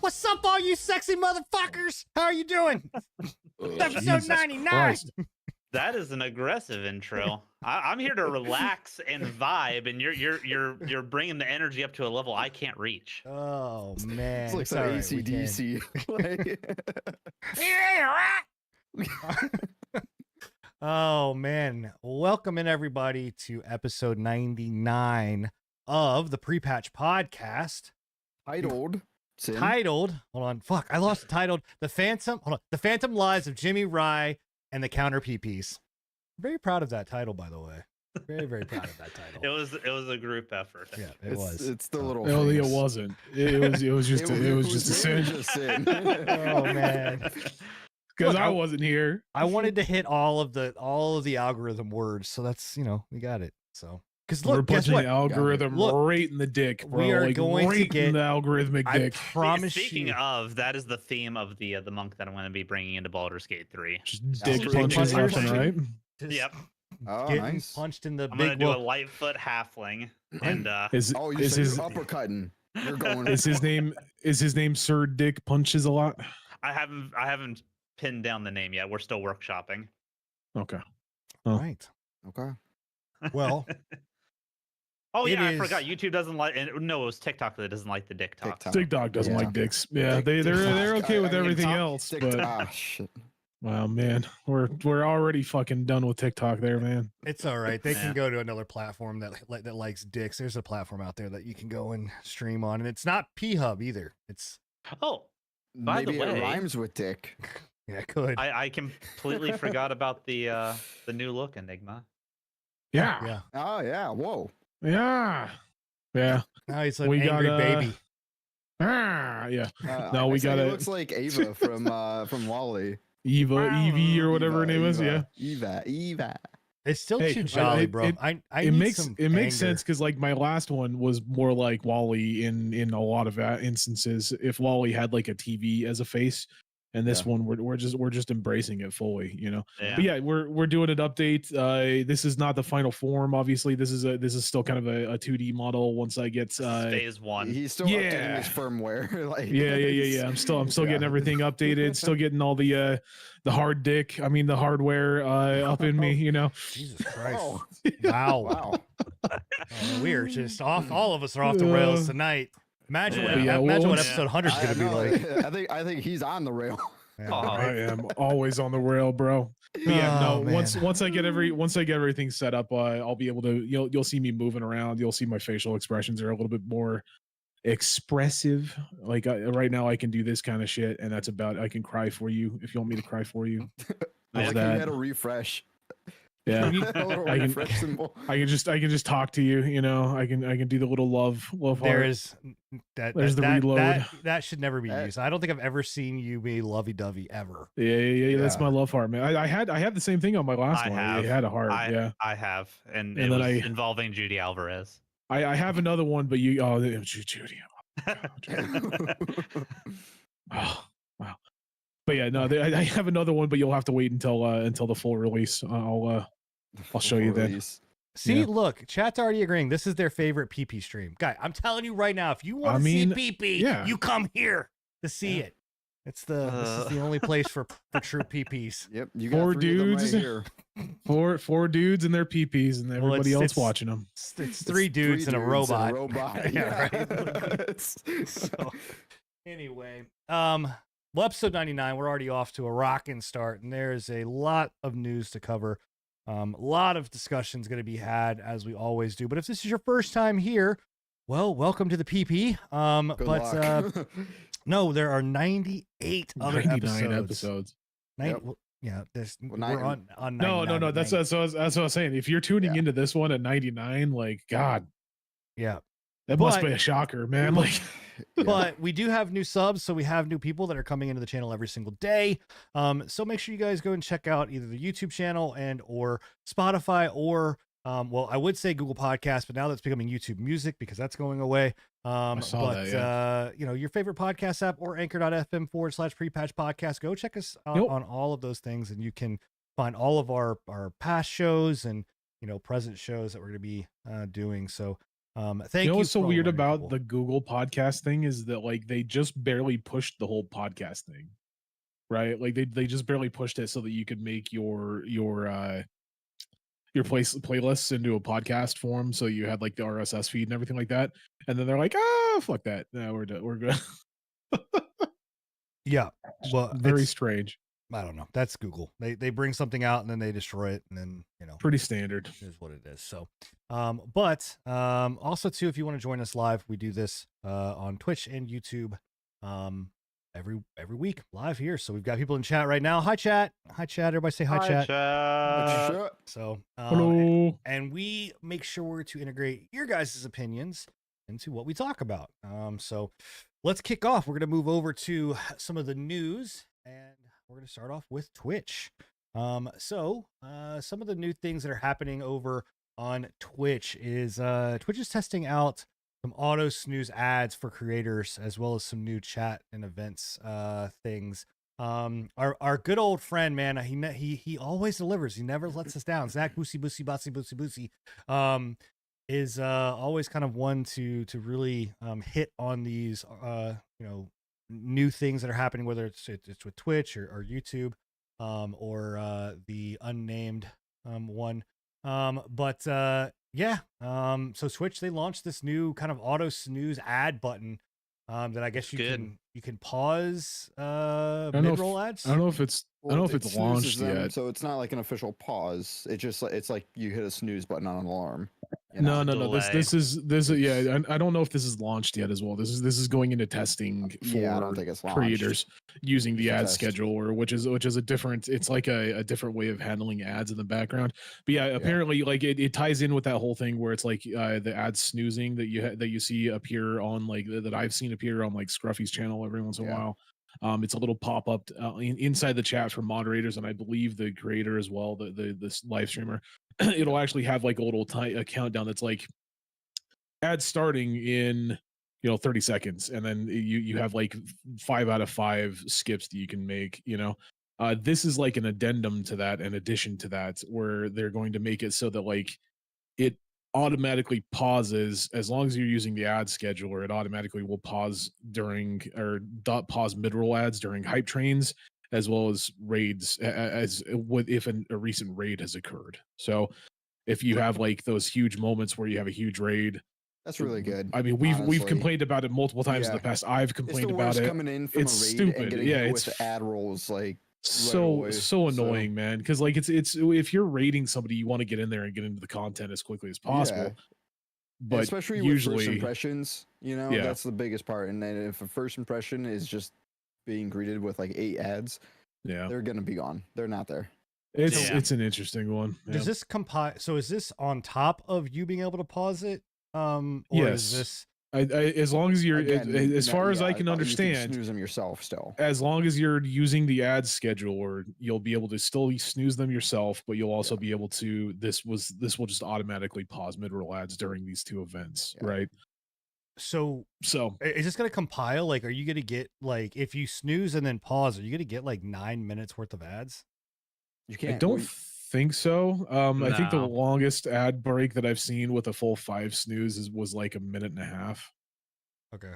What's up, all you sexy motherfuckers? How are you doing? Episode Jesus 99. Christ. That is an aggressive intro. I'm here to relax and vibe, and you're bringing the energy up to a level I can't reach. Oh man, It's like It's some all right, we can. AC/DC. Oh man, welcome in everybody to episode 99 of the Pre-Patch Podcast. Titled. Titled, hold on, fuck, I lost the title. The Phantom Lives of Jimmy Rye and the Counter PPs. Very proud of that title, by the way. Very, very proud of that title. It was a group effort. Yeah, it was. It's the little. No, it things. wasn't. It was just a sin. Just a sin. Oh man. Because Look, I wasn't here. I wanted to hit all of the algorithm words, so that's we got it. So because We're look, guess punching what? the algorithm Look, right in the dick, bro. we are like, going to right get- in the algorithmic I dick. promise Speaking you. of, that is the theme of the monk that I'm going to be bringing into Baldur's Gate 3. Just Dick dick punches punches left and punching. right. Just Yep, Oh, getting nice. punched in the I'm going to big do a whoop. Lightfoot halfling, and Is Oh, you is said his you're uppercutting. You're going. is his name Sir Dick Punches a lot? I haven't pinned down the name yet. We're still workshopping. Okay. Right. Okay. Well, Oh It yeah, I is- forgot. YouTube doesn't like. And no, it was TikTok that doesn't like the dick talk. TikTok. TikTok doesn't Yeah. like dicks. Yeah, Dick- they're TikTok. okay with I mean, everything TikTok- else, TikTok. but Ah, shit. wow, man, we're already fucking done with TikTok there, man. it's all right. They Yeah. can go to another platform that likes dicks. There's a platform out there that you can go and stream on, and it's not P-Hub either. It's Oh, By the Maybe way- it rhymes with dick. yeah, good. I completely forgot about the new look Enigma. Yeah, Yeah. Oh yeah. Whoa. yeah, yeah. Now he's an We got, angry baby. Yeah. No, I we say got it. it. Looks like Ava from Wally. Evie or whatever her name is. Yeah. Eva. It's still Hey, too jolly, it- bro. it- I It need makes some sense anger. because like my last one was more like Wally in a lot of instances. If Wally had like a TV as a face, and this Yeah. one we're just embracing it fully, you know. Yeah. But yeah, we're doing an update. This is not the final form, obviously. This is still kind of a 2D model. Once I get This is phase one. He's still updating Yeah. his firmware. Like yeah. I'm still getting everything updated. Still getting all the hard dick. I mean the hardware up in me, you know. Jesus Christ. Oh, Wow. wow. Oh, we are just off. All of us are off the rails tonight. Imagine what, Yeah, imagine what once- episode 100 is going to be like. I think he's on the rail. Yeah, Oh, right? I am always on the rail, bro. But yeah, Oh, no. man. Once I get everything set up, I'll be able to. You'll see me moving around. You'll see my facial expressions are a little bit more expressive. Like right now, I can do this kind of shit, and that's about. I can cry for you if you want me to cry for you. I There's like you that. had a refresh. Yeah. A little I can- refresh symbol. I can just talk to you. You know, I can do the little love There heart. is There's the reload. That should never be That- used. I don't think I've ever seen you be lovey-dovey ever. Yeah. That's Yeah. my love heart, man. I had the same thing on my last I one. have. It had a heart. Yeah. I have, and And it then was I- involving Judy Alvarez. I have another one, but Judy. Oh, wow. But yeah, no, I have another one, but you'll have to wait until the full release. I'll show you then. Release. See, Yeah. look, chat's already agreeing. This is their favorite PP stream. Guy, I'm telling you right now, if you want I to mean, see PP, yeah. you come here to see Yeah. it. This is the only place for true PPs. Yep, you got Four 3 of them right dudes. here. Four dudes and their peepees, and everybody else it's- watching them. It's three dudes and a robot. Yeah, Yeah, right. So, anyway, well, episode 99, we're already off to a rocking start, and there's a lot of news to cover. A lot of discussions going to be had, as we always do. But if this is your first time here, well, welcome to the PP. Good But luck. no, there are 98 other 99 episodes. episodes. We're nine- on No. 99. That's what I was saying. If you're tuning Yeah. into this one at 99, like God, yeah. that must But- be a shocker, man. Like, Yeah. But we do have new subs, so we have new people that are coming into the channel every single day. So make sure you guys go and check out either the YouTube channel and or Spotify or well, I would say Google Podcasts, but now that's becoming YouTube Music because that's going away. saw But that, yeah. you know, your favorite podcast app or anchor.fm/prepatch podcast. Go check us out Yep. on all of those things, and you can find all of our past shows and present shows that we're going to be doing. So Thank You know you. what's so for all weird wonderful about people. the Google podcast thing is that like they just barely pushed the whole podcast thing, right? Like they just barely pushed it so that you could make your playlists into a podcast form, so you had like the RSS feed and everything like that. And then they're like, ah, fuck that. No, we're done. We're good. Yeah. Well, Very it's, strange. I don't know. That's Google. They bring something out and then they destroy it, and then Pretty standard. is what it is. So, but also too, if you want to join us live, we do this on Twitch and YouTube, every week live here. So we've got people in chat right now. Hi chat. Hi chat. Everybody say hi, chat. chat. So, Hello. and we make sure to integrate your guys' opinions into what we talk about. So let's kick off. We're going to move over to some of the news, and we're going to start off with Twitch. So some of the new things that are happening over on Twitch is Twitch is testing out some auto snooze ads for creators, as well as some new chat and events things. Our good old friend, man, he always delivers. He never lets us down. Zach Boosie is always kind of one to really hit on these new things that are happening, whether it's with Twitch or YouTube, or the unnamed one. So Twitch, they launched this new kind of auto snooze ad button that I guess you can pause mid-roll ads. I don't know if it's It snoozes launched them, yet. so it's not like an official pause. It's like you hit a snooze button on an alarm. you No, know? no, no. This is yeah. I don't know if this is launched yet as well. This is going into testing for Yeah, I don't think it's launched. creators using the It's a ad test. schedule, or which is a different. It's like a different way of handling ads in the background. But yeah, apparently, like it ties in with that whole thing where it's like the ad snoozing that you see appear on like that I've seen appear on like Scruffy's channel every once in a Yeah. while. It's a little pop up inside the chat for moderators, and I believe the creator as well, the live streamer. It'll actually have like a little a countdown that's like ads starting in 30 seconds, and then you have like 5 out of 5 skips that you can make. This is like an addendum to that, an addition to that, where they're going to make it so that like it automatically pauses as long as you're using the ad scheduler. It automatically will pause during or pause mid-roll ads during hype trains, as well as raids, as if a recent raid has occurred. So if you have like those huge moments where you have a huge raid, That's really good. I mean, we've honestly. complained about it multiple times in Yeah. the past. I've It's complained the about worst it. coming in from It's a raid stupid. and getting Yeah, hit it's with the ad rolls like so away, so so- annoying, man. Because like it's if you're raiding somebody, you want to get in there and get into the content as quickly as possible. Yeah. But especially with first usually, impressions, Yeah. that's the biggest part. And then if a first impression is just being greeted with like 8 ads, yeah, they're gonna be gone. They're not there. it's Yeah. it's an interesting one. Does Yeah. this compile? So is this on top of you being able to pause it? Or Yes. is this? I as long as you're Again, as far as I can you understand, snooze them yourself still. as long as you're using the ad scheduler, you'll be able to still snooze them yourself, but you'll also be able to this will just automatically pause mid-roll ads during these 2 events, Yeah. right? So So is this going to compile? Like, are you going to get like if you snooze and then pause, are you going to get like 9 minutes worth of ads? You I can't. don't think so. I think the No. longest ad break that I've seen with a full 5 snooze was like a minute and a half. Okay.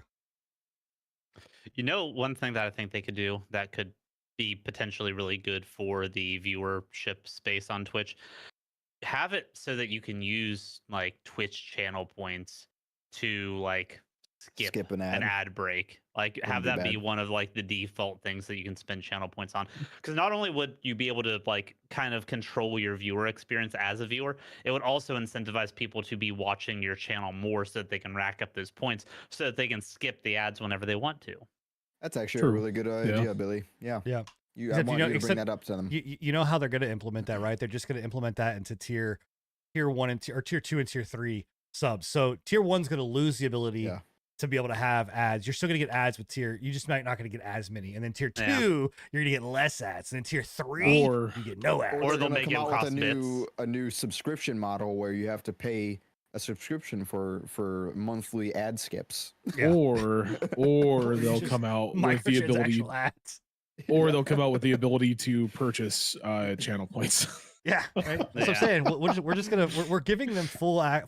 One thing that I think they could do that could be potentially really good for the viewership space on Twitch, have it so that you can use like Twitch channel points to like skip an an ad. ad break. Like have Wouldn't that be be bad. one of like the default things that you can spend channel points on. Because not only would you be able to like kind of control your viewer experience as a viewer, it would also incentivize people to be watching your channel more so that they can rack up those points so that they can skip the ads whenever they want to. That's actually True. a really good idea, Billy. Yeah. Yeah. I Except, want you to bring except that up to them. You know how they're going to implement that, right? They're just going to implement that into tier 1 and tier 2 and tier 3 subs. So tier 1's going to lose the ability Yeah. to be able to have ads. You're still going to get ads with tier. You just might not going to get as many. And then tier 2, Yeah. you're going to get less ads. And then tier 3, Or- you get no ads. Or they're they'll gonna make come it out with cost a new subscription model where you have to pay a subscription for monthly ad skips. Yeah. Or they'll Just come out with the ability microtransactional ads. or they'll come out with the ability to purchase channel points. Yeah, right. That's what I'm Yeah. saying. We're just gonna we're giving them full like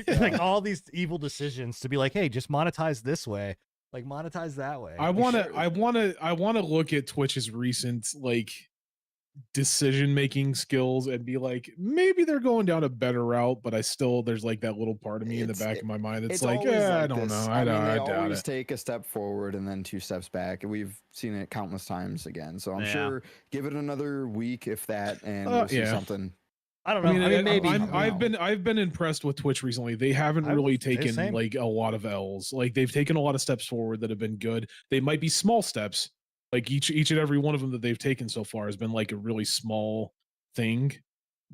like all these evil decisions to be like, hey, just monetize this way, like monetize that way. I want to look at Twitch's recent like decision making skills and be like, maybe they're going down a better route, but there's like that little part of me in the back of my mind that's like, always I like don't this. know. I mean, they I doubt always it. take a step forward and then 2 steps back. We've seen it countless times again. So I'm Yeah. sure give it another week, if that, and we'll see Yeah. something. I don't know. I mean, maybe. I've been impressed with Twitch recently. They haven't I really would say taken same. like a lot of L's. Like they've taken a lot of steps forward that have been good. They might be small steps. Like each and every one of them that they've taken so far has been like a really small thing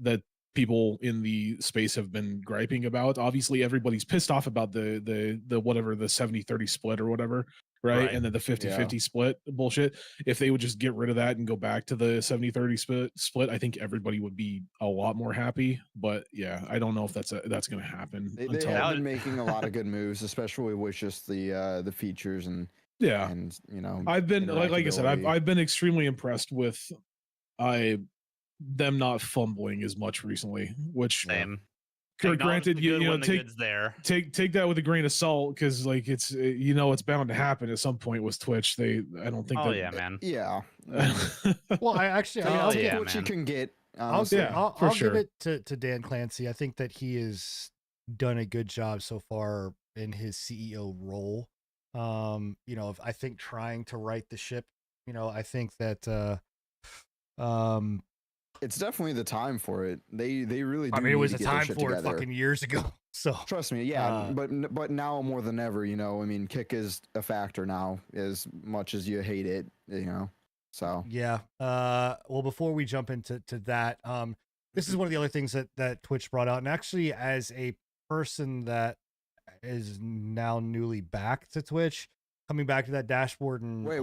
that people in the space have been griping about. Obviously, everybody's pissed off about the whatever, the 70-30 split or whatever, right? And then the 50-50 split bullshit. If they would just get rid of that and go back to the 70-30 split, I think everybody would be a lot more happy. But yeah, I don't know if that's going to happen. They until have been making a lot of good moves, especially with just the features and yeah. and you know, I've been like I said, interactability. I've been extremely impressed with them not fumbling as much recently, which Same. granted, you know, when the good's there. take that with a grain of salt, because like it's it's bound to happen at some point with Twitch. I don't think Oh that yeah, man. Yeah. Well, I mean, Oh, I'll, yeah, what you man. can get. I'll, Honestly. Yeah, I'll, for I'll sure. give it to Dan Clancy. I think that he has done a good job so far in his CEO role. You know, I think trying to right the ship. You know, I think that It's definitely the time for it. They really do. I mean, it was need a to get their time shit for it together. fucking years ago. So Trust me, yeah, but now more than ever, you know, I mean, kick is a factor now, as much as you hate it, you know. So yeah. Well, before we jump into that, this is one of the other things that Twitch brought out, and actually, as a person that is now newly back to Twitch, coming back to that dashboard and wait,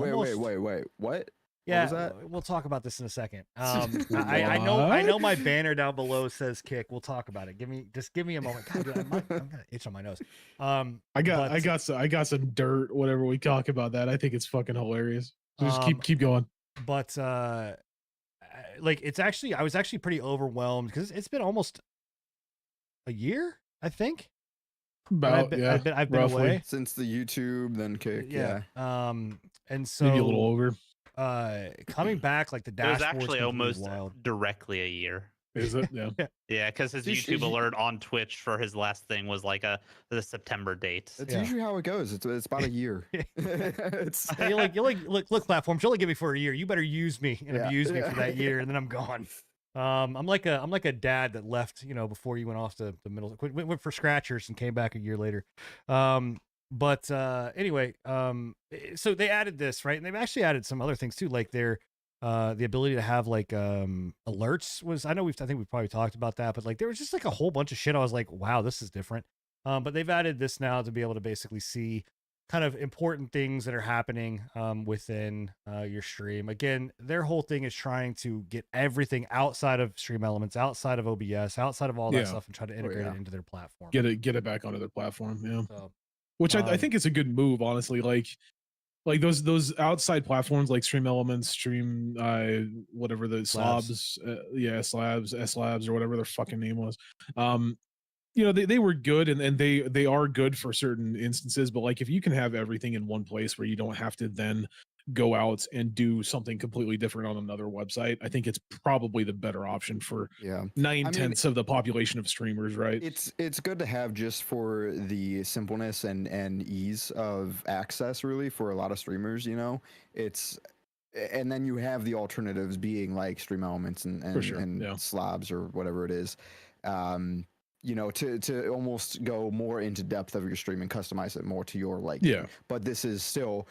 what? Yeah, was that? we'll talk about this in a second. I know my What? banner down below says kick. We'll talk about it. Give me a moment. God, dude, I'm gonna itch on my nose. I got some dirt whenever we talk about that. I think it's fucking hilarious. Just keep going. But like I was actually pretty overwhelmed because it's been almost a year, I think. About I've been roughly. away Since the YouTube, then kick, yeah. And so Maybe a little over. coming back, like the It was dashboard's actually completely almost wild. directly a year. Is it? Yeah. Yeah, because his It's YouTube alert on Twitch for his last thing was like the September date. That's Yeah. usually how it goes. It's about a year. It's Yeah, you're like look platforms, you'll only give me for a year. You better use me and Yeah. abuse me for that year, and then I'm gone. I'm like a dad that left, you know, before you went off to the middle, went for scratchers and came back a year later. But anyway, so they added this, right? And they've actually added some other things too, like their the ability to have like alerts was, I think we probably talked about that, but like there was just like a whole bunch of shit. I was like, wow, this is different. But they've added this now to be able to basically see kind of important things that are happening within your stream. Again, their whole thing is trying to get everything outside of Stream Elements, outside of OBS, outside of all that Yeah. stuff, and try to integrate yeah. it into their platform. Get it back onto their platform. Yeah. So, Which I think is a good move, honestly. Like those outside platforms like Stream Elements, Stream whatever the Slabs. Slabs, S Labs, or whatever their fucking name was. You know, they were good and they are good for certain instances, but like if you can have everything in one place where you don't have to then go out and do something completely different on another website, I think it's probably the better option for yeah. 9/10 of the population of streamers, right? It's good to have just for the simpleness and ease of access, really, for a lot of streamers, you know. And then you have the alternatives being like Stream Elements and sure, and yeah. Slabs or whatever it is. You know, to almost go more into depth of your stream and customize it more to your liking. Yeah. But this is still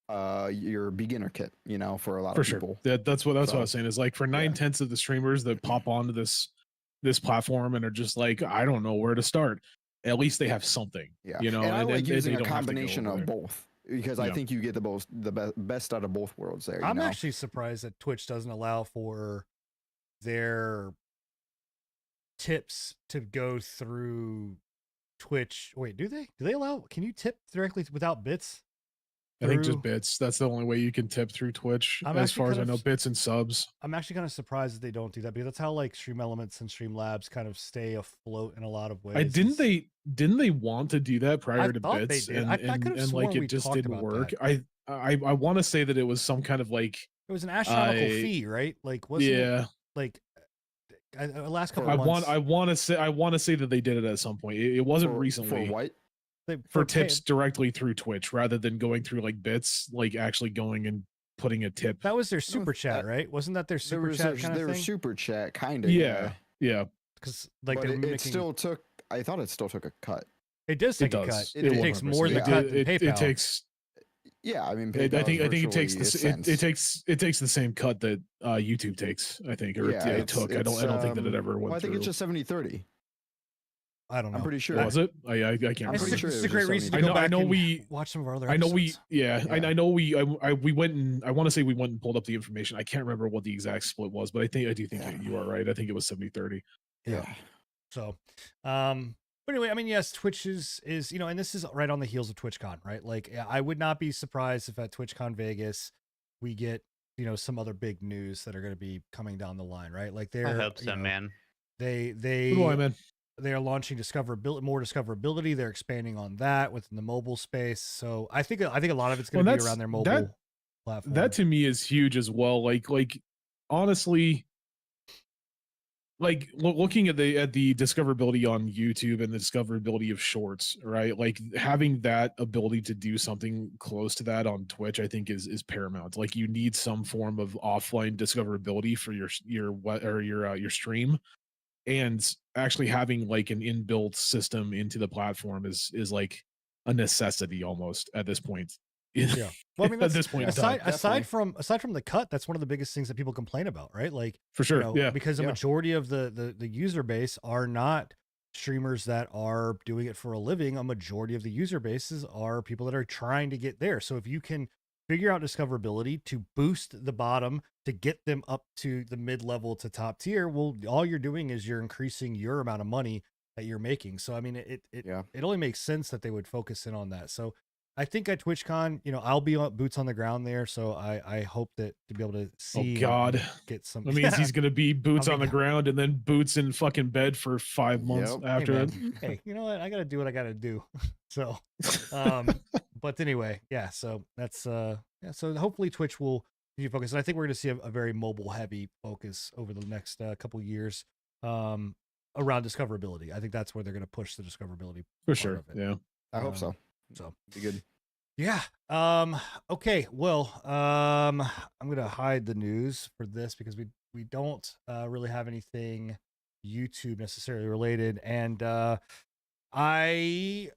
your beginner kit, you know, for a lot For of sure. people. That's what I was saying, is like for Yeah. 9/10 of the streamers that pop onto this platform and are just like, I don't know where to start, at least they have something. Yeah. You know, and I like they using a don't have to go combination over of there. both, because I Yeah. think you get the best out of both worlds there. You I'm know? actually surprised that Twitch doesn't allow for their tips to go through Twitch. Wait, do they? Do they allow? Can you tip directly without bits? I think just through- bits. That's the only way you can tip through Twitch, I'm as actually far as kind I know. of- Bits and subs. I'm actually kind of surprised that they don't do that, because that's how like Stream Elements and Streamlabs kind of stay afloat in a lot of ways. I is- didn't they want to do that prior to thought they bits, did. and I could've and sworn like we it just talked didn't about work. that. I want to say that it was some kind of like It was an astronomical I- fee, right? Like, wasn't it, yeah. like last couple I months? want to say that they did it at some point. It wasn't For recently what? for pay- tips directly through Twitch rather than going through like bits, like actually going and putting a tip. That was their super that- chat, right? Wasn't that their There super was chat kind there of was thing? super chat, kind of. Yeah, yeah, Because like but they're it mimicking. still took. I thought it still took a cut. It does it take a does. cut. It, takes 100%. more than Yeah. cut than it PayPal. takes. Yeah, I mean, I think it virtually takes a the cent. it takes the same cut that YouTube takes. I think, or Yeah, it it's- took. I don't think that it ever went Well, I think through. it's just 70-30. I don't know. I'm pretty sure. Was it? I can't I'm It's, remember. pretty sure it's it a was great just reason to 70. go I know- I back know and we- watch some of our other I know we, episodes. yeah, Yeah. I know we went and I want to say we went and pulled up the information. I can't remember what the exact split was, but I do think Yeah. that you are right. I think it was 70-30. Yeah. So, but anyway, I mean, yes, Twitch is and this is right on the heels of TwitchCon, right? Like, I would not be surprised if at TwitchCon Vegas we get some other big news that are going to be coming down the line, right? Like, I they're hope so, man. They Good boy, man. they are launching more discoverability. They're expanding on that within the mobile space. So I think a lot of it's going to Well, be around their mobile platform. That to me is huge as well. Like honestly, like looking at the discoverability on YouTube and the discoverability of shorts, right? Like having that ability to do something close to that on Twitch, I think is paramount. Like you need some form of offline discoverability for your stream, and actually having like an inbuilt system into the platform is like a necessity almost at this point. Yeah. Well, I mean, at that's, this point in time, aside from the cut, that's one of the biggest things that people complain about, right? Like, for sure. Yeah. because the Yeah. majority of the user base are not streamers that are doing it for a living. A majority of the user bases are people that are trying to get there. So if you can figure out discoverability to boost the bottom to get them up to the mid-level to top tier, well, all you're doing is you're increasing your amount of money that you're making. So I mean, it only makes sense that they would focus in on that. So I think at TwitchCon, I'll be on boots on the ground there, so I hope that to be able to see. Oh God, get some. that means he's gonna be boots I on the mean- ground and then boots in fucking bed for 5 months Yep. after Hey, it. man. Hey, you know what? I gotta do what I gotta do. So, but anyway, yeah. So that's yeah. So hopefully Twitch will continue focus, and I think we're gonna see a very mobile heavy focus over the next couple years around discoverability. I think that's where they're gonna push the discoverability For part sure. of it. Yeah. I hope so. So Be good. yeah. Okay. Well, I'm gonna hide the news for this because we don't really have anything YouTube necessarily related, and I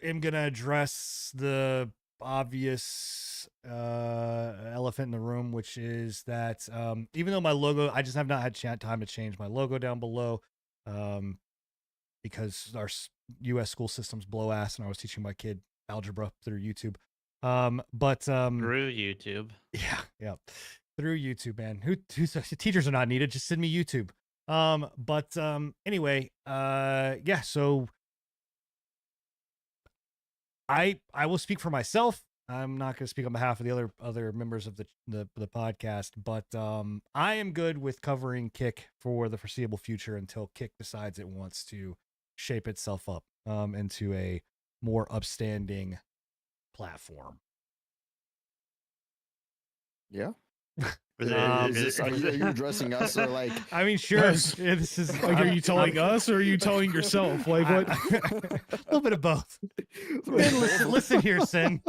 am gonna address the obvious elephant in the room, which is that even though my logo, I just have not had time to change my logo down below, because our U.S. school systems blow ass, and I was teaching my kid algebra through YouTube. Through YouTube. Yeah, through YouTube, man. Who teachers are not needed. Just send me YouTube. Anyway, yeah. So I will speak for myself. I'm not going to speak on behalf of the other members of the podcast, but I am good with covering Kick for the foreseeable future until Kick decides it wants to shape itself up into a more upstanding platform. Yeah. Is Are you addressing us or like? I mean, sure. Yes. Yeah, this is Like, are you telling us or are you telling yourself? Like what? a little bit of both. Listen here, Sin.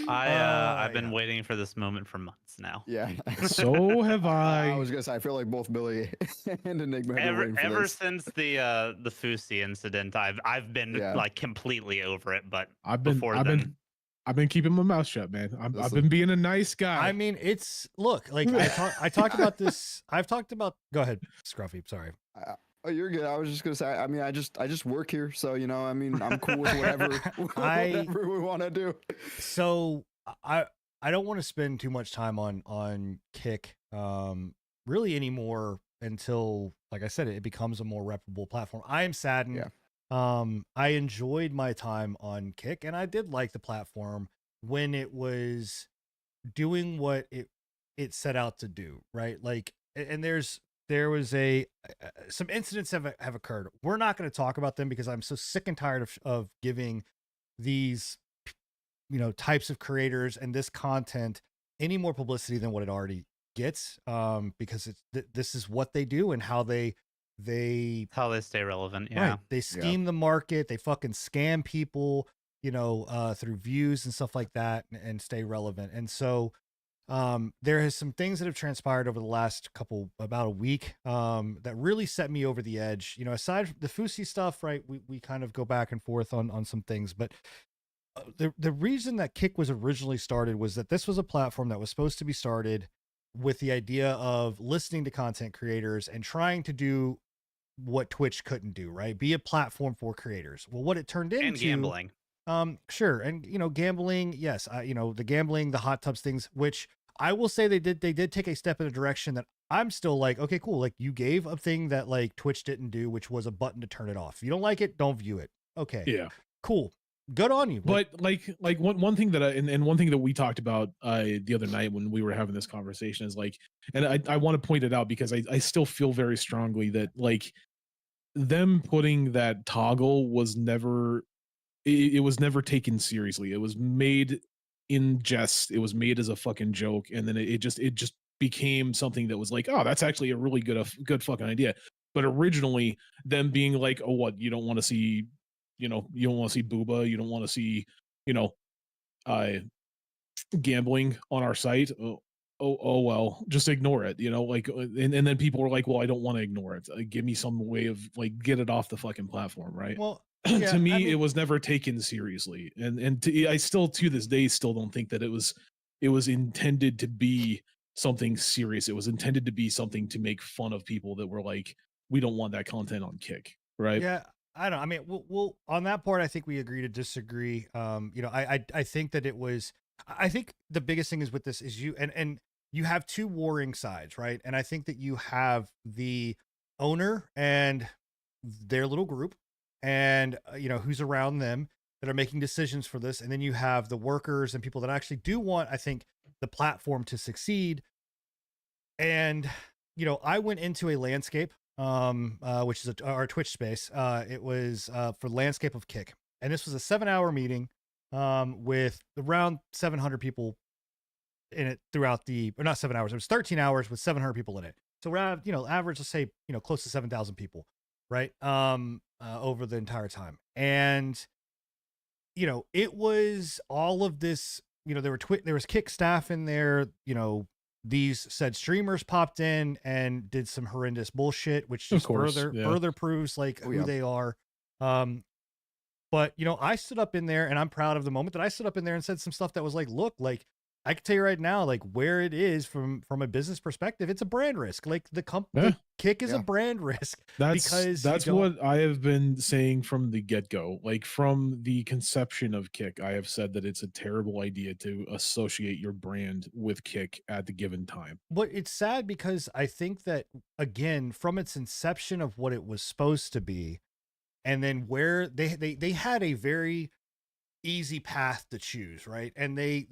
I've been yeah. waiting for this moment for months now. Yeah. So have I I. was gonna say I feel like both Billy and Enigma have been waiting for Ever this. since the Fusi incident, I've been Yeah. like completely over it. But I've before then, been keeping my mouth shut, man. I've Listen. been being a nice guy. I mean, look, like I talked about this. I've talked about. Go ahead, Scruffy. Sorry. Oh, you're good. I was just gonna say. I mean, I just work here, so I mean, I'm cool with whatever whatever we want to do. So I don't want to spend too much time on Kick really anymore until, like I said, it becomes a more reputable platform. I am saddened. Yeah. I enjoyed my time on Kick, and I did like the platform when it was doing what it set out to do, right? Like, and there was some incidents have occurred. We're not going to talk about them because I'm so sick and tired of giving these types of creators and this content any more publicity than what it already gets, because this is what they do and how they How they stay relevant. right, Yeah. they scheme the market, they fucking scam people, through views and stuff like that, and stay relevant. And so there is some things that have transpired over the last about a week, that really set me over the edge. Aside from the Fusi stuff, right? We kind of go back and forth on some things, but the reason that Kick was originally started was that this was a platform that was supposed to be started with the idea of listening to content creators and trying to do what Twitch couldn't do, right? Be a platform for creators. Well, what it turned into, And gambling. Sure. And gambling, yes, the gambling, the hot tubs things, which I will say they did take a step in a direction that I'm still like, okay, cool. Like, you gave a thing that like Twitch didn't do, which was a button to turn it off. If you don't like it, don't view it. Okay. Yeah. Cool. Good on you. But like one thing that and one thing that we talked about the other night when we were having this conversation is like, and I want to point it out because I still feel very strongly that like them putting that toggle was never, it was never taken seriously. It was made in jest. It was made as a fucking joke, and then it just became something that was like, oh, that's actually a really good fucking idea. But originally, them being like, oh, what, you don't want to see, you don't want to see booba, you don't want to see, gambling on our site. Oh well, just ignore it, like, and then people were like, well, I don't want to ignore it. Give me some way of like get it off the fucking platform, right? well, To yeah, me, I mean, it was never taken seriously, and I still to this day still don't think that it was intended to be something serious. It was intended to be something to make fun of people that were like, we don't want that content on Kick, right? yeah, I don't. I mean, we'll on that part, I think we agree to disagree. I think that it was. I think the biggest thing is with this is and you have two warring sides, right? And I think that you have the owner and their little group, and who's around them that are making decisions for this, and then you have the workers and people that actually do want, I think, the platform to succeed. And I went into a landscape, which is our Twitch space. It was for Landscape of Kick, and this was a 7-hour meeting with around 700 people in it throughout or not 7 hours. It was 13 hours with 700 people in it. So around, average, let's say, close to 7,000 people, right? Over the entire time. And, it was all of this, there was Kick staff in there, these said streamers popped in and did some horrendous bullshit, which just further proves like who they are. But I stood up in there, and I'm proud of the moment that I stood up in there and said some stuff that was like, look, like, I can tell you right now, like, where it is from a business perspective, it's a brand risk. Like, the Kick is a brand risk. That's what I have been saying from the get-go. Like, from the conception of Kick, I have said that it's a terrible idea to associate your brand with Kick at the given time. But it's sad because I think that, again, from its inception of what it was supposed to be, and then where they had a very easy path to choose, right? And they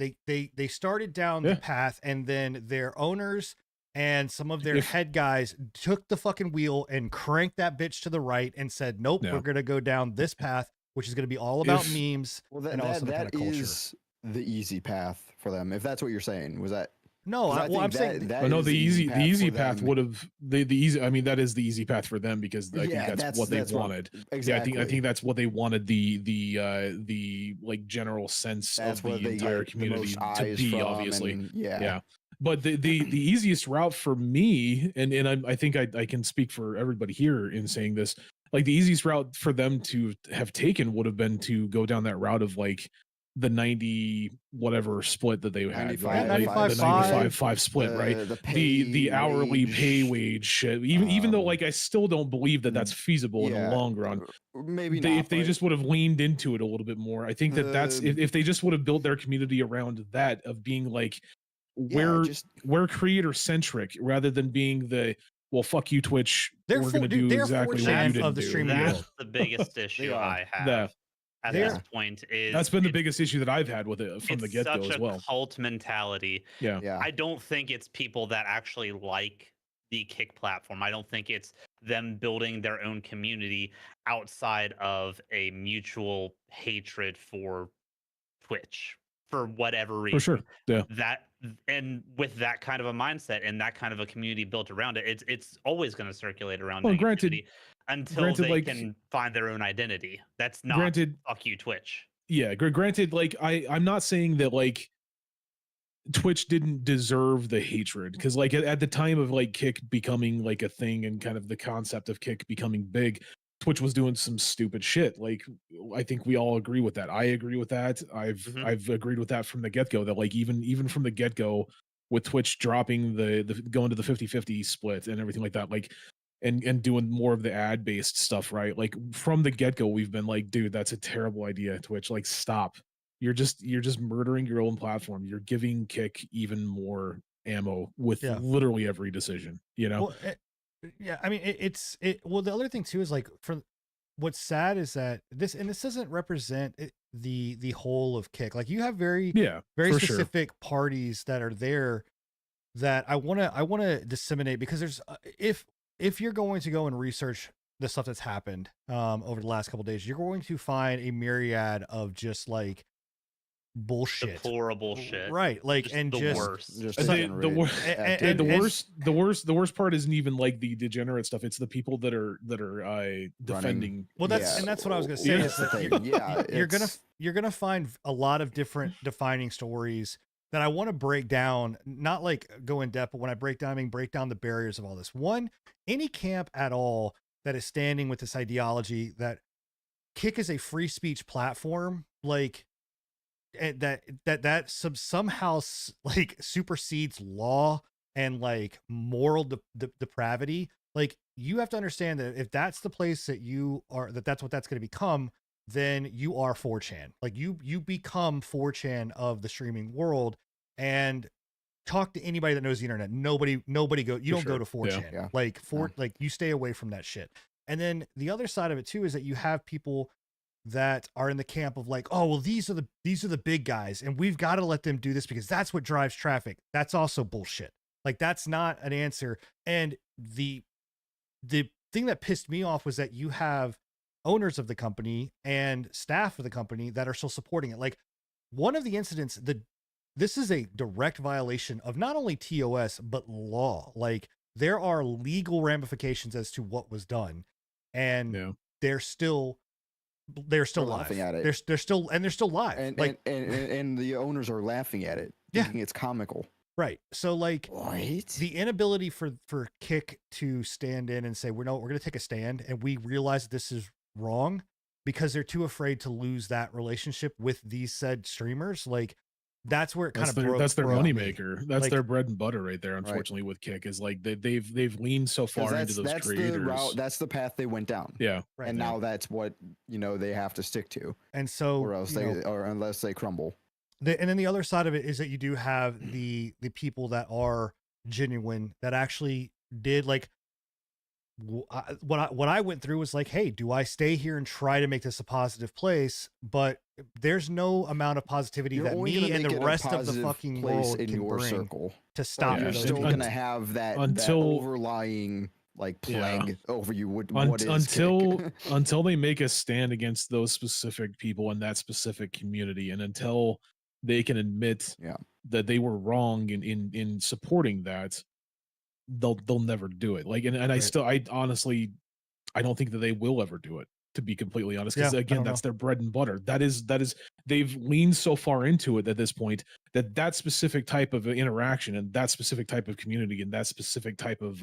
started down the path, and then their owners and some of their head guys took the fucking wheel and cranked that bitch to the right and said, nope, we're gonna go down this path, which is gonna be all about memes and also the kind of culture. Is the easy path for them, if that's what you're saying. Was that? No, I'm saying no. The easy path would have the easy. I mean, that is the easy path for them because I think that's what they wanted. Exactly. Yeah, I think that's what they wanted. The like general sense of the entire community to be, obviously. Yeah. But the easiest route for me, and I think I can speak for everybody here in saying this, like the easiest route for them to have taken would have been to go down that route of like the 90 whatever split that they had, right? Like the 95-5 split, right? The hourly pay wage shit. Even though like I still don't believe that that's feasible in the long run. Maybe not, if they just would have leaned into it a little bit more. I think that's if they just would have built their community around that of being like we're creator centric rather than being the well, fuck you, Twitch. They're We're going to do they're exactly what you 4chan didn't of the do. streaming Yeah. world. That's the biggest issue are. I have Yeah. at They this are. point. Is That's been the it- biggest issue that I've had with it from the it's get-go such as a well. cult mentality. Yeah. Yeah. I don't think it's people that actually like the Kick platform. I don't think it's them building their own community outside of a mutual hatred for Twitch for whatever reason. For sure. Yeah. That, and with that kind of a mindset and that kind of a community built around it, it's always going to circulate around Well, negativity granted- until granted, they like- can find their own identity. That's not Granted, fuck you, Twitch. yeah, granted, like I'm not saying that like Twitch didn't deserve the hatred, because like at the time of like Kick becoming like a thing and kind of the concept of Kick becoming big, Twitch was doing some stupid shit. Like I think we all agree with that. I agree with that. Mhm. I've agreed with that from the get-go, that like even from the get-go with Twitch dropping the going to the 50-50 split and everything like that, like and doing more of the ad based stuff, right? Like from the get-go we've been like, dude, that's a terrible idea, Twitch. Like stop. You're just murdering your own platform. You're giving Kick even more ammo with Yeah. literally every decision, you know? Well, yeah, I mean, well, the other thing too is like, for what's sad is that this doesn't represent the whole of Kick. Like you have very Yeah, very for sure. specific parties that are there that I want to disseminate, because there's if you're going to go and research the stuff that's happened over the last couple days, you're going to find a myriad of just like bullshit, Deplorable shit. right? Like, Just and the just worst. Just The- fucking the rage wor- activity. and- the worst part isn't even like the degenerate stuff. It's the people that are defending. well, that's Yeah. and that's what I was gonna say. Yeah. Is That's the that thing. Yeah, you're gonna find a lot of different defining stories that I want to break down, not like go in depth, but when I break down, I mean break down the barriers of all this. One, any camp at all that is standing with this ideology that Kick is a free speech platform, like, and that somehow like supersedes law and like moral depravity. Like, you have to understand that if that's the place that you are, that's what that's going to become, then you are 4chan. Like you become 4chan of the streaming world. And talk to anybody that knows the internet. Nobody go. You don't For go sure. to Yeah. 4chan. Yeah. Like Yeah. like you stay away from that shit. And then the other side of it too is that you have people that are in the camp of like, oh well, these are the big guys, and we've got to let them do this because that's what drives traffic. That's also bullshit. Like, that's not an answer. And the thing that pissed me off was that you have owners of the company and staff of the company that are still supporting it. Like, one of the incidents, this is a direct violation of not only TOS but law. Like, there are legal ramifications as to what was done, and Yeah. they're still They're live. laughing at it. They're still live. and, like, and the owners are laughing at it, Yeah. thinking it's comical. right. So like, What? the inability for Kick to stand in and say, we're going to take a stand, and we realize this is wrong, because they're too afraid to lose that relationship with these said streamers. Like, that's where it kind That's of their, that's their broke me. moneymaker. That's Like- their bread and butter right there. Unfortunately, with Kick is like they've leaned so 'Cause far into those that's creators. the route. That's the path they went down. Yeah, Right. And now that's what they have to stick to, And so, or else or unless they crumble. and then the other side of it is that you do have the people that are genuine, that actually did like what I went through was like, hey, do I stay here and try to make this a positive place? But there's no amount of positivity You're that only me gonna and make the it a rest of the positive fucking place world in can your bring circle. to stop You're Yeah. those still people. gonna have that until- overlying like Yeah. plague over you. What is until Kick? until they make a stand against those specific people in that specific community, and until they can admit Yeah. that they were wrong in supporting that, they'll never do it. Like, and I Right. still, I honestly, I don't think that they will ever do it, to be completely honest, because Yeah, I again, don't that's their bread and butter. That is they've leaned so far into it at this point that specific type of interaction and that specific type of community and that specific type of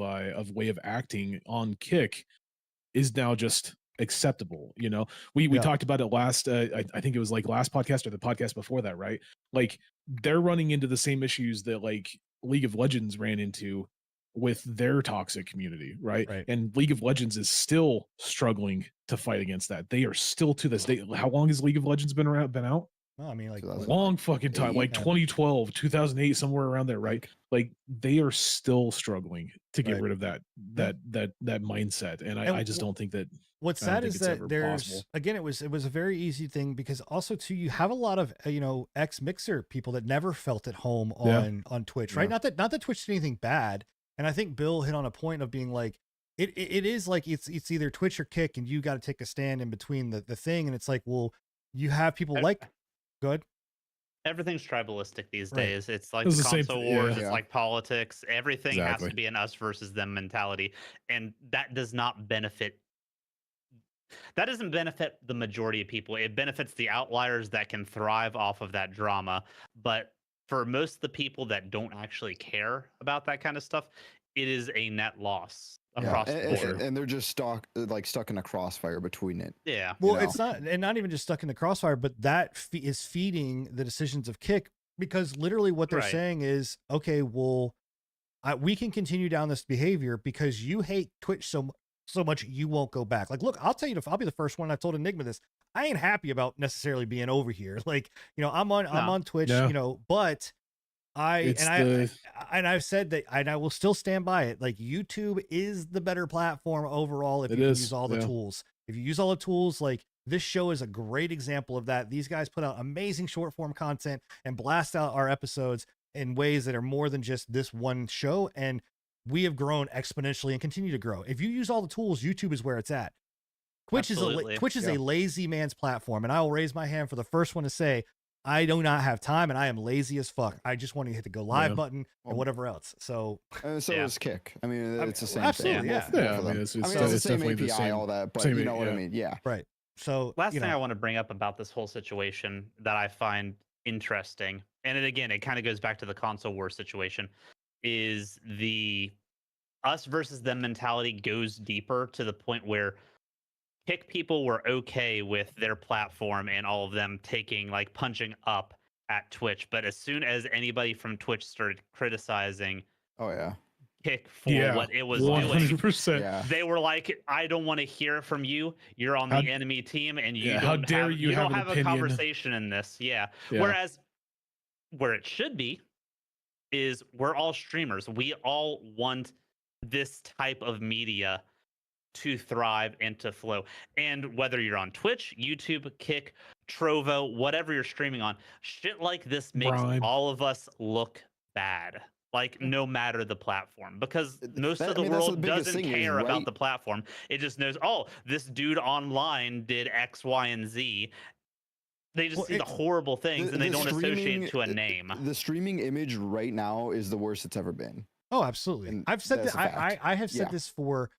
way of acting on Kick is now just acceptable. We Yeah. talked about it last I think it was like last podcast or the podcast before that, right? Like, they're running into the same issues that like League of Legends ran into with their toxic community, right? Right. And League of Legends is still struggling to fight against that. They are still, to this day, how long has League of Legends been out? Well, I mean, like 2000. long fucking time, like Yeah. 2012, 2008, somewhere around there, right? Like they are still struggling to get Right. rid of that mindset, and And I just don't think that. what's I don't sad think is it's ever that there's possible. again, it was a very easy thing because also too you have a lot of ex Mixer people that never felt at home Yeah. on Twitch, right? Yeah. Not that Twitch did anything bad, and I think Bill hit on a point of being like it is like it's either Twitch or Kick, and you got to take a stand in between the thing, and it's like, well, you have people I- like good. Everything's tribalistic these Right. days. It's like It's the the same console thing, wars. yeah. It's Yeah. like politics. Everything has Exactly. to be an us versus them mentality, and that does not benefit. That doesn't benefit the majority of people. It benefits the outliers that can thrive off of that drama. But for most of the people that don't actually care about that kind of stuff, it is a net loss across the board. and they're just stuck in a crossfire between it. Yeah. Well, know? it's not, and not even just stuck in the crossfire, but that is feeding the decisions of Kick because literally what they're Right. saying is, okay, well, we can continue down this behavior because you hate Twitch so much you won't go back. Like, look, I'll tell you, I'll be the first one. I've told Enigma this. I ain't happy about necessarily being over here. Like, I'm on Twitch, No. but It's I've said that, and I will still stand by it. Like, YouTube is the better platform overall if It you can is, use all the yeah. tools. If you use all the tools, like this show is a great example of that. These guys put out amazing short form content and blast out our episodes in ways that are more than just this one show. And we have grown exponentially and continue to grow. If you use all the tools, YouTube is where it's at. Twitch Absolutely. is a lazy man's platform, and I will raise my hand for the first one to say I do not have time and I am lazy as fuck. I just want to hit the go live Yeah. button Well, and whatever else. So So Yeah. is Kick. I mean, it's the same absolutely, thing. yeah. Both Yeah, of I mean, them. it's I mean, it's it's the same definitely API, the same. all that, but same, you know what I yeah. mean? Yeah. right. So Last thing I want to bring up about this whole situation that I find interesting, and it kind of goes back to the console war situation, is the us versus them mentality goes deeper to the point where Kick people were okay with their platform and all of them punching up at Twitch. But as soon as anybody from Twitch started criticizing Oh yeah. Kick for Yeah, what it was doing, 100%. Yeah. they were like, "I don't want to hear it from you. You're on the How- enemy team, and you yeah, don't how dare have, you have don't an have a opinion." conversation in this." Yeah. Yeah. Whereas, where it should be, is we're all streamers. We all want this type of media to thrive and to flow. And whether you're on Twitch, YouTube, Kick, Trovo, whatever you're streaming on, shit like this makes Brime. all of us look bad. Like, no matter the platform, because most of the that's the world biggest doesn't thing is, care about right? the platform. It just knows, oh, this dude online did X, Y, and Z. They just Well, see the it's- horrible things and they don't associate it to a streaming- name. The streaming image right now is the worst it's ever been. Oh, absolutely. And I've said that's that. a I fact. have said Yeah. this for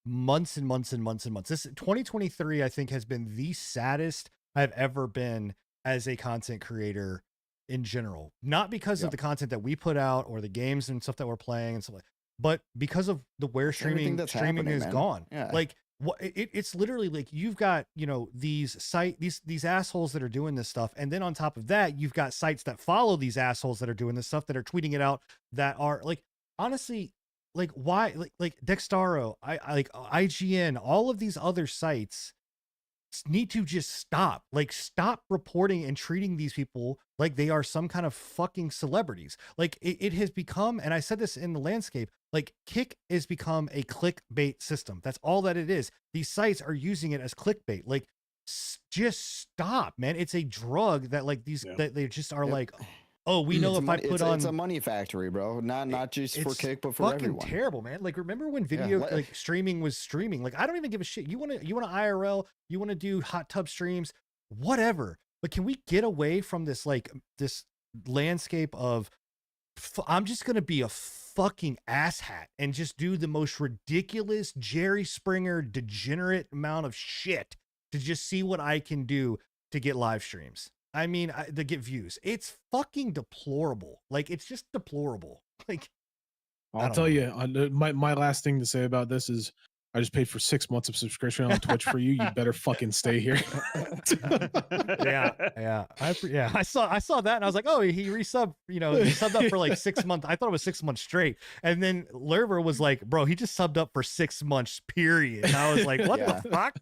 months and months and months and months. This 2023, I think, has been the saddest I've ever been as a content creator in general. Not because Yeah. of the content that we put out or the games and stuff that we're playing and stuff like, but because of the where Everything that's streaming happening, is man. gone. Yeah. Like what it's literally like you've got these assholes that are doing this stuff, and then on top of that, you've got sites that follow these assholes that are doing this stuff that are tweeting it out that are like honestly. Like why like Dextaro, I like IGN, all of these other sites need to just stop. Like stop reporting and treating these people like they are some kind of fucking celebrities. Like it has become, and I said this in the landscape, like Kick has become a clickbait system. That's all that it is. These sites are using it as clickbait. Like just stop, man. It's a drug that like these Yeah. that they just are Yep. like, oh, we know It's a if I money- put it's, on it's a money factory, bro. Not just for it's Kick, but for fucking everyone. terrible, man. Like remember when Yeah, video let- like streaming was streaming? Like I don't even give a shit. You want to IRL, you want to do hot tub streams, whatever. But can we get away from this like this landscape of I'm just going to be a fucking asshat and just do the most ridiculous Jerry Springer degenerate amount of shit to just see what I can do to get live streams. I mean, to get views. It's fucking deplorable. Like, it's just deplorable. Like, I I'll don't tell know. you, my last thing to say about this is I just paid for 6 months of subscription on Twitch for you. You better fucking stay here. yeah. I saw that and I was like, oh, he resubbed, he subbed up for like 6 months. I thought it was 6 months straight. And then Lerver was like, bro, he just subbed up for 6 months, period. And I was like, what Yeah. the fuck?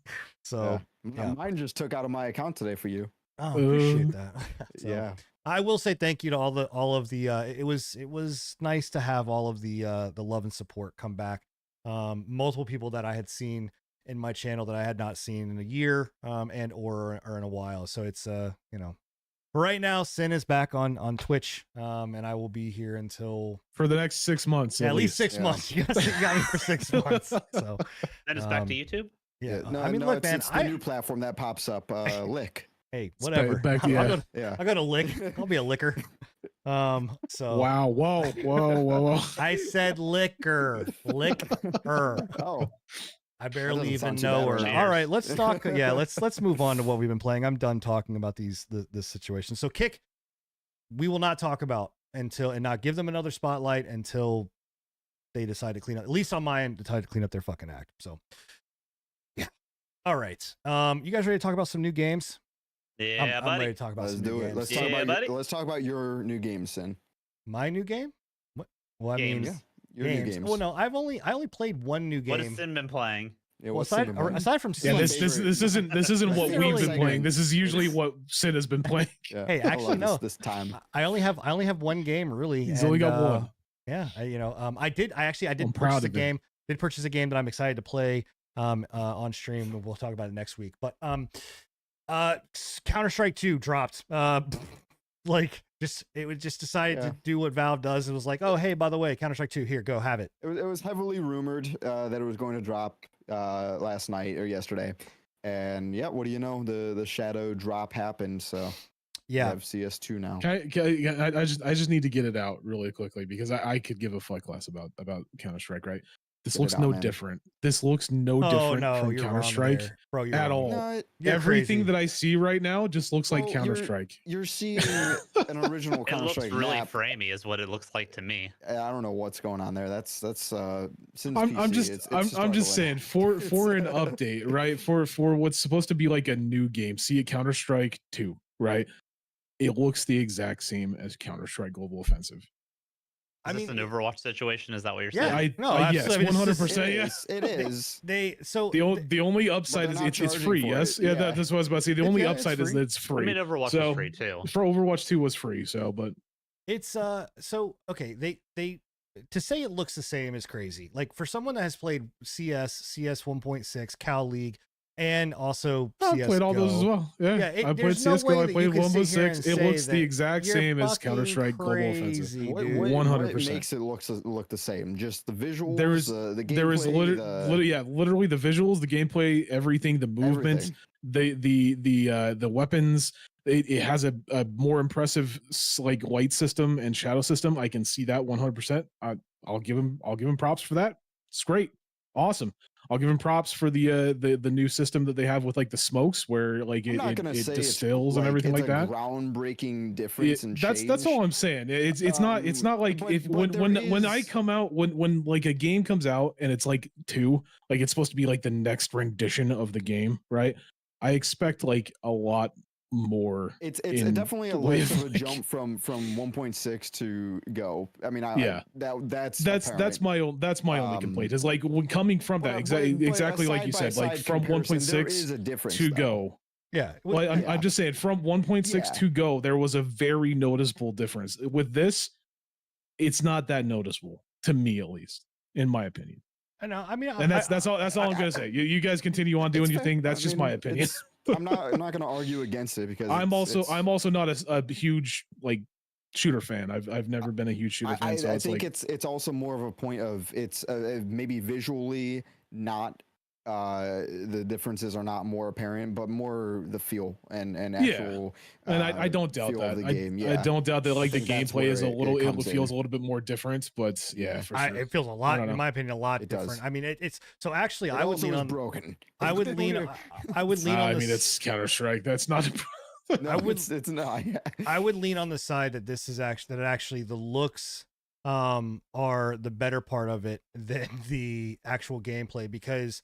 So Yeah. Mine just took out of my account today for you. Oh, appreciate that. So, Yeah. I will say thank you to all of the it was nice to have all of the love and support come back. Multiple people that I had seen in my channel that I had not seen in a year and or in a while. So it's you know, right now Sin is back on Twitch and I will be here until For the next 6 months. at least 6 yeah. months. You got me for 6 months. So Then it's back Um, to YouTube. yeah, No, I mean no, look, it's, man, it's the new platform that pops up, Lick. hey, It's whatever. back- I'll yeah. go to, Yeah. I'll go to lick. I'll be a licker. So Wow. Whoa. I said liquor. Liquor. Oh, I barely doesn't even sound too know bad her. right now. All right, let's talk. Yeah, let's move on to what we've been playing. I'm done talking about this situation. So Kick, we will not talk about until and not give them another spotlight until they decide to clean up. At least on my end, decide to clean up their fucking act. So yeah. All right. You guys ready to talk about some new games? Yeah, I'm buddy. ready to talk about let's some do new it. games. Let's Yeah, talk about buddy. let's talk about your new games, Sin. My new game? What? Well, I mean, Games. Your new games. Well, no, I only played one new What has game. Sin been playing? Yeah, Well, what's aside, the one? aside from Yeah, Sin, this isn't That's what the we've only been playing. segment. This is usually It's- what Sid has been playing. Yeah, Hey, I actually, love no. this time. I only have one game really. He's only and, got one. Yeah, I did I'm proud purchase a of him. game. Did purchase a game that I'm excited to play on stream. We'll talk about it next week. But Counter-Strike 2 dropped. Like it was just decided Yeah. to do what Valve does. It was like, oh hey, by the way, Counter-Strike 2, here, go have it. It was heavily rumored that it was going to drop last night or yesterday, and yeah, what do you know? The shadow drop happened. So we Yeah, have CS2 now. I just need to get it out really quickly because I could give a fuck less about Counter Strike. Right? This Get it looks out, no man. different. This looks no oh different no, from you're Counter wrong Strike there. Bro, you're at wrong. all. No, You're Everything crazy. that I see right now just looks like Well, Counter Strike. you're seeing an original It Counter looks Strike really map. framey, is what it looks like to me. I don't know what's going on there. That's Sin's I'm PC. just It's I'm just struggling. saying for an update, right? For what's supposed to be like a new game, see it Counter Strike 2, right? It looks the exact same as Counter Strike Global Offensive. I Is this mean, an Overwatch situation? Is that what you're Yeah, saying? no, Yes, absolutely. I mean, it's just- 100%. It Yeah. is. It is. they so The only upside they're is not it's charging free. for Yes, it. yeah, Yeah. that's what I was about to say. The only Yeah, it's upside is free. that it's I free. mean, Overwatch So- is free too. For Overwatch 2 was free, so but It's so okay, they to say it looks the same is crazy. Like for someone that has played CS 1.6, Cal League, and also I CS:GO, played all those as well. Yeah, Yeah, I played there's no way CS:GO. I that played you can sit here 1.6. and It say looks the that exact you're same as fucking Counter Strike Global crazy, Offensive. What, dude. what, 100%. what makes it look the same? Just the visuals, There is- the gameplay, There is literally the visuals, the gameplay, everything, the movement, everything. the weapons. It has a more impressive like light system and shadow system. I can see that 100%. I'll give him props for that. It's great, awesome. I'll give him props for the new system that they have with like the smokes, where like I'm not it gonna say it's distills and everything it's like that. groundbreaking difference and That's all I'm saying. It's not like but- if but when I is- come out when like a game comes out and it's like 2, like it's supposed to be like the next rendition of the game, right? I expect like a lot more. It's in definitely a way less of, of a like- jump from 1.6 to Go. I mean, Yeah. that's That's apparent. my only complaint is like when coming from that But a exactly like you said, like side-by-side from comparison, there 1.6 is a difference to though. Go. Yeah, Well, yeah. I'm just saying from 1.6 Yeah. to Go, there was a very noticeable difference. With this, it's not that noticeable to me, at least, in my opinion. I know. I mean, And that's all I'm gonna say. You guys continue on doing It's your fair. thing. That's I just mean, my opinion. it's- I'm not going to argue against it because I'm it's- also not a huge like shooter fan. I've never been a huge shooter fan. So I it's think like it's also more of a point of it's maybe visually not the differences are not more apparent, but more the feel and actual. and I don't doubt feel of that. the game. Yeah. I don't doubt that like the think that's gameplay is a where it little it comes feels in. a little bit more different, but yeah, for sure. it feels a lot, don't in know. my opinion, a lot It does. different. I mean, it's so actually, It I would also lean is on. broken. I would lean. I would lean on. I the mean, s- it's Counter Strike. That's not. No, I would- it's not. I would lean on the side that this is actually the looks are the better part of it than the actual gameplay, because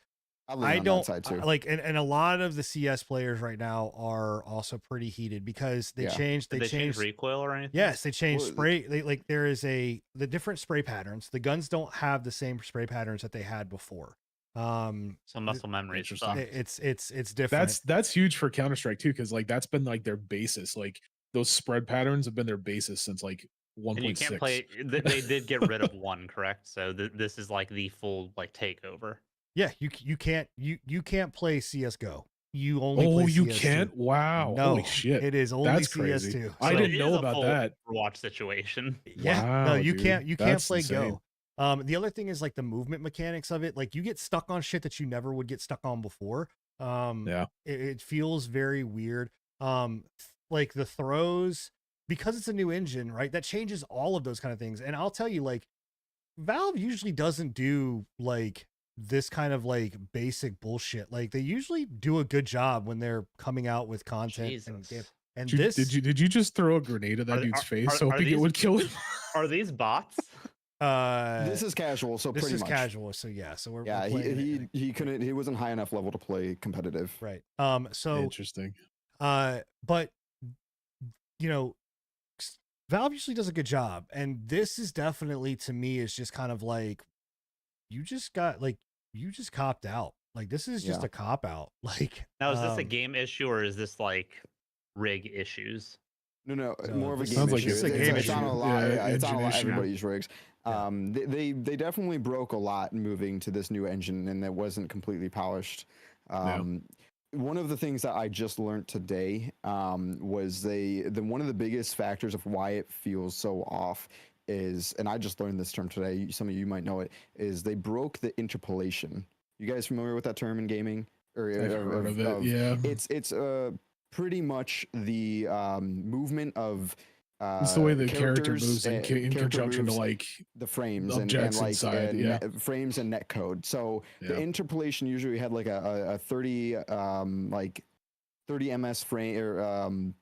I don't like and a lot of the CS players right now are also pretty heated because they Yeah. changed Did they change changed recoil or anything? yes, they changed Well, spray. Like there is the different spray patterns. The guns don't have the same spray patterns that they had before. So muscle memory Interesting. stuff. It's different. That's huge for Counter-Strike too, because like that's been like their basis. Like those spread patterns have been their basis since like 1.6. And you can't play. They did get rid of one, correct? So this is like the full like takeover. Yeah, you can't play CS:GO. You only Oh, play you CS2. can't? Wow. No, Holy shit. it is only That's CS2. crazy. I So didn't it know is a about full that. Overwatch situation. Yeah, no, Wow, you dude. can't That's play insane. Go. The other thing is like the movement mechanics of it. Like you get stuck on shit that you never would get stuck on before. Yeah. It feels very weird. Like the throws, because it's a new engine, right? That changes all of those kind of things. And I'll tell you, like, Valve usually doesn't do like this kind of like basic bullshit. Like they usually do a good job when they're coming out with content and Jesus. and Did you, this did you just throw a grenade at that Are- dude's are- face, are hoping it these- would kill him? Are these bots? This is casual, so this pretty is much. casual, so yeah, so we're Yeah, playing it, he couldn't. He wasn't high enough level to play competitive. right. So Interesting. but you know, Valve usually does a good job, and this is definitely, to me, is just kind of like you just copped out. Like this is just Yeah. a cop out. Like Now, is this a game issue or is this like rig issues? No, No, more of a this game sounds like issue. it's a It's, game it's on issue. a lot. Yeah, It's on a engine lot. issue. Everybody's rigs. Yeah. They definitely broke a lot moving to this new engine, and it wasn't completely polished. One of the things that I just learned today was one of the biggest factors of why it feels so off is, and I just learned this term today. Some of you might know it. Is they broke the interpolation. You guys familiar with that term in gaming? Or I've heard of it. Yeah. It's pretty much the movement of It's the way the character characters moves in, in character conjunction to moves, like the frames objects and like inside, yeah. frames and net code. So the Yeah. interpolation usually had like a 30 30 ms frame or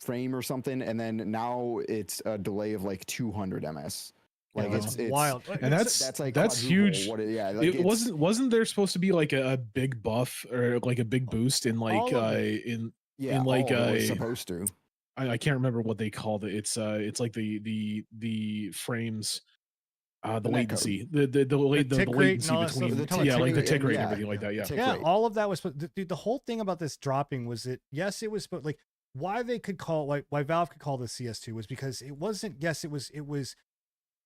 frame or something, and then now it's a delay of like 200 ms. Like yeah, it's wild. And It's- that's like that's quadruple huge. what like it it's- wasn't there supposed to be like a big buff or like a big boost in like All of it. yeah, in like all of it was a- supposed to. I can't remember what they called it. It's like the frames, the The net latency, the tick rate and latency all that stuff. between The tick yeah, like the rate tick and- rate and yeah, everything like that. Yeah. tick yeah, rate. all of that was dude, the whole thing about this dropping was that yes, it was like why they could call why Valve could call this CS2 was because it wasn't it was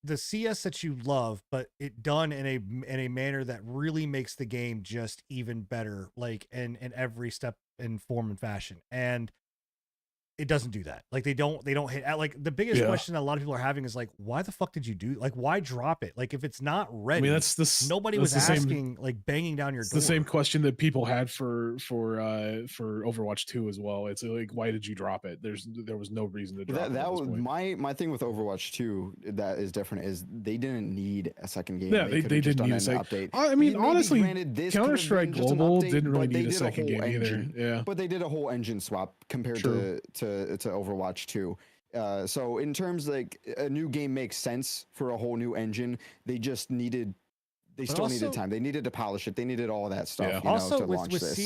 the CS that you love, but it done in a manner that really makes the game just even better, like in every step and form and fashion. And it doesn't do that. Like they don't hit like the biggest Yeah. question that a lot of people are having is like, why the fuck did you do like why drop it? Like if it's not I ready, mean, that's this. nobody that's was the same- asking like banging down your It's door. the same question that people had for Overwatch 2 as well. It's like, why did you drop it? There was no reason to drop it. That at this was point. my thing with Overwatch 2 that is different is they didn't need a second game. Yeah, they could've just didn't need a done an second- update. I mean, Maybe honestly, granted, this could've been Counter-Strike just an Global update, didn't really but they need a did second whole game either. engine. Yeah. But they did a whole engine swap compared True. to Overwatch 2. So in terms like a new game makes sense for a whole new engine. They just needed. They But still also- needed time. They needed to polish it. They needed all that stuff. Yeah. You know, Also to with launch this.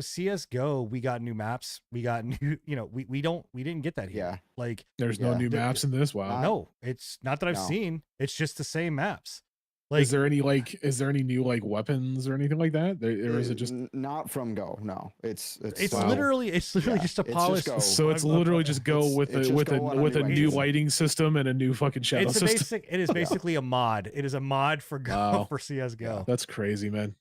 CS:GO, we got new maps. We got new, we didn't get that here. Yeah. Like There's no Yeah. new maps in this. Wow. no, it's not that I've No. seen. It's just the same maps. Like is there any new like weapons or anything like that? Or is it just not from Go? No, it's it's literally Yeah, just a it's just polished. Go. so it's literally just go It's- with it's just Go on a with a new new engine. lighting system and a new fucking shadow It's a system? basic. It is basically a mod. It is a mod for Go Wow. for CS:GO. That's crazy, man.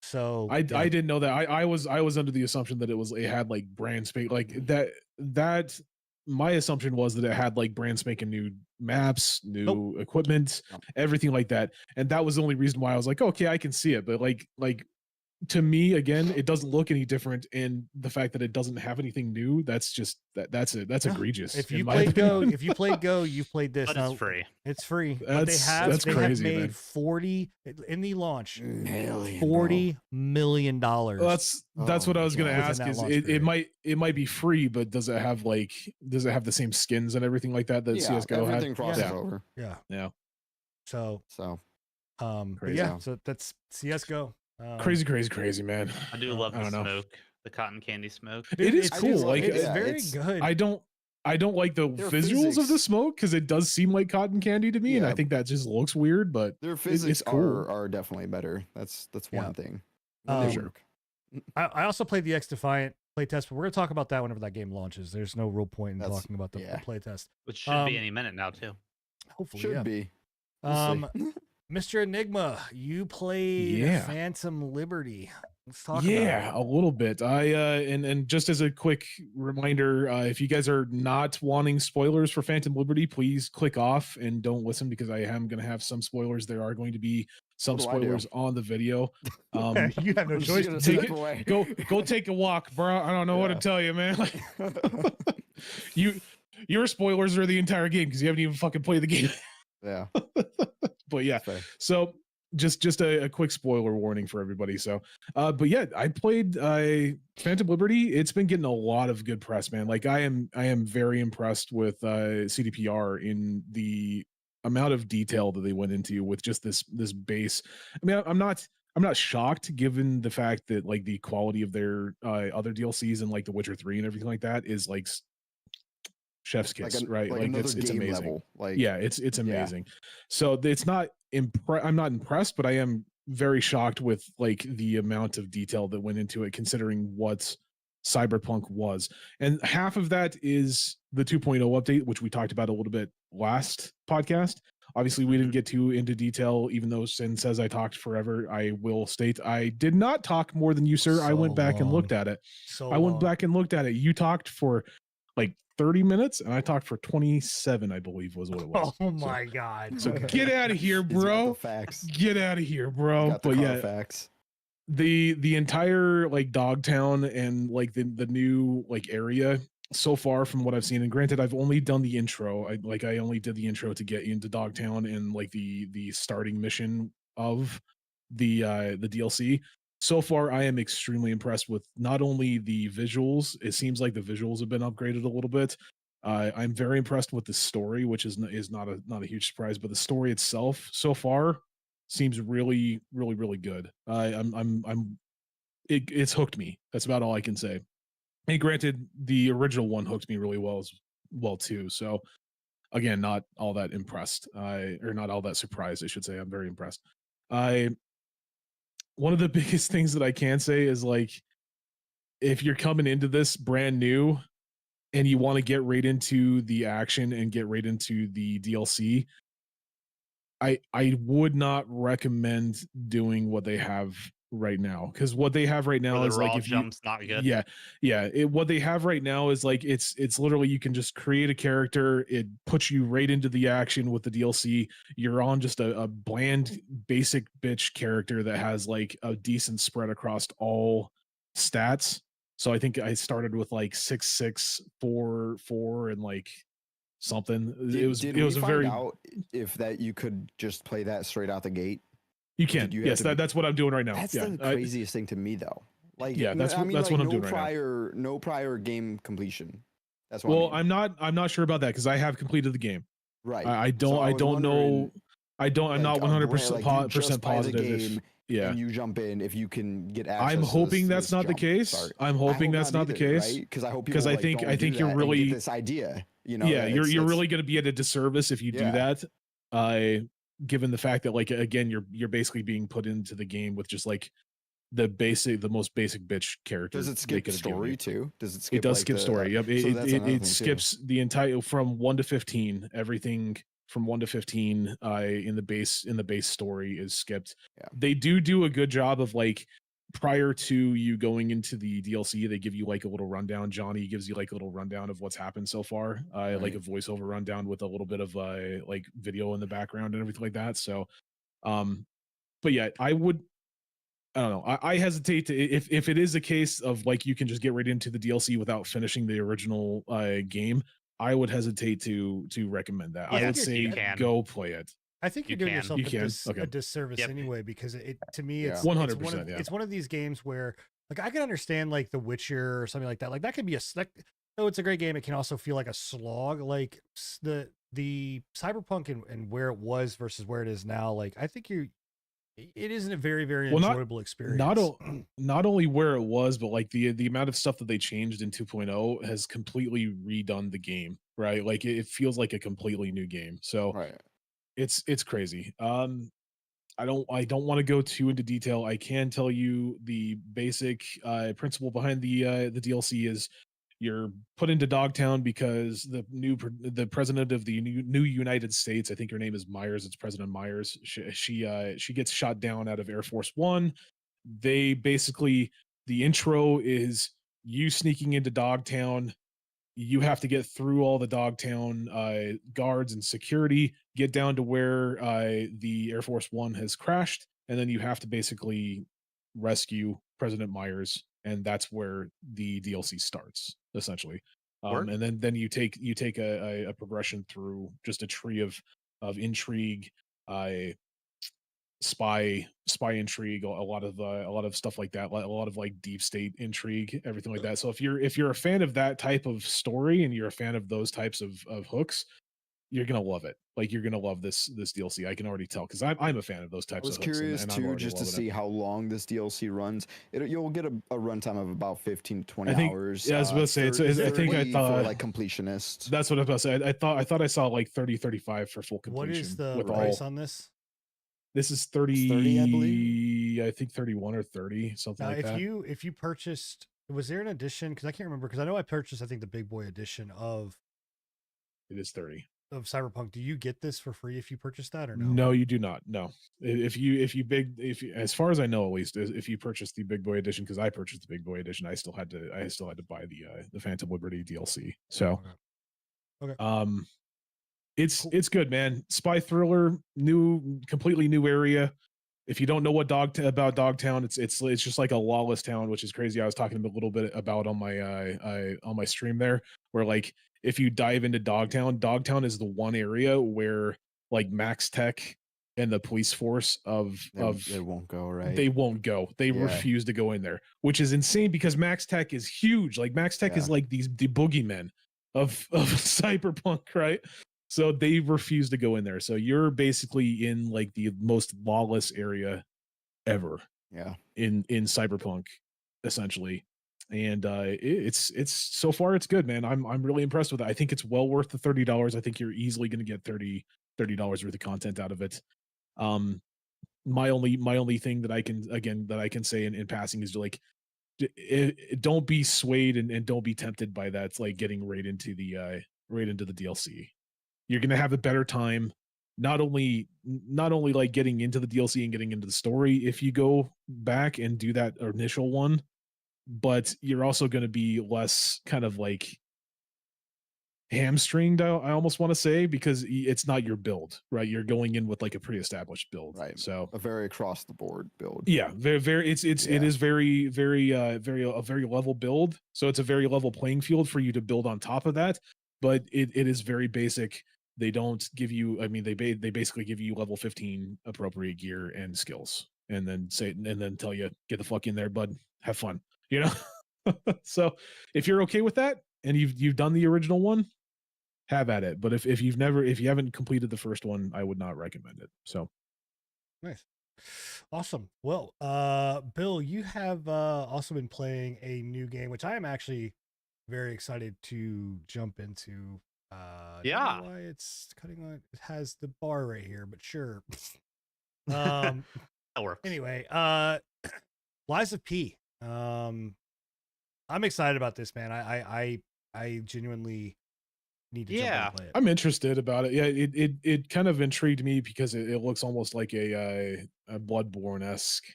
So I yeah. I didn't know that. I was under the assumption that it had like brand spank like that. My assumption was that it had like brand spanking new maps, new equipment, Nope. everything like that, and that was the only reason why I was like, okay, I can see it. But like to me, again, it doesn't look any different, and the fact that it doesn't have anything new, that's just that's it. That's Yeah. egregious. If in you my played Go, opinion. if you played Go, you've played this. But Now, it's free. It's free. But That's they crazy, have man. made 40 in the launch. Million, bro. $40 million. Well, that's Oh what I my was gonna God. ask. Within that Is launch it period. might be free, but does it have the same skins and everything like that Yeah, CS:GO had? everything crosses Yeah. over. Yeah. Yeah. So So but Crazy. yeah, so that's CS:GO. Crazy, man. I do love I the don't know. smoke, the cotton candy smoke. It is I cool. just- like it's yeah, very it's- good. I don't I don't like the Their visuals of the physics- smoke because it does seem like cotton candy to me, and I Yeah. think that just looks weird. But Their it's physics cool. are definitely better. That's Yeah. one thing. Um, They work. I also played the X Defiant playtest, but we're gonna talk about that whenever that game launches. There's no real point in That's- talking about the yeah. playtest. Which should be Um, any minute now too. Hopefully, Should yeah. be. We'll see. Mr. Enigma, you played Yeah. Phantom Liberty. Let's talk Yeah, about a little bit. And just as a quick reminder, if you guys are not wanting spoilers for Phantom Liberty, please click off and don't listen because I am going to have some spoilers. There are going to be some What do I do? spoilers on the video. it. You have no I'm just choice. gonna to take step it. away. Go take a walk, bro. I don't know what to Yeah. tell you, man. Your spoilers are the entire game because you haven't even fucking played the game. Yeah. But yeah, Fair. so just a quick spoiler warning for everybody. So but yeah, I played Phantom Liberty. It's been getting a lot of good press, man. Like I am very impressed with CDPR in the amount of detail that they went into with just this base. I mean, I'm not shocked given the fact that like the quality of their other DLCs and like The Witcher 3 and everything like that is like chef's kiss, right? Like another it's game amazing. level. Like Yeah, it's amazing. So it's not I'm not impressed, but I am very shocked with like the amount of detail that went into it considering what Cyberpunk was. And half of that is the 2.0 update, which we talked about a little bit last podcast. Obviously, we didn't get too into detail, even though Sin says I talked forever. I will state I did not talk more than you, sir. I So went back and long. looked at it. So I went long. back and looked at it. You talked for like 30 minutes, and I talked for 27, I believe was what it was. Oh So- my god. So Okay. get out of here, he's got bro. the facts. Get out of here, He's bro. got the But yeah, Carfax. the entire like Dogtown and like the new like area so far from what I've seen, and granted I've only done the intro. I only did the intro to get into Dogtown and like the starting mission of the DLC. So far I am extremely impressed with not only the visuals, it seems like the visuals have been upgraded a little bit. I'm very impressed with the story, which is not a huge surprise, but the story itself so far seems really good. It's hooked me. That's about all I can say. And granted, the original one hooked me really well too. So again, not all that impressed. Or not all that surprised, I should say. I'm very impressed. One of the biggest things that I can say is like, if you're coming into this brand new and you want to get right into the action and get right into the DLC, I would not recommend doing what they have right now, because what they have right now Where the is raw like if you jump's not good. what they have right now is like it's literally you can just create a character, it puts you right into the action with the DLC. You're on just a bland basic bitch character that has like a decent spread across all stats. So I think I started with like 6, 4, 4 and like something. Did it was we a find very out if that you could just play that straight out the gate? you can did you have yes to be- that's what I'm doing right now. That's Yeah, the I- craziest thing to me, though. Like, Yeah, that's I what- mean, that's like, what I'm no doing right now. prior, no prior game completion. That's what. well, I mean. I'm not sure about that because I have completed the game. right. I So don't was know. wondering, I'm like, not a 100% brand- like, you just buy the positive. game Yeah, and you jump in if you can get access. I'm to hoping this that's not the jump case. start. I'm I hoping hope that's not the either, case. right? Because I hope 'Cause people, I like, think- don't I do think you're that and get really- this idea. You know, Yeah, that you're it's- really going to be at a disservice if you do Yeah. that. Given the fact that like again you're basically being put into the game with just like the most basic bitch character. Does it they skip could have given story you. too? Does it skip? It does like, skip the- story. Yep. so It, that's another thing, it too. skips the entire from 1 to 15. Everything from 1 to 15 in the base story is skipped. Yeah. They do a good job of like prior to you going into the DLC, they give you like a little rundown. Johnny gives you like a little rundown of what's happened so far, like Right. a voiceover rundown with a little bit of like video in the background and everything like that. So, but yeah, I don't know. I hesitate to if it is a case of like you can just get right into the DLC without finishing the original game. I would hesitate to recommend that. Yeah, I would you say can. go play it. I think You you're doing can. yourself You a, can? Okay. a disservice Yep. anyway, because it to me Yeah. it's 100%, It's yeah. it's one of these games where like I can understand like The Witcher or something like that. Like that could be though it's a great game, it can also feel like a slog. Like the Cyberpunk and where it was versus where it is now. Like I think it isn't a very, very Well, not- enjoyable experience. Not only where it was, but like the amount of stuff that they changed in 2.0 has completely redone the game, right? Like it feels like a completely new game. So Right. it's crazy. I don't want to go too into detail. I can tell you the basic principle behind the DLC is you're put into Dogtown because the president of the new United States, I think her name is Myers. It's President Myers. She gets shot down out of Air Force One. They basically, the intro is you sneaking into Dogtown. You have to get through all the Dogtown guards and security, get down to where the Air Force One has crashed, and then you have to basically rescue President Myers, and that's where the DLC starts essentially. Word. And then you take a progression through just a tree of intrigue, spy intrigue, a lot of stuff like that, a lot of like deep state intrigue, everything like that. So if you're a fan of that type of story and you're a fan of those types of hooks, you're gonna love it. Like you're gonna love this DLC. I can already tell because I'm a fan of those I types was of hooks. curious and I'm too, already just to loving see it. how long this DLC runs. You'll get a runtime of about 15 to 20 I think- hours. yeah, I was about to say, it's- I think I 30 thought- for like completionists. That's what I was about to say. I thought I saw like 30, 35 for full completion. What is the with price all. on this? This is 30, 30, I believe. I think 31 or 30, something Now, like that. if you purchased, was there an edition? Because I can't remember. Because I know I purchased, I think, the big boy edition of It is 30. Cyberpunk. Do you get this for free if you purchase that or no? No, you do not. No, if you as far as I know, at least, if you purchase the big boy edition, because I purchased the big boy edition, I still had to buy the Phantom Liberty DLC. So, Okay. it's Cool. it's good, man. Spy thriller, completely new area. If you don't know what about Dogtown, it's just like a lawless town, which is crazy. I was talking a little bit about on my stream there, where like if you dive into Dogtown is the one area where like Max Tech and the police force They won't go, right? they won't go. They Yeah. refuse to go in there, which is insane because Max Tech is huge. Like Max Tech is Yeah. like the boogeymen of Cyberpunk, right? So they refuse to go in there. So you're basically in like the most lawless area ever Yeah. in Cyberpunk, essentially. And it's so far it's good, man. I'm really impressed with it. I think it's well worth the $30. I think you're easily going to get $30 worth of content out of it. My only thing that I can say in passing is like don't be swayed and don't be tempted by that. It's like getting right into the DLC. You're gonna have a better time, not only like getting into the DLC and getting into the story if you go back and do that initial one, but you're also going to be less kind of like hamstringed, I almost want to say, because it's not your build, right? You're going in with like a pre-established build, Right. So A very across the board build. yeah, very it is very a very level build. So it's a very level playing field for you to build on top of that, but it is very basic. They don't give you, I mean, they basically give you level 15 appropriate gear and skills, and then tell you, get the fuck in there, bud, have fun, you know. So if you're okay with that and you've done the original one, have at it. But if you haven't completed the first one, I would not recommend it. So Nice. Awesome. Well, Bill, you have also been playing a new game, which I am actually very excited to jump into. Don't Yeah. know why it's cutting on. It has the bar right here, but sure. That works. Anyway, Lies of P. I'm excited about this, man. I genuinely need to jump in Yeah. and play it. I'm interested about it. Yeah, it kind of intrigued me because it looks almost like a Bloodborne-esque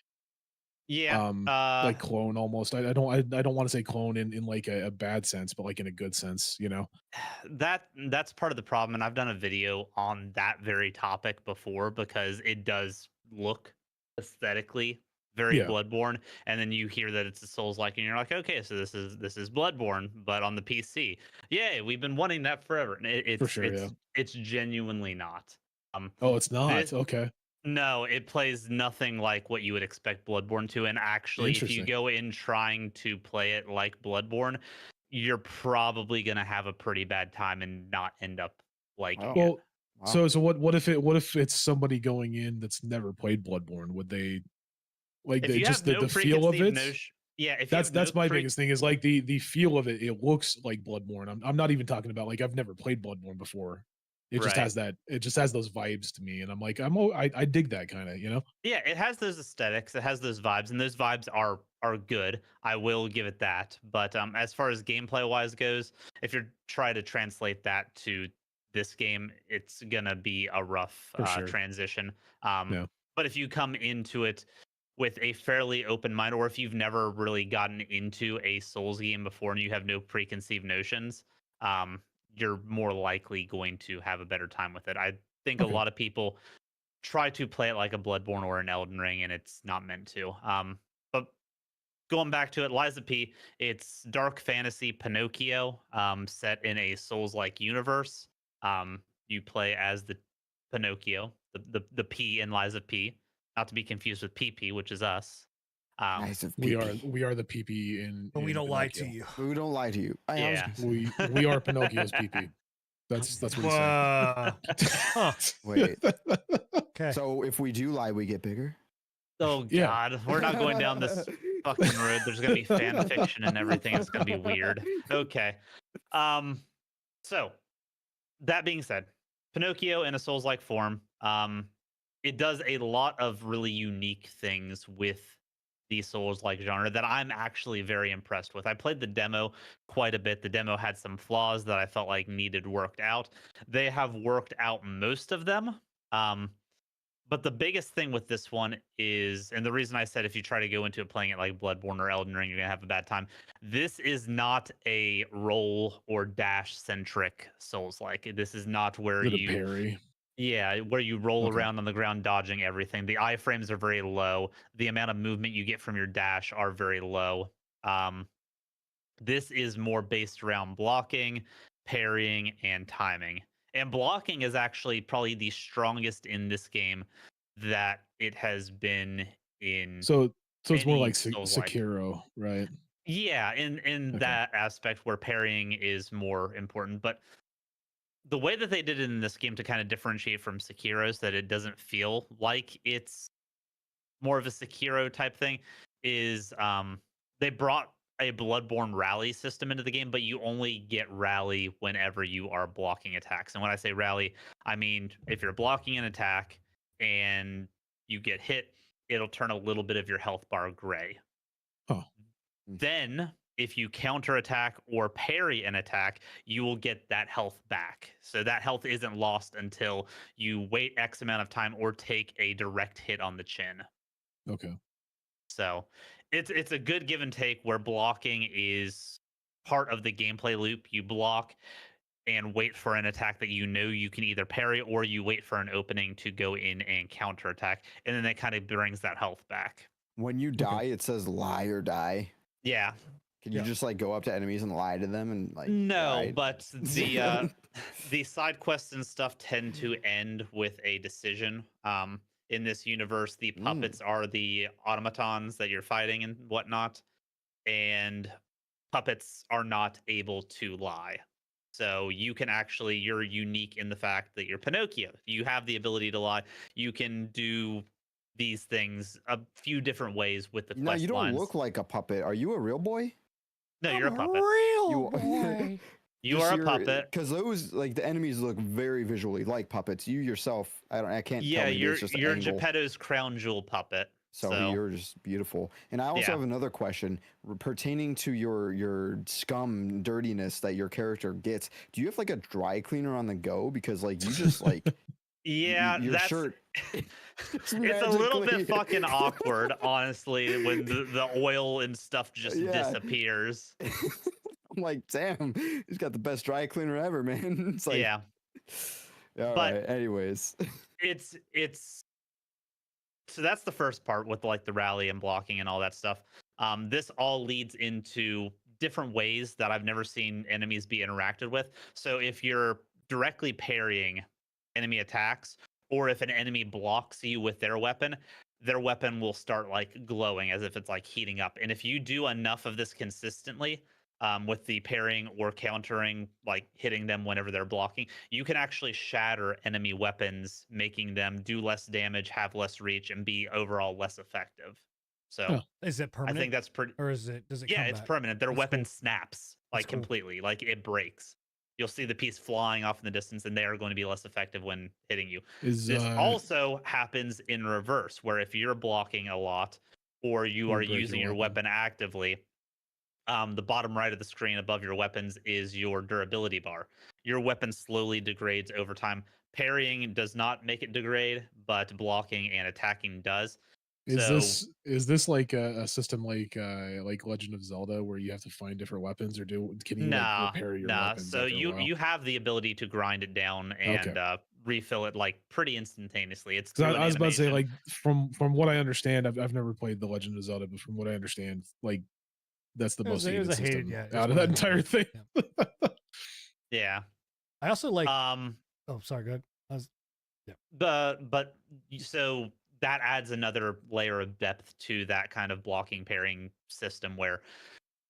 Yeah. like clone almost. I don't want to say clone in like a bad sense, but like in a good sense, you know. That's part of the problem, and I've done a video on that very topic before because it does look aesthetically very Yeah. Bloodborne, and then you hear that it's a Souls-like, and you're like, okay, so this is Bloodborne, but on the PC. Yay, we've been wanting that forever. And it's sure, yeah. it's genuinely not. Oh, it's not. This- Okay. No, it plays nothing like what you would expect Bloodborne to. And actually, if you Interesting. go in trying to play it like Bloodborne, you're probably going to have a pretty bad time and not end up liking Wow. it. Well, Wow. So what if it's somebody going in that's never played Bloodborne? Would they like If you just have no the feel of preconceived it? notion, yeah, if you have no That's my biggest thing is like the feel of it. It looks like Bloodborne. I'm not even talking about like I've never played Bloodborne before. It just Right. has that. It just has those vibes to me, and I'm like I dig that kind of, you know. Yeah, it has those aesthetics, it has those vibes, and those vibes are good. I will give it that. But as far as gameplay wise goes, if you're trying to translate that to this game, it's gonna be a rough For sure. transition. Yeah. But if you come into it with a fairly open mind, or if you've never really gotten into a Souls game before and you have no preconceived notions, um, you're more likely going to have a better time with it. I think a Okay. lot of people try to play it like a Bloodborne or an Elden Ring, and it's not meant to. But going back to it, Lies of P, it's dark fantasy Pinocchio, set in a Souls-like universe. You play as the Pinocchio, the P in Lies of P, not to be confused with PP, which is us. Nice of We PP. are the PP in. But we in don't lie to Pinocchio. you. But we don't lie to you. I was Yeah. gonna say- We are Pinocchio's PP. That's what he Wow. Huh. said. Wait. Okay. So if we do lie, we get bigger. Oh Yeah. God, we're not going down this fucking road. There's gonna be fan fiction and everything. It's gonna be weird. Okay. So that being said, Pinocchio in a Souls-like form, it does a lot of really unique things with the Souls-like genre that I'm actually very impressed with. I played the demo quite a bit. The demo had some flaws that I felt like needed worked out. They have worked out most of them. But the biggest thing with this one is, and the reason I said if you try to go into it playing it like Bloodborne or Elden Ring, you're gonna have a bad time. This is not a roll or dash centric Souls like. This is not where Good you, parry. yeah, where you roll Okay. around on the ground dodging everything. The iframes are very low. The amount of movement you get from your dash are very low. This is more based around blocking, parrying, and timing. And blocking is actually probably the strongest in this game that it has been in. So it's more any like Souls-like. Sekiro, right? Yeah, in Okay. that aspect where parrying is more important. But the way that they did it in this game to kind of differentiate from Sekiro is that it doesn't feel like it's more of a Sekiro type thing is they brought a Bloodborne rally system into the game, but you only get rally whenever you are blocking attacks. And when I say rally, I mean if you're blocking an attack and you get hit, it'll turn a little bit of your health bar gray. Huh. Then if you counterattack or parry an attack, you will get that health back. So that health isn't lost until you wait X amount of time or take a direct hit on the chin. Okay. So it's a good give and take where blocking is part of the gameplay loop. You block and wait for an attack that you know you can either parry, or you wait for an opening to go in and counterattack. And then that kind of brings that health back. When you die, it says lie or die. Yeah. Can you just like go up to enemies and lie to them and like? No, lie? but the side quests and stuff tend to end with a decision. In this universe, the puppets are the automatons that you're fighting and whatnot, and puppets are not able to lie. So you can actually, you're unique in the fact that you're Pinocchio. You have the ability to lie. You can do these things a few different ways with the No, quest you don't lines. look like a puppet. Are you a real boy? No, you're a puppet. Real You- boy. You are a puppet. Because those like the enemies look very visually like puppets. You yourself, I can't. Yeah, tell maybe you're it's just an you're angle. Geppetto's crown jewel puppet. So you're just beautiful. And I also Yeah. have another question pertaining to your scum dirtiness that your character gets. Do you have like a dry cleaner on the go? Because like you just like Yeah, your that's shirt. it's a little magically- bit fucking awkward, honestly, when the oil and stuff just Yeah. disappears. I'm like, damn, he's got the best dry cleaner ever, man. It's like, Yeah, All But- right. Anyways, it's so that's the first part with like the rally and blocking and all that stuff. This all leads into different ways that I've never seen enemies be interacted with. So if you're directly parrying enemy attacks, or if an enemy blocks you with their weapon will start like glowing as if it's like heating up. And if you do enough of this consistently, with the parrying or countering, like hitting them whenever they're blocking, you can actually shatter enemy weapons, making them do less damage, have less reach, and be overall less effective. So Huh. Is it I permanent? think that's pretty. Or is it? Does it Yeah, come it's back? permanent. Their That's weapon cool. snaps That's like cool. completely, like it breaks. You'll see the piece flying off in the distance, and they are going to be less effective when hitting you. Is This also happens in reverse, where if you're blocking a lot or you You are break your using your weapon. weapon actively, the bottom right of the screen above your weapons is your durability bar. Your weapon slowly degrades over time. Parrying does not make it degrade, but blocking and attacking does. is this like a system like Legend of Zelda where you have to find different weapons, or can you like Nah, repair your nah. weapons So after a you while? you have the ability to grind it down Okay. and refill it like pretty instantaneously. It's 'Cause through an I was about to say, animation. like from what I understand, I've never played the Legend of Zelda, but from what I understand, like that's the most It was hated a hated, system yeah. It was out of one that of the entire hated, thing. yeah. Yeah. I also like. Um. Oh, sorry. Go ahead. So that adds another layer of depth to that kind of blocking parrying system where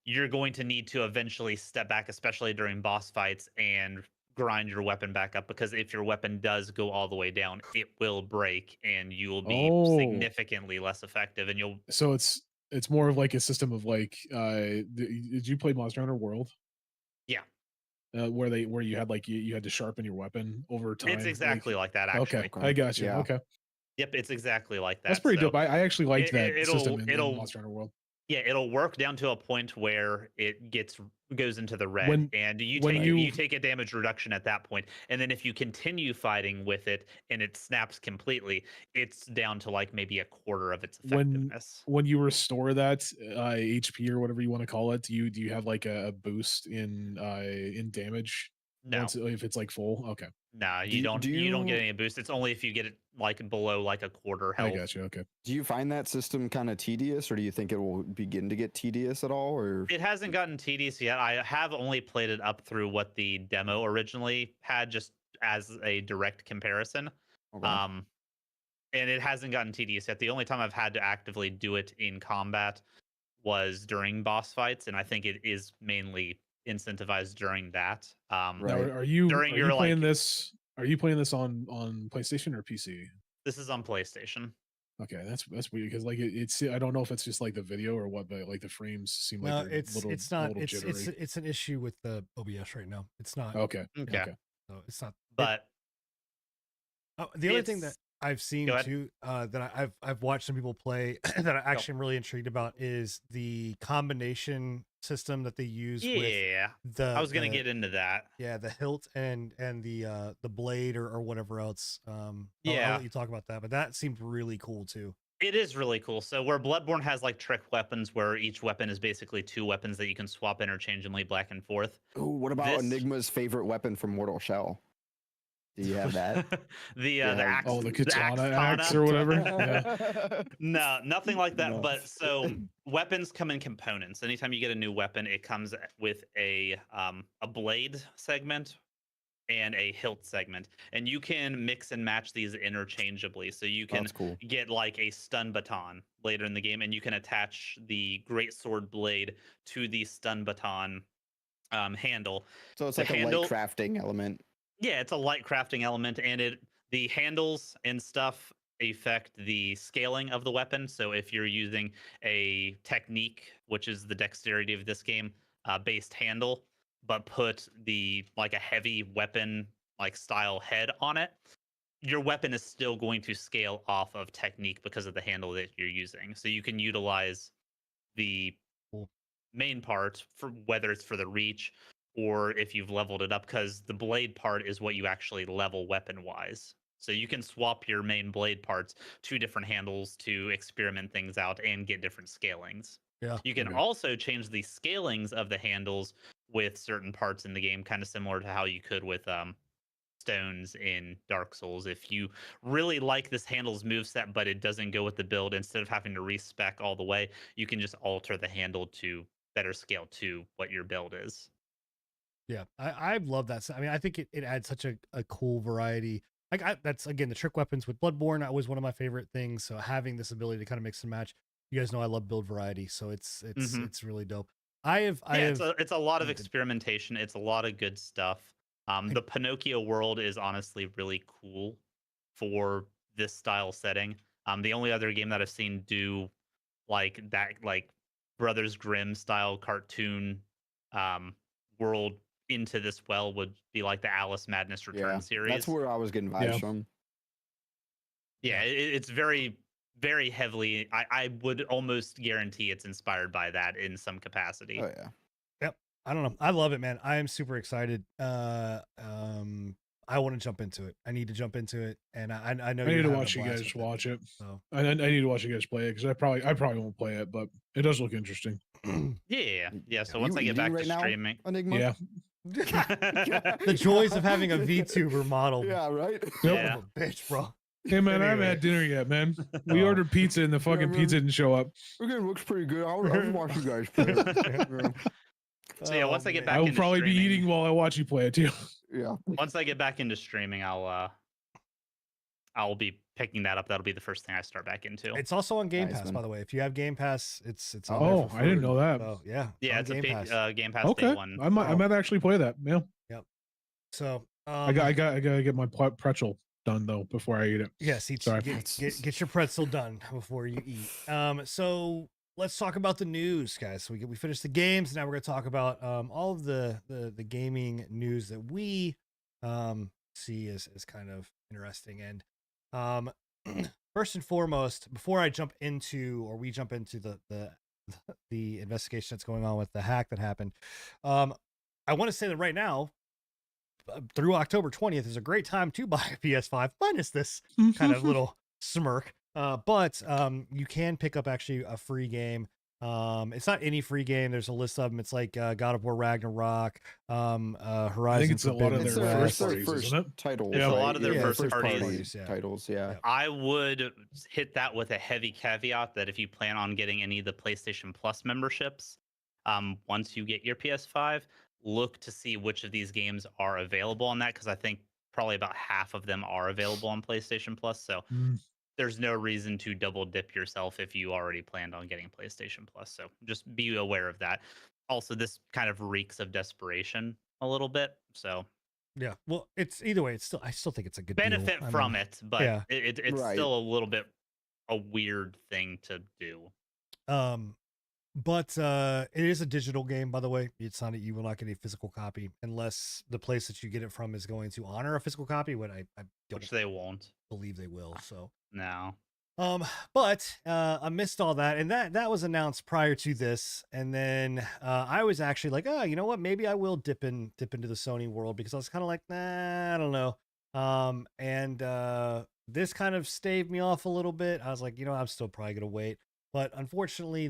you're going to need to eventually step back, especially during boss fights, and grind your weapon back up, because if your weapon does go all the way down, it will break and you will be Oh, significantly less effective, and you'll so it's more of like a system of like did you play Monster Hunter World? Yeah. Where you had like you had to sharpen your weapon over time. It's exactly like that, Okay, actually. I got you. Yeah. Okay, Yep, it's exactly like that. that's pretty So dope. I actually liked that it'll system in it'll Monster Hunter World. yeah, it'll work down to a point where it goes into the red, When and you when take you you take a damage reduction at that point. And then if you continue fighting with it and it snaps completely, it's down to like maybe a quarter of its effectiveness. when you restore that HP or whatever you want to call it, do you have like a boost in damage No. once if it's like full? Okay, No, Do you you- don't do you don't get you- any boost. It's only if you get it like below like a quarter health. I got you. Okay, Do you find that system kind of tedious, or do you think it will begin to get tedious at all? Or It hasn't gotten tedious yet. I have only played it up through what the demo originally had, just as a direct comparison. Okay. And it hasn't gotten tedious yet. The only time I've had to actively do it in combat was during boss fights, and I think it is mainly incentivized during that. Right. now are you During are your, you playing like- this? Are you playing this on PlayStation or PC? This is on PlayStation. Okay, that's weird because like it's I don't know if it's just like the video or what, but like the frames seem like No, they're it's little, not. little jittery. It's an issue with the OBS right now. It's not. Okay, Okay. okay. So it's not. But The other thing that it's- I've seen Go ahead. too, that I've watched some people play that I actually am really intrigued about is the combination system that they use with yeah, the. I was gonna the- get into that. Yeah, the hilt and the blade or whatever else. I'll Yeah. let you talk about that, but that seemed really cool too. It is really cool. So where Bloodborne has like trick weapons, where each weapon is basically two weapons that you can swap interchangeably back and forth. Ooh, what about This- Enigma's favorite weapon from Mortal Shell? Do you have that? the Yeah. axe, Oh, the axe katana axe katana. or whatever. Yeah. No, nothing like that. No. But so weapons come in components. Anytime you get a new weapon, it comes with a blade segment and a hilt segment, and you can mix and match these interchangeably. So you can That's cool. get like a stun baton later in the game, and you can attach the great sword blade to the stun baton handle. So it's the like handle- a light crafting element. Yeah, it's a light crafting element, and the handles and stuff affect the scaling of the weapon. So if you're using a technique, which is the dexterity of this game, based handle, but put the like a heavy weapon like style head on it, your weapon is still going to scale off of technique because of the handle that you're using. So you can utilize the Cool. main part for whether it's for the reach or if you've leveled it up, because the blade part is what you actually level weapon wise. So you can swap your main blade parts to different handles to experiment things out and get different scalings. Yeah. You can Okay. also change the scalings of the handles with certain parts in the game, kind of similar to how you could with stones in Dark Souls. If you really like this handle's moveset, but it doesn't go with the build, instead of having to respec all the way, you can just alter the handle to better scale to what your build is. Yeah, I love that. I mean, I think it adds such a cool variety. Like that's again the trick weapons with Bloodborne. Was one of my favorite things. So having this ability to kind of mix and match. You guys know I love build variety, so it's Mhm. it's really dope. It's a lot of needed- experimentation. It's a lot of good stuff. The Pinocchio world is honestly really cool for this style setting. The only other game that I've seen do like that, like Brothers Grimm style cartoon world into this well, would be like the Alice Madness Return Yeah, series. that's where I was getting vibes Yeah. from. Yeah, it's very, very heavily. I would almost guarantee it's inspired by that in some capacity. Oh yeah. I don't know. I love it, man. I am super excited. I want to jump into it. I need to jump into it, and I know I need you're to having a watch you blast guys with it, watch it. So I need to watch you guys play it because I probably won't play it, but it does look interesting. Yeah. So Are once you I get back eating to right now? streaming, Enigma. Yeah. the joys of having a VTuber model. Yeah. Right. Son Yeah. of a bitch, bro. Hey man, I haven't Anyway. had dinner yet, man. We Oh. ordered pizza and the fucking man. pizza didn't show up. Again, looks pretty good. I'll just watch you guys play. Yeah. So yeah, once I get man. back I will into probably be streaming- eating while I watch you play it too. Yeah. once I get back into streaming, I'll be picking that up. That'll be the first thing I start back into. It's also on Game Nice, Pass, man. by the way. If you have Game Pass, it's on there Oh, for I didn't free. know that. So, yeah, Yeah, on it's a Game big Pass. Game Pass Okay, day one. I might actually play that. Yeah, So I gotta get my pretzel done though before I eat it. yes, Sorry. get your pretzel done before you eat. So let's talk about the news, guys. So we finished the games. Now we're going to talk about all of the gaming news that we see as kind of interesting. And first and foremost, before we jump into the investigation that's going on with the hack that happened, I want to say that right now, through October 20th, is a great time to buy a PS5, minus this kind of little smirk. But you can pick up actually a free game. It's not any free game. There's a list of them. It's like God of War Ragnarok, Horizon it's a lot of Forbidden It's their their, West. first their parties, first isn't it? title. Yeah. It's a lot of their first parties. Yeah. titles. Yeah. Yeah. I would hit that with a heavy caveat that if you plan on getting any of the PlayStation Plus memberships, once you get your PS5, look to see which of these games are available on that, because I think probably about half of them are available on PlayStation Plus. So Mm. there's no reason to double dip yourself if you already planned on getting PlayStation Plus. So just be aware of that. Also, this kind of reeks of desperation a little bit. So Yeah. Well, it's either way. I still think it's a good benefit deal. I from mean, it, but yeah. it's Right. still a little bit a weird thing to do. But it is a digital game, by the way. It's not you will not get a physical copy unless the place that you get it from is going to honor a physical copy, what I don't Which they won't. believe they will. So No. but amidst all that, and that was announced prior to this, and then I was actually like, oh, you know what, maybe I will dip into the Sony world, because I was kind of like, nah, I don't know. And this kind of staved me off a little bit. I was like, you know, I'm still probably gonna wait. But unfortunately,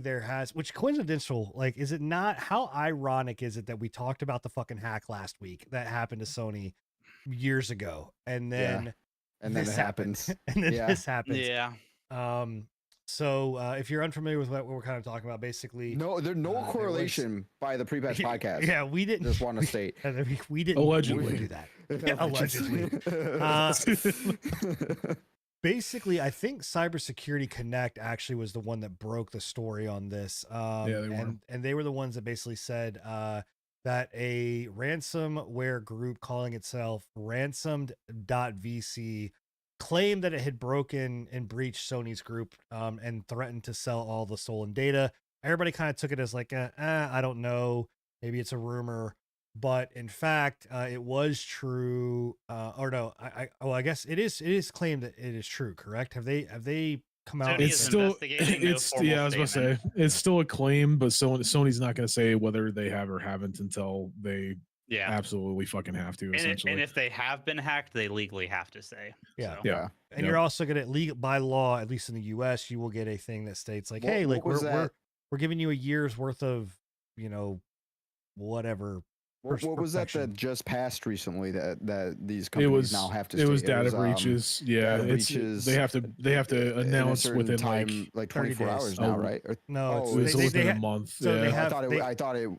which coincidental, like, is it not? How ironic is it that we talked about the fucking hack last week that happened to Sony years ago, and then And then it this happens. and then Yeah. this happens. Yeah. So if you're unfamiliar with what we're kind of talking about, basically, No, there's no there was- correlation by the pre-patch podcast. Yeah, we didn't. Just want to state. we didn't Allegedly. do that. Allegedly. Basically, I think Cybersecurity Connect actually was the one that broke the story on this. Yeah, they were. And they were the ones that basically said that a ransomware group calling itself ransomed.vc claimed that it had broken and breached Sony's group and threatened to sell all the stolen data. Everybody kind of took it as like, I don't know, maybe it's a rumor. But in fact, it was true. Or no, I guess it is claimed that it is true. Correct? Have they come out? Sony and is It's said- still, investigating, no it's formal yeah. I was gonna say statement. it's still a claim, but Sony's not gonna say whether they have or haven't until they Yeah. absolutely fucking have to. Essentially, And if they have been hacked, they legally have to say. Yeah. So. Yeah. and Yep. you're also gonna by law, at least in the U.S., you will get a thing that states like, What- hey, like what was we're that? giving you a year's worth of, you know, whatever. What was that Perfection. that just passed recently that these it companies was now have to it was state? data breaches. Yeah, data it's breaches they have to in a announce certain within time, like 30 24 days. hours now, Oh, right? Or, No, Oh, it's, it was they, within they, a ha- month. so they yeah. have- I thought it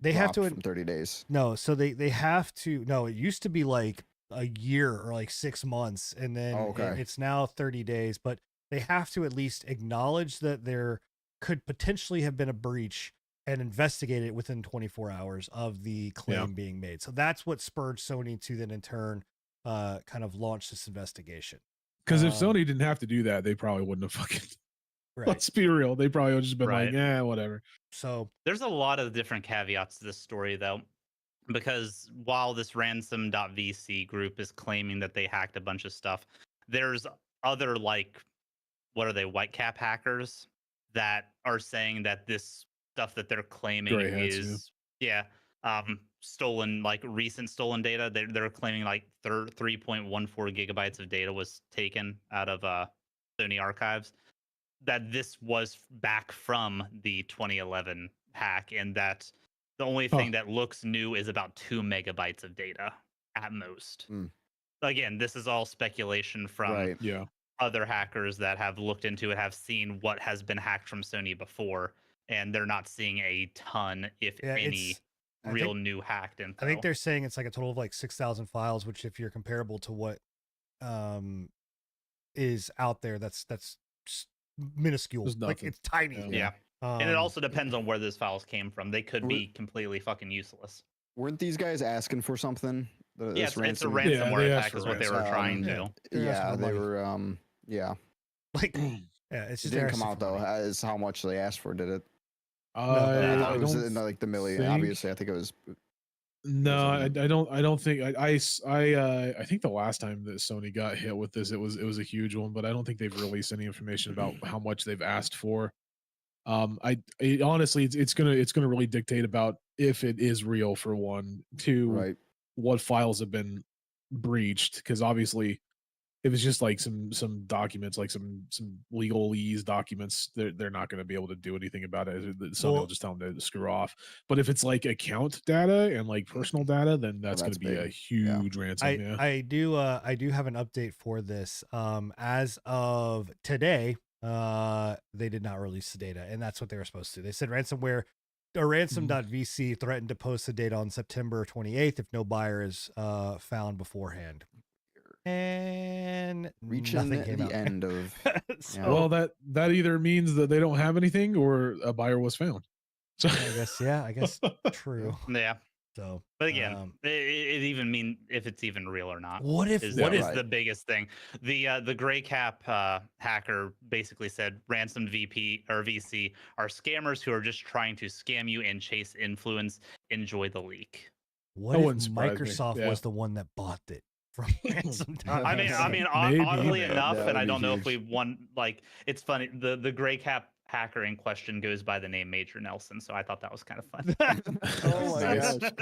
they have dropped to from 30 days. no, so they have to no. It used to be like a year or like 6 months, and then Oh, okay. it's now 30 days. But they have to at least acknowledge that there could potentially have been a breach, and investigated it within 24 hours of the claim Yeah. being made. So that's what spurred Sony to then in turn kind of launch this investigation. Because if Um, Sony didn't have to do that, they probably wouldn't have fucking. Right. Let's be real. They probably would have just been Right. like, yeah, whatever. So There's a lot of different caveats to this story, though, because while this ransom.vc group is claiming that they hacked a bunch of stuff, there's other, like, what are they, white cap hackers that are saying that this stuff that they're claiming Gray hats, is, stolen, like recent stolen data. They're claiming like 3.14 gigabytes of data was taken out of Sony archives. That this was back from the 2011 hack, and that the only thing that looks new is about 2 megabytes of data at most. Again, this is all speculation from Right. Yeah. other hackers that have looked into it, have seen what has been hacked from Sony before, and they're not seeing a ton, if yeah, any, I real think- new hacked info. I think they're saying it's like a total of like 6,000 files, which if you're comparable to what is out there, that's minuscule. It's Like nothing. it's tiny. yeah. And it Um, also depends on where those files came from. They could We're- be completely fucking useless. Weren't these guys asking for something? Yeah, This it's a ransom? Yeah, ransomware they asked attack for is what they ransom. were trying Yeah. to. They're asking Yeah, for they money. were. Yeah, like yeah, it's it just didn't come asking out for though. money. As how much they asked for, did it? I I thought it was don't in like the million. think- Obviously, I think it was. No, I something. don't think I think the last time that Sony got hit with this, it was a huge one, but I don't think they've released any information about how much they've asked for. Honestly, it's gonna really dictate about if it is real, for one, two, Right. what files have been breached, because obviously if it's just like some documents, like some legalese documents, they're not going to be able to do anything about it. Sony will Well- just tell them to screw off. But if it's like account data and like personal data, then that's going that's to be a big. huge ransom. Yeah. I do have an update for this. As of today, they did not release the data, and that's what they were supposed to. They said ransomware or ransom.vc threatened to post the data on September 28th if no buyer is found beforehand. And Reaching nothing came the out. end of. So, Yeah. Well, that either means that they don't have anything or a buyer was found. So I guess true. Yeah. So, But again, um, it even mean if it's even real or not. what if Is Yeah, what is right. the biggest thing? The gray cap hacker basically said ransomed VP or VC are scammers who are just trying to scam you and chase influence. Enjoy the leak. what That if wouldn't surprise me, Microsoft yeah. was the one that bought it from ransom? I mean, Maybe, oddly man. enough, That and would I be don't know if we huge. won. Like, it's funny. The gray cap hacker in question goes by the name Major Nelson, so I thought that was kind of fun. Oh my Nice. gosh.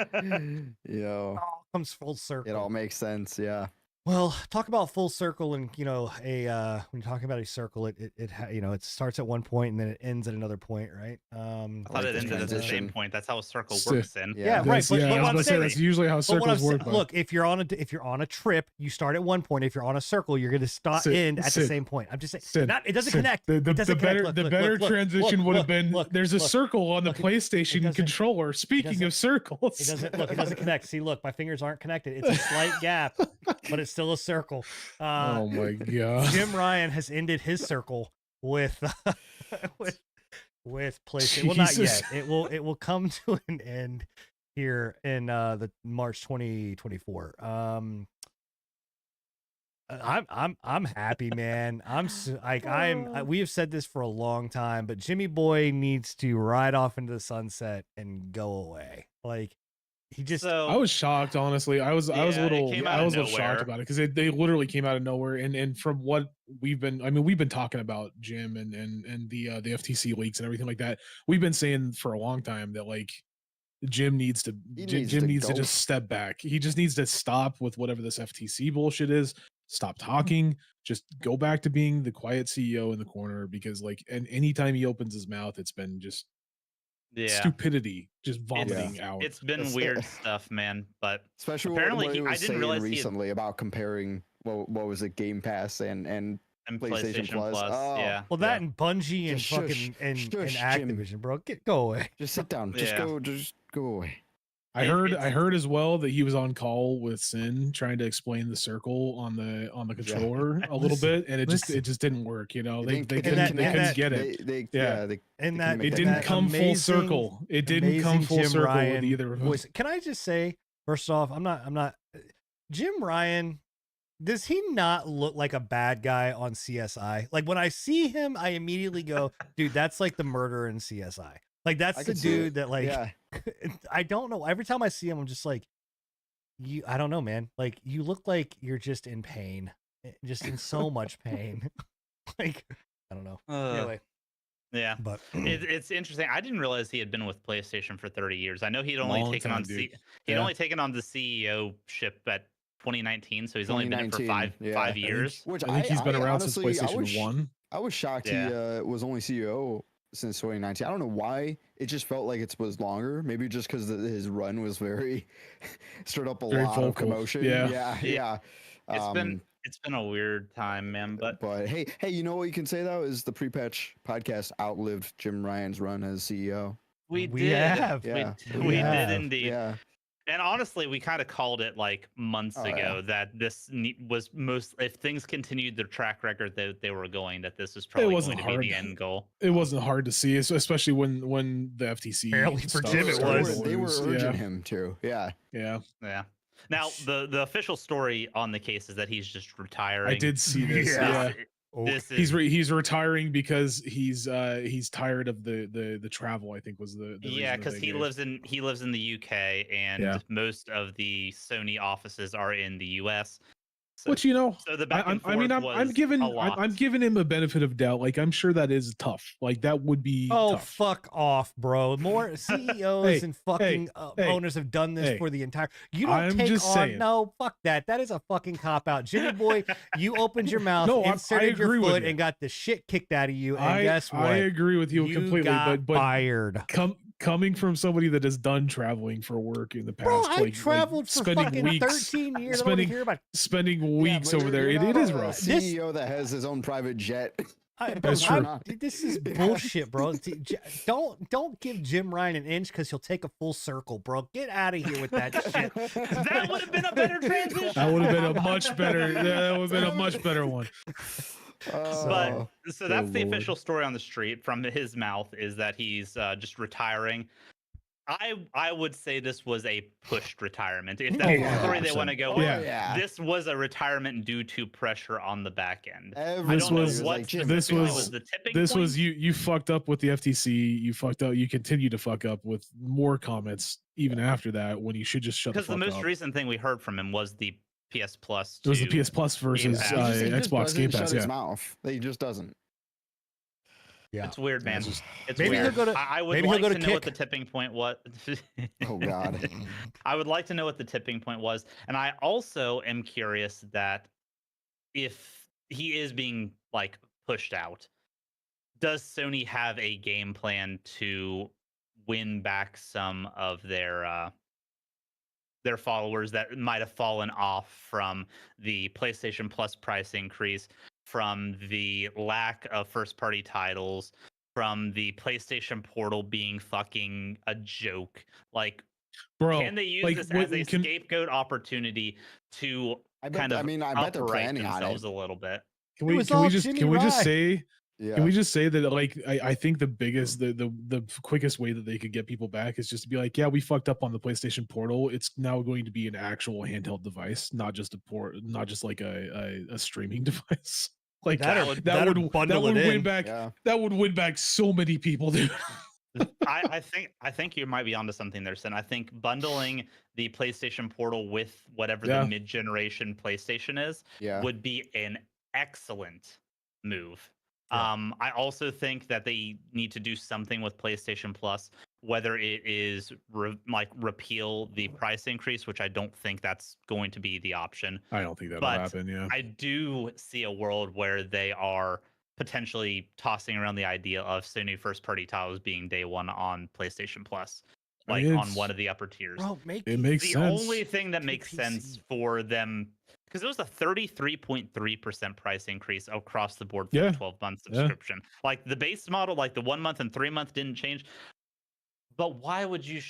Yo, all comes full circle. it all makes sense. Yeah. Well, talk about full circle, and when you're talking about a circle, it starts at one point and then it ends at another point, right? I like thought it the ended at the same transition. point. That's how a circle Sti- works in. Yeah, right, That's- but yeah, what I was I'm gonna say saying- that's usually how But what I'm circles saying, work. but- look, if you're on a trip, you start at one point. If you're on a circle, you're going to start Sid, end at the Sid, same point. I'm just saying, Sid, it doesn't Sid, connect. The, It the, doesn't the connect. better Look, the look, better look, look, transition look, would have look, been look, there's a look, circle on the look, it PlayStation doesn't- controller. Speaking of circles, It doesn't connect. See, look, my fingers aren't connected. It's a slight gap, but it's still a circle. Oh my god. Jim Ryan has ended his circle with with PlayStation. Well, not yet. Jesus. It will come to an end here in the March 2024. I'm happy, man. We have said this for a long time, but Jimmy Boy needs to ride off into the sunset and go away. Like he just I was shocked, honestly. I was a Yeah, it little came I out of was a little nowhere. shocked about it because they literally came out of nowhere. And from what we've been talking about Jim and the FTC leaks and everything like that. We've been saying for a long time that like Jim needs to Jim needs to go. just step back. He just needs to stop with whatever this FTC bullshit is. Stop talking. Just go back to being the quiet CEO in the corner because like and anytime he opens his mouth, it's been just Yeah. stupidity just vomiting out. It's been It's- weird stuff, man. But Especially Apparently what he- he I was didn't saying realize he had- recently about comparing what was it, Game Pass and and PlayStation PlayStation Plus, Plus. Oh. yeah. well that and Bungie and Just shush. fucking and Shush, Jim. Activision, bro. Go away. just sit down. Just Yeah. go away. I It's- heard as well that he was on call with Sin trying to explain the circle on the controller a little Listen, bit, and it just didn't work. You know, they didn't couldn't connect. get it. Yeah, And they that couldn't make It that didn't connection. come full amazing- circle. It didn't come amazing full Jim circle Ryan with either of them. voice. Can I just say, first off, I'm not. Jim Ryan, does he not look like a bad guy on CSI? Like when I see him, I immediately go, dude, that's like the murderer in CSI. Like that's I the could see dude it. that like. Yeah. I don't know. Every time I see him, I'm just like, you. I don't know, man. Like you look like you're just in pain, just in so much pain. Like I don't know. Anyway, yeah. but It's interesting. I didn't realize he had been with PlayStation for 30 years. I know he'd only Long taken time, on dude. he'd Yeah. only taken on the CEO ship at 2019, so he's only been it for 2019, yeah. five I think- years. Which I think he's been around honestly, since PlayStation 1. I was shocked Yeah. he was only CEO since 2019. I don't know why. It just felt like it was longer. Maybe just because his run was very stirred up a Very lot of vocal. commotion. Yeah. Yeah. It's been a weird time, man. But hey, you know what you can say though is the pre-patch podcast outlived Jim Ryan's run as CEO. we We did. have. Yeah. We have. did indeed. Yeah. And honestly, we kind of called it like months Oh, ago yeah. that this was most. If things continued the track record that they were going, that this was probably wasn't going to be the hard. end goal. It wasn't hard to see, especially when the FTC Barely for stuff Jim it started was. to They were lose. urging him to. Yeah. Yeah, Yeah. Now the official story on the case is that he's just retiring. I did see this. Yeah. Yeah. Oh, This is He's retiring because he's tired of the travel. I think was the yeah, reason that because they he gave. lives in the UK, and Yeah. most of the Sony offices are in the US. So, Which, you know, so the back and forth I'm was giving a lot. I'm giving him a benefit of doubt. Like I'm sure that is tough. Like that would be Oh, tough. fuck off, bro. More CEOs Hey, and fucking hey, owners have done this hey. for the entire. You don't I'm take just on. saying. No, fuck that. That is a fucking cop out. Jimmy boy, you opened your mouth, No, I inserted your agree with foot, you. and got the shit kicked out of you. And I guess what? I agree with you, completely, got but fired. coming from somebody that has done traveling for work in the past, Bro, I like traveled for spending fucking weeks, 13 years. I don't spending- hear about. spending weeks but over there. you're It not is a rough. CEO that has his own private jet. That's true. This is bullshit, bro. Don't give Jim Ryan an inch because he'll take a full circle, bro. Get out of here with that shit. That would have been a better transition. That would have been a much better. That would have been a much better one. But so that's the Lord. official story on the street from his mouth, is that he's just retiring. I would say this was a pushed retirement. If that's the story they want to go with, Yeah. this was a retirement due to pressure on the back end. I Everybody don't know was what like, Jim, this specifically was- the tipping This point. was you fucked up with the FTC. You fucked up. You continue to fuck up with more comments even after that when you should just shut the because the fuck most up. recent thing we heard from him was the PS Plus. It was the to- PS Plus versus Pass. He just Xbox doesn't Game shut Pass. his Yeah, mouth. He just doesn't. Yeah. It's weird, man. It's just- It's Maybe he'll weird. go to- I would maybe he'll like go to to know what the Kick. tipping point was. Oh God. I would like to know what the tipping point was, and I also am curious that if he is being like pushed out, does Sony have a game plan to win back some of their followers that might have fallen off from the PlayStation Plus price increase, from the lack of first party titles, from the PlayStation Portal being fucking a joke? Like, bro. can they use like, this what- as a can- scapegoat opportunity to I bet. kind of I mean, I bet they're upright planning on themselves it. a little bit? Can It we was can all we just Jimmy can we just Rye. say Yeah. can we just say that like I think the biggest the quickest way that they could get people back is just to be like, yeah, we fucked up on the PlayStation Portal. It's now going to be an actual handheld device, not just a port, not just like a streaming device. Like That or- that would bundle it win in. back Yeah. that would win back so many people, dude. I think you might be onto something there, Sin. I think bundling the PlayStation Portal with whatever Yeah. the mid-generation PlayStation is Yeah. would be an excellent move. Yeah. I also think that they need to do something with PlayStation Plus, whether it is repeal the price increase, which I don't think that's going to be the option. I don't think that'll But happen. Yeah. I do see a world where they are potentially tossing around the idea of Sony first party titles being day one on PlayStation Plus, I like mean, on it's- one of the upper tiers. Bro, make It makes The sense. only thing that to makes sense PC. for them, because it was a 33.3% price increase across the board for Yeah. the 12-month Yeah. subscription. Like the base model, like the 1 month and 3 month didn't change. But why would you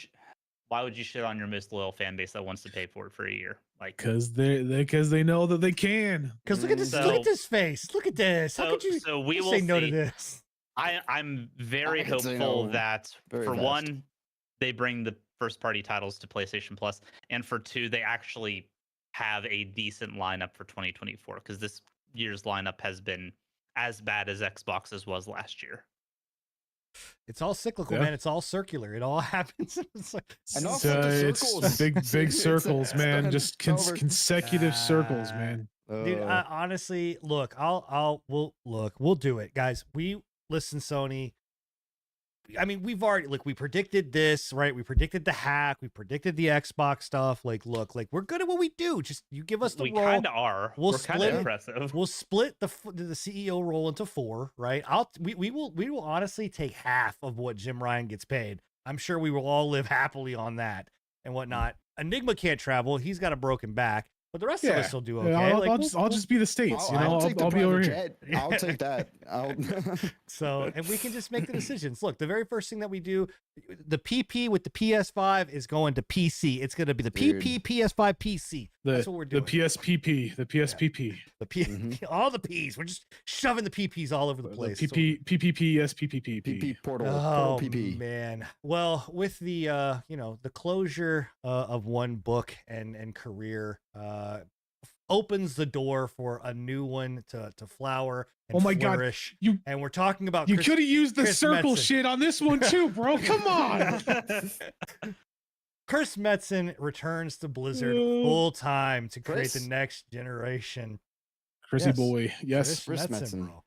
Why would you shit on your most loyal fan base that wants to pay for it for a year? Like, Because they know that they can. Because look at this, look So- at this face. Look at this. How so, could you so we will say no to see. this? I'm very I could say hopeful no that very for fast. one, they bring the first party titles to PlayStation Plus, and for two, they actually have a decent lineup for 2024 because this year's lineup has been as bad as Xbox's was last year. It's all cyclical, Yeah. man. It's all circular. It all happens. It's like, And It's, also the it's circles. big It's circles, man. done Just over. consecutive circles, Ah. man. dude, honestly, look, we'll do it, guys. We listen, Sony. I mean, we've already we predicted this, right? We predicted the hack, we predicted the Xbox stuff. Like, look, we're good at what we do. Just you give us the We role. kind of are. We'll We're kind split of it. impressive. We'll split the CEO role into 4, right? We will honestly take half of what Jim Ryan gets paid. I'm sure we will all live happily on that and whatnot. Enigma can't travel; he's got a broken back, but the rest of Yeah. us will do okay. Yeah, I'll, Like, I'll we'll- just I'll just be the states. I'll take the I'll be over private here. jet. I'll take that. So, and we can just make the decisions. Look, the very first thing that we do, the PP with the PS5 is going to PC. It's going to be the Dude. PP, PS5, PC. That's what we're doing. The PSPP, the PSPP, The P, Mhm. all the Ps. We're just shoving the PPs all over the the place. PPP, SPPP. PP portal. Oh Portal PP. man. Well, with the the closure of one book and career opens the door for a new one to flower and Oh my God. flourish. You And we're talking about you Chris- could have used the Chris circle Metzen. shit on this one too, bro. Come on. Chris Metzen returns to Blizzard Uh, full time to create the Chris? next generation. Chrissy Yes. boy. Yes. Chris Metzen. bro.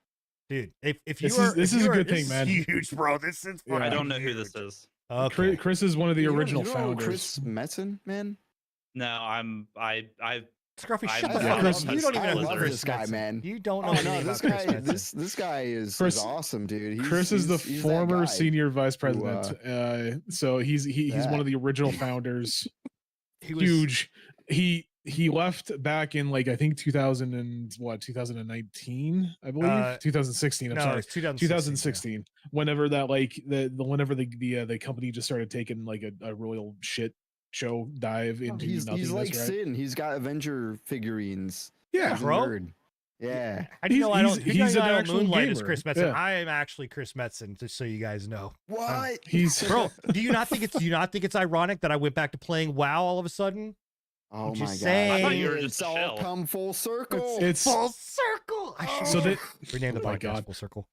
Dude, if This you is- are this if is you a are- good this thing, is man. Huge, bro. This is Yeah. I fucking don't know who this huge. is. Okay. Chris is one of the You don't- original you don't know founders. Chris Metzen, man. No, I Scruffy, I'm shut the not fuck Chris up. You don't even I know who love Chris this guy, Metzen. man. You don't know Oh anything no, about this Chris guy, Metzen. this guy is Chris- awesome, dude. Chris is the he's that former guy. senior vice who, president. So he's one of the original founders. He was Huge. He left back in I think 2019, I believe. 2016. I'm no, sorry. it's 2016. 2016. Whenever that whenever the company just started taking a royal shit show dive into He's nothingness, like right? Sin. He's got Avenger figurines. Yeah, He's a bro. nerd. Yeah. How do you He's- know I don't? he's- How do you know he's I an don't actual moonlight as gamer. Chris Metzen? Yeah. I am actually Chris Metzen, just so you guys know. What? He's Bro, do you not think it's ironic that I went back to playing WoW all of a sudden? Oh I'm my just god. saying. I thought you were It's just a all shell. come full circle. it's Full circle. I should So rename that- rename the Oh my podcast God. Full Circle.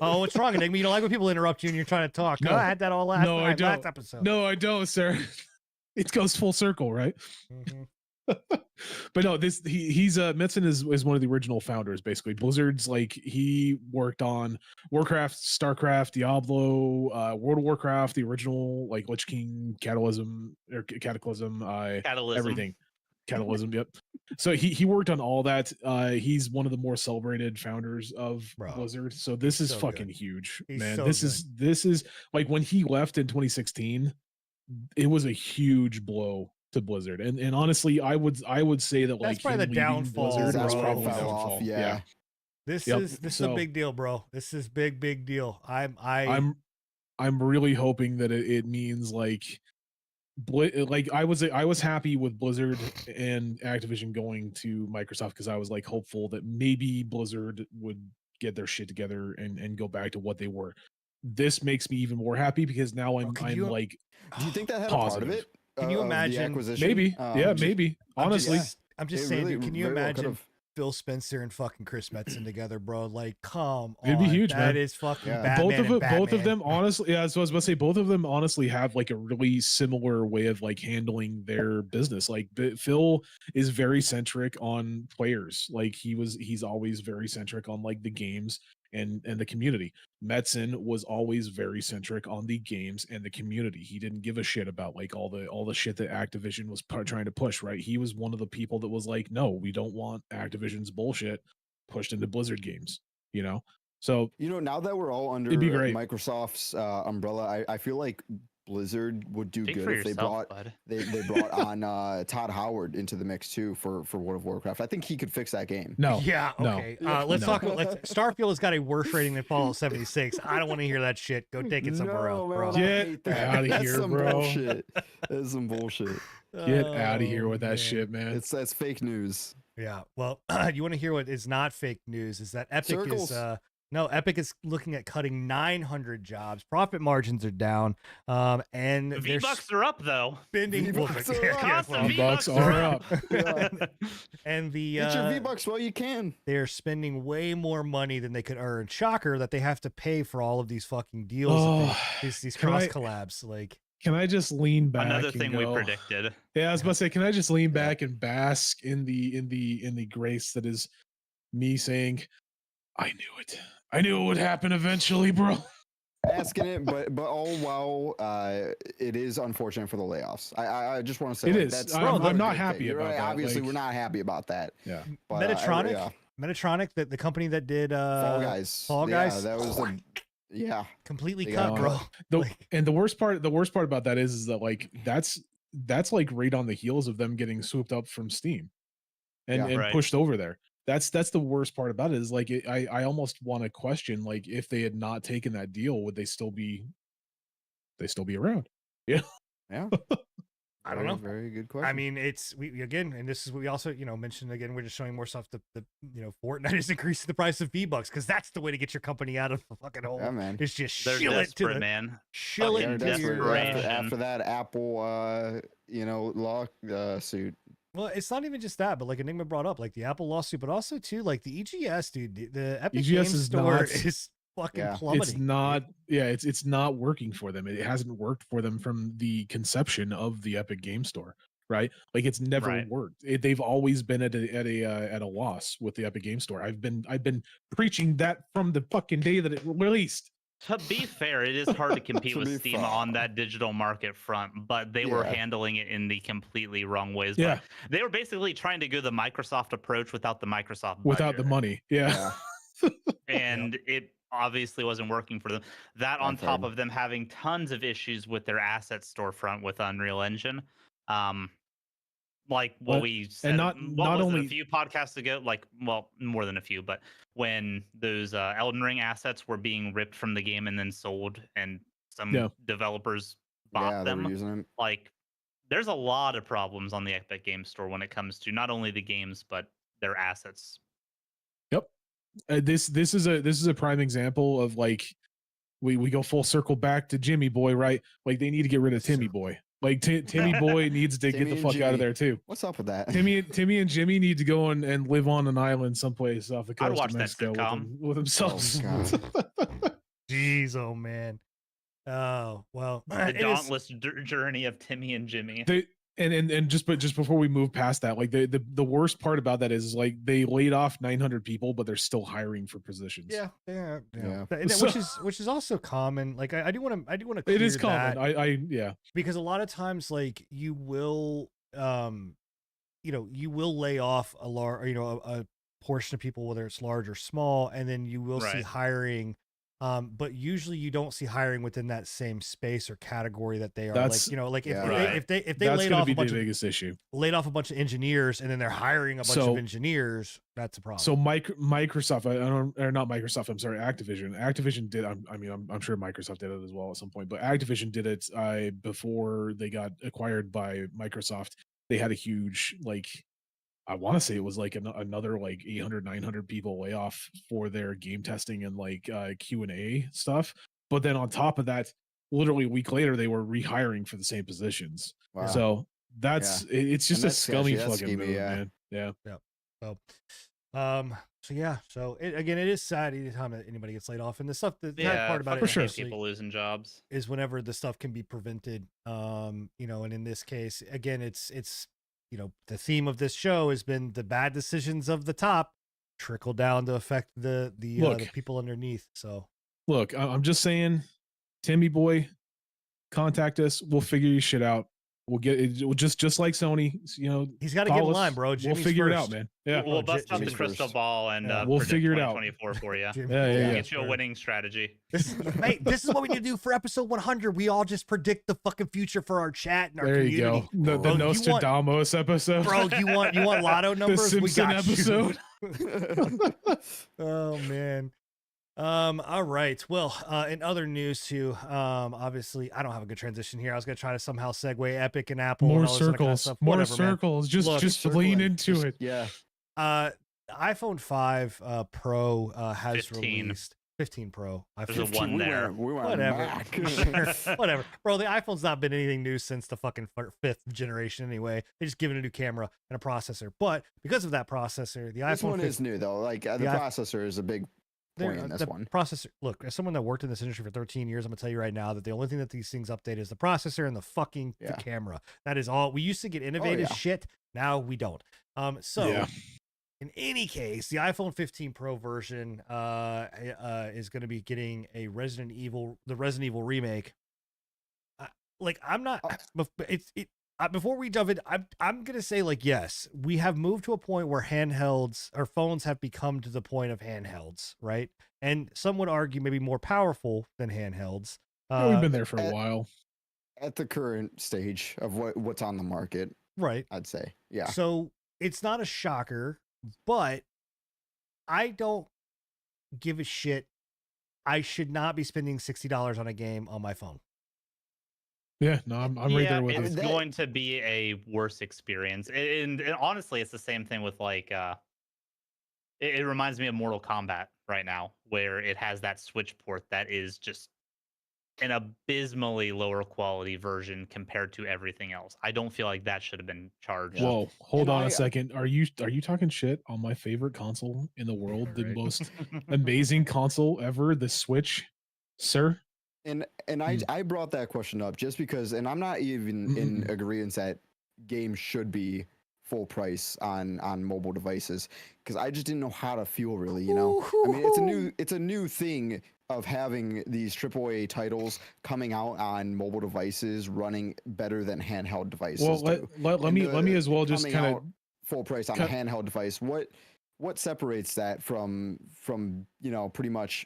Oh, what's wrong, Enigma? You don't like when people interrupt you and you're trying to talk. No. I had that all last No, I night, last don't. episode. no, I don't, sir. It goes full circle, right? Mhm. But no, he's Metzen is one of the original founders. Basically, Blizzard's he worked on Warcraft, Starcraft, Diablo, World of Warcraft, the original Lich King, Cataclysm, Catalysm. everything. Catalysm, yep. So he worked on all that. He's one of the more celebrated founders of Bro, Blizzard. So this is so fucking good. huge, He's man. so This is when he left in 2016, it was a huge blow to Blizzard. And honestly, I would say that That's probably him the leaving downfall, Blizzard bro. was That's probably where the it fell off. downfall. Yeah. This Yep. is a So- big deal, bro. This is big deal. I'm really hoping that it means I was happy with Blizzard and Activision going to Microsoft because I was hopeful that maybe Blizzard would get their shit together and go back to what they were. This makes me even more happy because now I'm could you- Do you think that had a part of Positive. it? Can you of the imagine- acquisition? maybe, yeah, Just- maybe. Honestly, I'm just it saying, really dude, can you very well imagine could've. Phil Spencer and fucking Chris Metzen together, bro? Come It'd be on, huge, That man. is fucking Yeah. Batman and both of Batman. them honestly, yeah. So I was about to say both of them honestly have a really similar way of handling their business. Phil is very centric on players. He's always very centric on the games and the community. Metzen was always very centric on the games and the community. He didn't give a shit about all the shit that Activision was trying to push, right? He was one of the people that was no, we don't want Activision's bullshit pushed into Blizzard games, So Now that we're all under It'd be great. Microsoft's umbrella, I feel like Blizzard would do Speak good for if yourself, bud. they brought on Todd Howard into the mix too for World of Warcraft. I think he could fix that game. No, Yeah. no. Okay. Yeah. Let's No. talk about. Starfield has got a worse rating than Fallout 76. I don't want to hear that shit. Go take it somewhere else, bro. man, I Get hate that. outta That's here, some bro. bullshit. That's some bullshit. Get out of here Oh, with that man. shit, man. That's fake news. Yeah. Well, you want to hear what is not fake news? Is that Epic Circles. is no, Epic is looking at cutting 900 jobs. Profit margins are down. And The they're V-Bucks are up though. spending. V-Bucks are up. Constant V-Bucks V-Bucks are up. Yeah. and the Get your V-Bucks while you can. they're spending way more money than they could earn. Shocker that they have to pay for all of these fucking deals, Oh, these can cross I- collabs. Like, Can I just lean back? Another and thing we go- predicted. Yeah, I was about to say, can I just lean back and bask in the grace that is me saying, I knew it. I knew it would happen eventually, bro. Asking it, but all while it is unfortunate for the layoffs. I just want to say It like, is. That's I'm not a not good happy thing. You're about right, that, Obviously, like- we're not happy about that. Yeah. But, Metatronic, yeah. Metatronic, the company that did Fall Guys. Fall Yeah, Guys? that was the yeah. completely They cut, got bro. The, Like- and the worst part about that is that like that's like right on the heels of them getting swooped up from Steam and, Yeah. and Right. pushed over there. That's the worst part about it is like I almost want to question like if they had not taken that deal, would they still be around? Yeah. I don't know. Very good question. I mean, it's we again, and this is what we also mentioned again. We're just showing more stuff. The Fortnite is increasing the price of V-Bucks because that's the way to get your company out of the fucking hole. yeah, man. It's just They're shill it to desperate, the man. shill Fucking it They're to your. desperate. desperation. After that Apple lawsuit. Well, it's not even just that, but like Enigma brought up, like the Apple lawsuit, but also too like the EGS, dude. The Epic EGS Games is Store not- is fucking Yeah. plummeting. It's not it's not working for them. It hasn't worked for them from the conception of the Epic Game Store, right? Like it's never Right. worked. They've always been at a loss with the Epic Game Store. I've been preaching that from the fucking day that it released. To be fair, it is hard to compete To with be Steam fair. on that digital market front, but they were Yeah. handling it in the completely wrong ways. Yeah, But they were basically trying to go the Microsoft approach without the Microsoft without the budget, money. Yeah. Yeah. and it obviously wasn't working for them. That on That's top hard. of them having tons of issues with their asset storefront with Unreal Engine. Like what But- we said, not what was it, only- a few podcasts ago, like, well, more than a few, but when those Elden Ring assets were being ripped from the game and then sold, and some Yeah. developers bought Yeah, they were them, using it. like, there's a lot of problems on the Epic Game Store when it comes to not only the games but their assets. This is a prime example of like we go full circle back to Jimmy Boy, right? Like they need to get rid of Timmy Boy. Like Timmy Boy needs to get Timmy the and fuck out of Jimmy. there too. What's up with that? Timmy and Jimmy need to go and live on an island someplace off the I'd coast watch of that Mexico sitcom. with themselves. God. Jeez, oh man. Oh well. The it is- dauntless journey of Timmy and Jimmy. They, and just before we move past that, like the worst part about that is like they laid off 900 people, but they're still hiring for positions. Yeah. Yeah. Which is also common. Like I do want to. It is common. I yeah. Because a lot of times, like you will, you will lay off a large, a portion of people, whether it's large or small, and then you will see Right. hiring. But usually you don't see hiring within that same space or category that they are. That's- Like if Yeah. Right. if they That's laid going to off be a the bunch of biggest issue. engineers and then they're hiring a bunch So- of engineers, that's a problem. So Microsoft, I don't, or not Microsoft. I'm sorry, Activision. Activision did. I'm sure Microsoft did it as well at some point, but Activision did it before they got acquired by Microsoft. They had a huge I want to say it was like another like 800, 900 people layoff for their game testing and Q&A stuff. But then on top of that, literally a week later, they were rehiring for the same positions. Wow. So it's just And a that's scummy sketchy. That's fucking schemy, move, yeah. man. Yeah. So yeah, again, it is sad anytime that anybody gets laid off, and the stuff, the sad Yeah, part about fucking it sure. hate honestly, people losing jobs. is whenever the stuff can be prevented. And in this case, again, it's the theme of this show has been the bad decisions of the top trickle down to affect the Look. people underneath. So Look, I'm just saying, Timmy boy, contact us. We'll figure your shit out. We'll get it. Just like Sony, He's got to get in call line, us. bro. We'll Jimmy's figure it first. out, man. Yeah, We'll bust out the Jimmy's crystal first. ball and Yeah. We'll predict figure it out. 2024 for you. Jimmy- Yeah. Get you a winning strategy. Hey, this is what we need to do for episode 100. We all just predict the fucking future for our chat and our There you community. go. The Bro, you want- Nostradamus episode. Bro, you want lotto the numbers? We Simpson got episode. you. Oh man. All right. Well, in other news too, obviously I don't have a good transition here. I was gonna try to somehow segue Epic and Apple. More and all this other kind of circles. stuff. More Whatever, man. circles. Look, Just Circling. lean into Just- it. Yeah. iPhone 5 Pro has 15. released 15 Pro. There's a 15. one there. We went Whatever. back. Whatever. Bro, the iPhone's not been anything new since the fucking fifth generation anyway. They just give it a new camera and a processor. But because of that processor, the This iPhone one 15 is new though. Like the The i- processor is a big point in this the one. processor. Look, as someone that worked in this industry for 13 years, I'm gonna tell you right now that the only thing that these things update is the processor and the fucking the Yeah. camera. That is all. We used to get innovative yeah. shit. Now we don't. So Yeah. in any case, the iPhone 15 Pro version is going to be getting the Resident Evil remake. I'm not. Before we jump in, I'm gonna say yes, we have moved to a point where handhelds or phones have become to the point of handhelds, right? And some would argue maybe more powerful than handhelds. Yeah, we've been there for a while. At the current stage of what's on the market, right. I'd say. Yeah. So it's not a shocker, but I don't give a shit. I should not be spending $60 on a game on my phone. Yeah, no, I'm right Yeah, there with it's you. That- going to be a worse experience. And honestly, it's the same thing with it reminds me of Mortal Kombat right now, where it has that Switch port that is just an abysmally lower quality version compared to everything else. I don't feel like that should have been charged. Whoa, hold And on I- a second. Are you talking shit on my favorite console in the world, the Right. most amazing console ever, the Switch, sir? And Hmm. I brought that question up just because, and I'm not even in Mm-mm. agreement that games should be full price on mobile devices, because I just didn't know how to feel really. I mean, it's a new thing of having these AAA titles coming out on mobile devices running better than handheld devices. Well, do. let And me as well just coming kind of out full price on a handheld device. What separates that from pretty much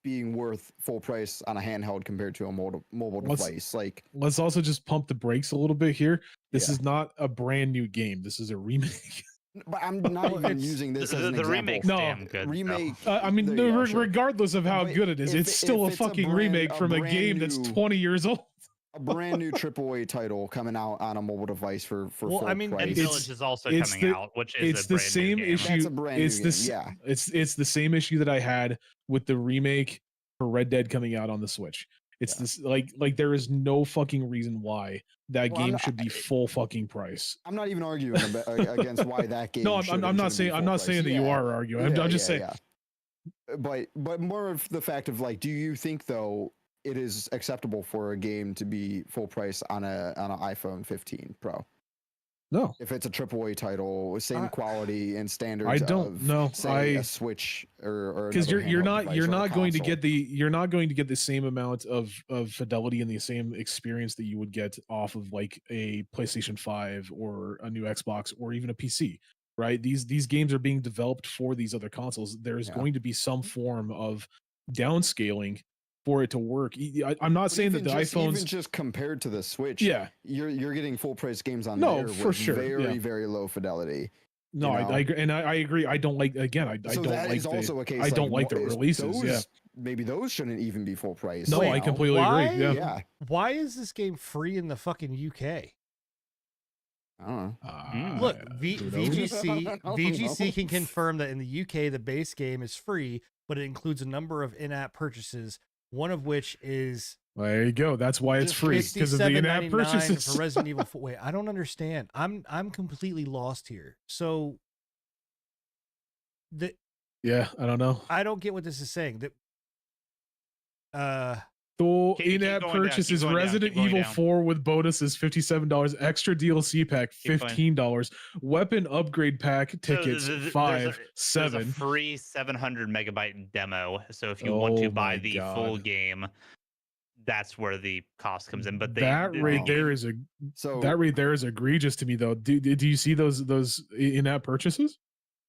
being worth full price on a handheld compared to a mobile Let's- device? Like, let's also just pump the brakes a little bit here. This Yeah. is not a brand new game. This is a remake. but I'm not Well, even it's- using this the as an example. remake's No. damn good. though. Remake. I mean, There you go, sure. regardless of how But good it is, if it's it- still if a it's a fucking brand- remake a from a brand game that's new- 20 years old. A brand new AAA title coming out on a mobile device for Well, full I mean, and And price. It's- Village is also it's coming the- out, which is it's a the brand new same game. issue. That's a brand it's new this. game. Yeah. It's the same issue that I had with the remake for Red Dead coming out on the Switch. It's Yeah. this like there is no fucking reason why that Well, I'm game not- should be full fucking price. I'm not even arguing against why that game. No, I'm should or not shouldn't saying be I'm full not price. saying that you Yeah. are arguing. I'm just saying. But more of the fact of do you think though it is acceptable for a game to be full price on an iPhone 15 Pro No, if it's a AAA title, same quality and standards? I don't of, know. Say a Switch or because another you're handheld not device you're or a not going to console. get the same amount of fidelity and the same experience that you would get off of like a PlayStation 5 or a new Xbox or even a PC, right? These games are being developed for these other consoles. There is Yeah. going to be some form of downscaling for it to work. I'm not But saying that the even iPhones just compared to the Switch, yeah you're getting full price games on No, there for with sure, very yeah. very low fidelity. no you I know? agree, and I agree. I don't like again I So don't that like is also a case. I don't like the is releases, yeah. maybe those shouldn't even be full price. No, you I know? completely Why? agree. Yeah. Yeah, Why is this game free in the fucking UK? I don't know. Look, who knows? VGC I don't VGC know. can confirm that in the UK the base game is free, but it includes a number of in-app purchases. One of which is There you go. That's why it's Just free because of the in-app $67.99 purchases. for Resident Evil 4. Wait, I don't understand. I'm completely lost here. So Yeah, I don't know. I don't get what this is saying. That So Keep in-app going down, keep purchases, going down, Resident keep going Evil down. 4 with bonuses $57, extra DLC pack Keep going. $15, weapon upgrade pack tickets So there's 5, there's a 7. free 700 megabyte demo. So if you want Oh to buy my the full God. game, that's where the cost comes in. But they, that the right there game- is a So that right there is egregious to me though. Do you see those in-app purchases?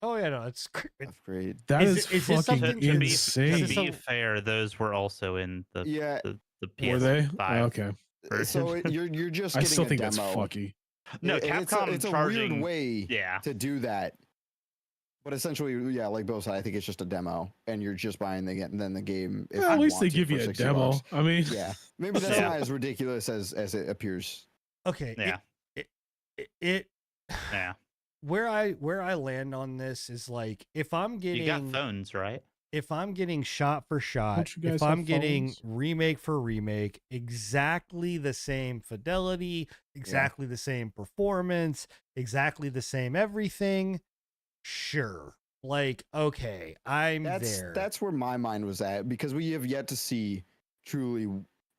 Oh yeah, no, it's that's great. That Is is it- is this fucking something- to be, insane. this to be some- fair, those were also in the Yeah. the Were they? PS5. Okay. So you're just I getting still a think demo. that's fucky. No, And Capcom it's a charging. weird way Yeah, to do that. But essentially, yeah, like Bill said, I think it's just a demo, and you're just buying the and then the game. If Well, at you least they want it give for you a 60 demo. bucks. I mean, Yeah, maybe that's Yeah. not as ridiculous as it appears. okay. Yeah. It yeah. where I land on this is like if I'm You got getting phones, right? if I'm getting shot for shot, Don't you guys if have I'm getting phones? remake for remake, exactly the same fidelity, exactly the same performance, exactly the same everything, sure. Like, okay, I'm there. That's where my mind was at, because we have yet to see truly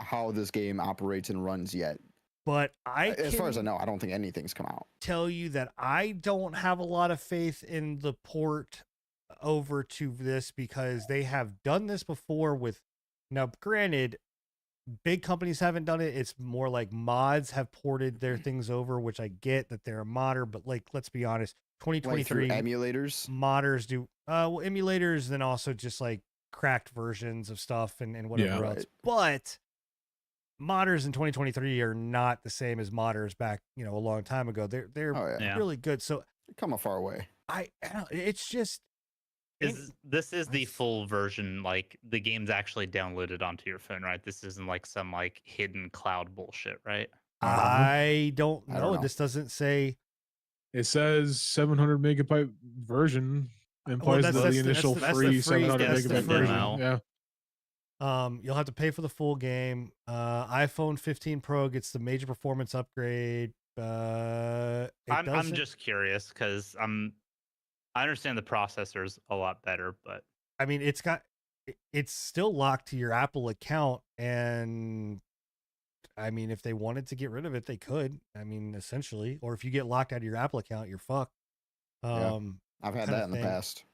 how this game operates and runs yet. But As far as I can know, I don't think anything's come out. tell you that I don't have a lot of faith in the port over to this because they have done this before with, now granted, big companies haven't done it. It's more like mods have ported their things over, which I get that they're a modder, but like, let's be honest, Like through 2023 emulators. modders do well, emulators, then also just like cracked versions of stuff and whatever Yeah. else. Right. But modders in 2023 are not the same as modders back, a long time ago. They're Oh yeah, Yeah. really good. So come a far way. I don't, it's just This is the full version, like the game's actually downloaded onto your phone, right? This isn't like some like hidden cloud bullshit, right? I don't I don't know. know. This doesn't say. it says 700 megabyte version implies that's- that that's the the- initial that's the free free- 700 that's the megabyte free version. demo. Yeah. You'll have to pay for the full game. iPhone 15 Pro gets the major performance upgrade. I'm just curious because I understand the processor's a lot better, but I mean, it's still locked to your Apple account, and I mean, if they wanted to get rid of it, they could. I mean, essentially, or if you get locked out of your Apple account, you're fucked. Yeah. I've had kinda that in the thing. past.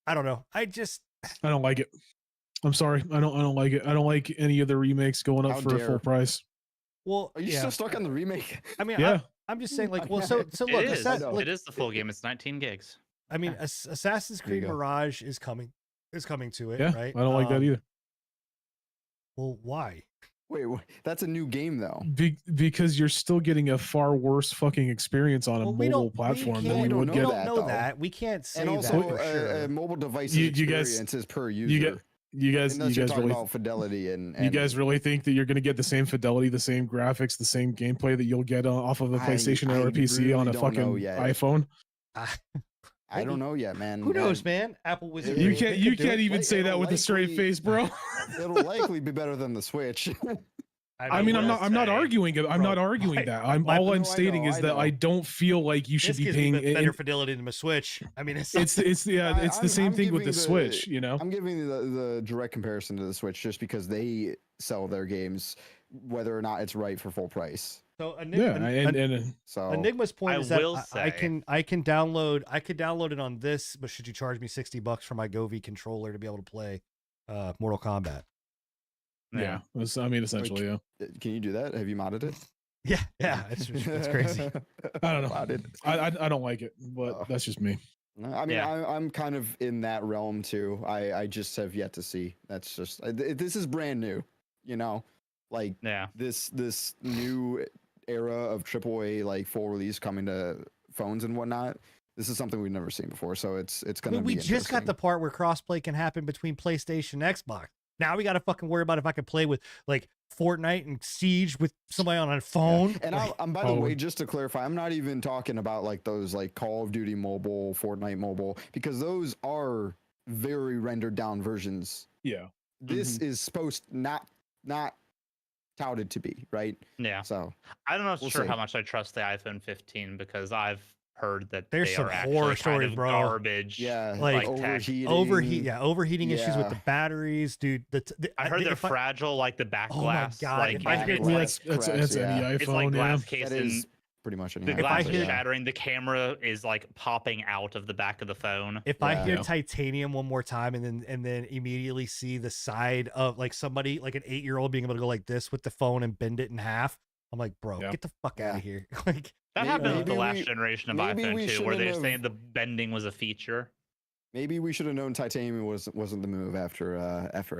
I don't know. I don't like it. I'm sorry. I don't like it. I don't like any of the remakes going up How for a dare. full price. well, Are you yeah. still stuck on the remake? I mean, Yeah. I'm just saying, like, well, Yeah. so look, it is. I know. look, It is the full game. It's 19 gigs. I mean, Assassin's There you Creed go. Mirage is coming to it, Yeah. right? I don't like that either. Well, why? Wait, that's a new game though. Because you're still getting a far worse fucking experience on a Well, we mobile don't- we platform can't- than you don't would know We get. don't that, know though. that. We can't say And that also, for sure. a mobile device You experience guys- is per You user. get you guys Unless you you're guys talking really about fidelity and you guys really think that you're going to get the same fidelity, the same graphics, the same gameplay that you'll get off of a I- PlayStation or I a PC on really a don't know fucking yet. iPhone? I don't know yet, man. Who knows, And man? Apple was. You You They can't they you could do can't it. even Like, say that it'll with a straight likely- face, bro. It'll likely be better than the Switch. I mean, I'm will not say- arguing it. I'm Bro, not arguing my- that. my- All No, I'm I stating know, is I that know. I don't feel like you should This be gives me paying. better and fidelity than my Switch. I mean, it's it's yeah, it's the I'm same thing with giving the Switch. You know, I'm giving you the direct comparison to the Switch just because they sell their games, whether or not it's right for full price. so yeah, and So Enigma's point I is that will I say- can download it on this, but should you charge me $60 for my Govee controller to be able to play Mortal Kombat? yeah, I mean, essentially, yeah. can you do that? Have you modded it? Yeah, it's crazy. I don't know. Modded. I don't like it, but Oh. that's just me. I mean, Yeah. I'm kind of in that realm too. I just have yet to see. That's just this is brand new, like Yeah. this new era of AAA like full release coming to phones and whatnot. This is something we've never seen before, so it's I gonna mean, be we just got interesting. the part where crossplay can happen between PlayStation and Xbox. Now we got to fucking worry about if I can play with like Fortnite and Siege with somebody on a phone. And Like, I'm by the way, phone. just to clarify, I'm not even talking about like those like Call of Duty mobile, Fortnite mobile, because those are very rendered down versions. Yeah, This is supposed not touted to be, right? Yeah. So I'm not We'll sure see. how much I trust the iPhone 15 because I've heard that There's they some are horror actually stories, kind of bro. garbage. yeah, Like, overheating. overheating issues with the Yeah. batteries, dude. I heard they're if I- fragile, like the back Oh my glass. God, Like, if I can get be, well, like, that's cracks, any yeah. iPhone. it's like glass yeah. case That and is pretty much any. The If I glass is hear- shattering, the camera is like popping out of the back of the phone. If I Yeah. hear Yeah. titanium one more time and then immediately see the side of like somebody like an 8-year-old being able to go like this with the phone and bend it in half, I'm like, bro, Yeah. get the fuck out Yeah. of here. Like, That Maybe- happened with the maybe last we- generation of maybe iPhone we too, where they're shouldn't saying have- the bending was a feature. Maybe we should have known titanium wasn't the move after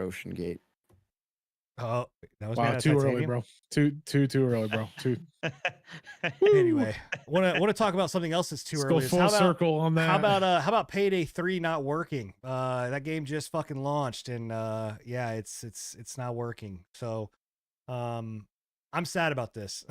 Ocean Gate. oh, that was Wow, made out of too early, titanium? bro. Too early, bro. Too. Anyway, want to talk about something else that's too Let's early. go is full how about, circle on that. how about Payday 3 not working? That game just fucking launched and yeah, it's not working. So I'm sad about this.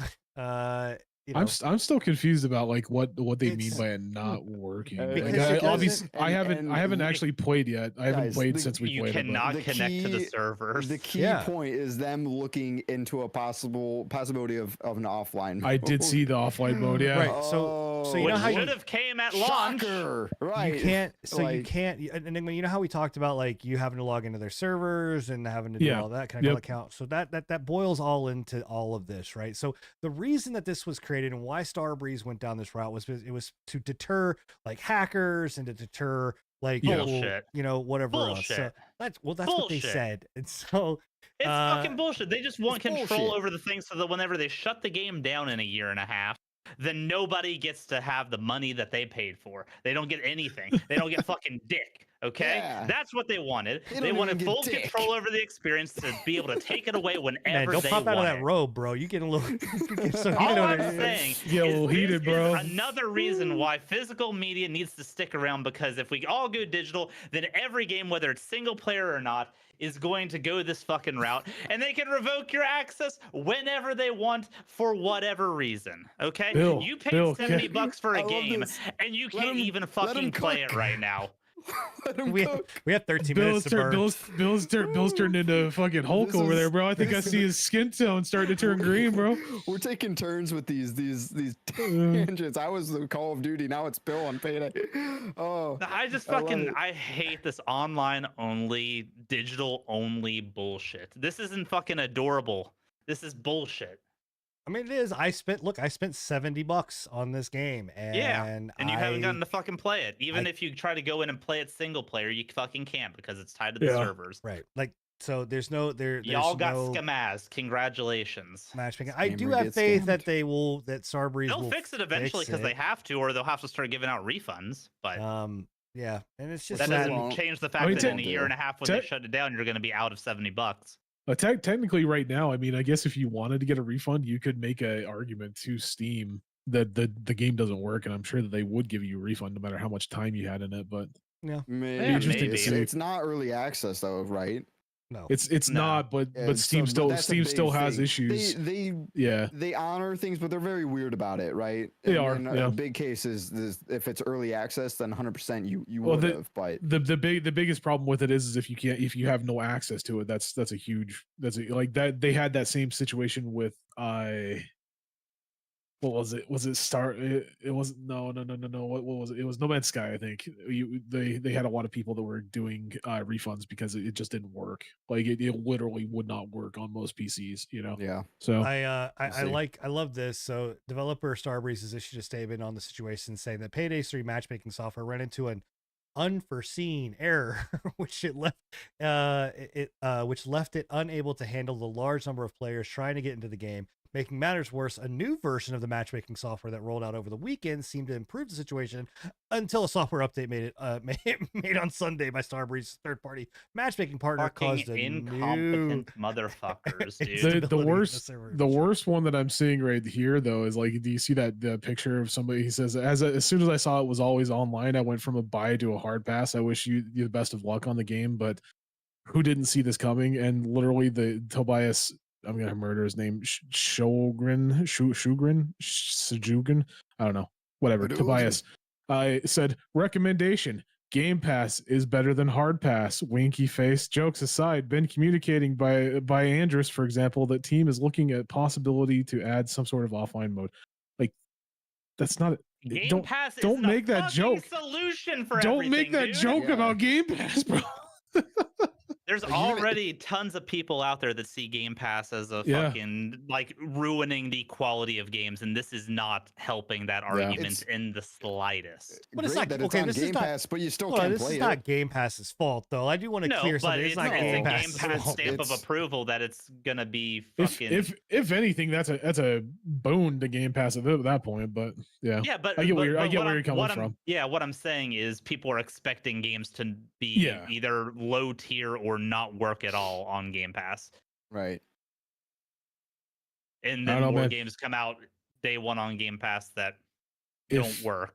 You know, I'm still confused about like what they mean It's- by it not working. Because Like, it obviously, doesn't- I haven't and I haven't we- actually played yet. I haven't Guys, played the- since we You played it. cannot The connect to the key- servers. The key Yeah. point is them looking into a possibility of an offline. I did mode. see the offline mode. Yeah. Right, so you Which know how you- should have came at launch. Shocker, right? you can't so you Like- can't and then you know how we talked about like you having to log into their servers and having to do Yeah. all that kind of Yep. account. So that boils all into all of this, right? So the reason that this was created and why Starbreeze went down this route was because it was to deter like hackers and to deter like Yeah. people, Bullshit. you know, whatever else. So Bullshit. that's what they Bullshit. said. And so It's Uh, fucking bullshit. They just want it's control bullshit. over the thing so that whenever they shut the game down in a year and a half, then nobody gets to have the money that they paid for. They don't get anything. They don't get fucking dick. Okay? Yeah. That's what they wanted. They They don't wanted even get full dick. control over the experience to be able to take it away whenever man, don't they pop out of want that it. robe, bro. You getting a little you get so All heated over I'm here. saying Get a little is heated, this bro. is another reason why physical media needs to stick around, because if we all go digital, then every game, whether it's single player or not, is going to go this fucking route, and they can revoke your access whenever they want for whatever reason. Okay? Bill, You paid Bill, $70 for I a love game, this. and you Let can't 'em- even let 'em fucking play it cook. right now. Let him We, cook. we have 13 minutes to burn. Bill's turned into fucking Hulk This over there, is- bro. I think I this see is- his skin tone starting to turn green, bro. We're taking turns with these tangents. I was the Call of Duty. Now it's Bill on Payday. Oh, I just I love fucking it. I hate this online only, digital only bullshit. This isn't fucking adorable. This is bullshit. I mean, it is. I spent $70 on this game, and Yeah, and you haven't gotten I- to fucking play it. Even I- if you try to go in and play it single player, you fucking can't because it's tied to the Yeah. servers. right. Like, so there's there's Y'all got no scamazed. Congratulations. matchmaking. I do Scammer have gets faith scammed. that that Starbreeze They'll will fix it eventually because it. they have to, or they'll have to start giving out refunds. But Yeah, and it's just that sad. doesn't Won't. change the I fact mean, that in a te- year and a half when te- they shut it down, you're going to be out of $70. Technically, right now, I mean, I guess if you wanted to get a refund, you could make an argument to Steam that the game doesn't work, and I'm sure that they would give you a refund no matter how much time you had in it. But maybe. interesting to It's, see. it's not early access though, right? no. it's No. not. But Yeah, but Steam still that's a Steam big still has thing. issues. They Yeah. they honor things, but they're very weird about it, right? They And are, in yeah. a big case is if it's early access, then 100% you Well, would the- have. But The biggest problem with it is if you have no access to it, that's a huge like that. They had that same situation with what was it? Was it it wasn't no. What was it? It was No Man's Sky, I think. They had a lot of people that were doing refunds because it just didn't work. Like it literally would not work on most PCs, you know. yeah, So I see. love this. So developer Starbreeze has issued a statement on the situation saying that Payday 3 matchmaking software ran into an unforeseen error, which left it unable to handle the large number of players trying to get into the game. Making matters worse, a new version of the matchmaking software that rolled out over the weekend seemed to improve the situation until a software update made on Sunday by Starbreeze's third-party matchmaking partner Fucking caused a incompetent motherfuckers, dude. the instability in the worst server. the worst one that I'm seeing right here though is like, do you see that the picture of somebody? He says, as soon as I saw it was always online, I went from a buy to a hard pass. I wish you the best of luck on the game, but who didn't see this coming? And literally the Tobias, I'm gonna murder his name, Shugrin, I don't know, whatever. Hadouken. Tobias, I said recommendation. Game Pass is better than Hard Pass. Winky face. Jokes aside, been communicating by Andrus, for example, that team is looking at possibility to add some sort of offline mode. Like, that's not. Game don't Pass don't isn't make a that fucking joke. solution for don't everything, make that dude. joke Yeah. about Game Pass, bro. There's There's Like, even- already tons of people out there that see Game Pass as a Yeah. fucking like ruining the quality of games, and this is not helping that argument It's- in the slightest. But it's Great not- that it's okay, on this is Game not- Pass, but you still Hold on, can't this play is it. not Game Pass's fault, though. I do want to No, clear but something. it's It's not a Game Game Pass's Pass fault. stamp of It's- approval that it's gonna be If fucking. if anything, that's a boon to Game Pass at that point. But yeah, Yeah, but I get where but you're what I'm- coming what I'm- from. Yeah, what I'm saying is people are expecting games to be Yeah. either low tier or not work at all on Game Pass, Right. and I then don't know, more man. games come out day one on Game Pass that If don't work.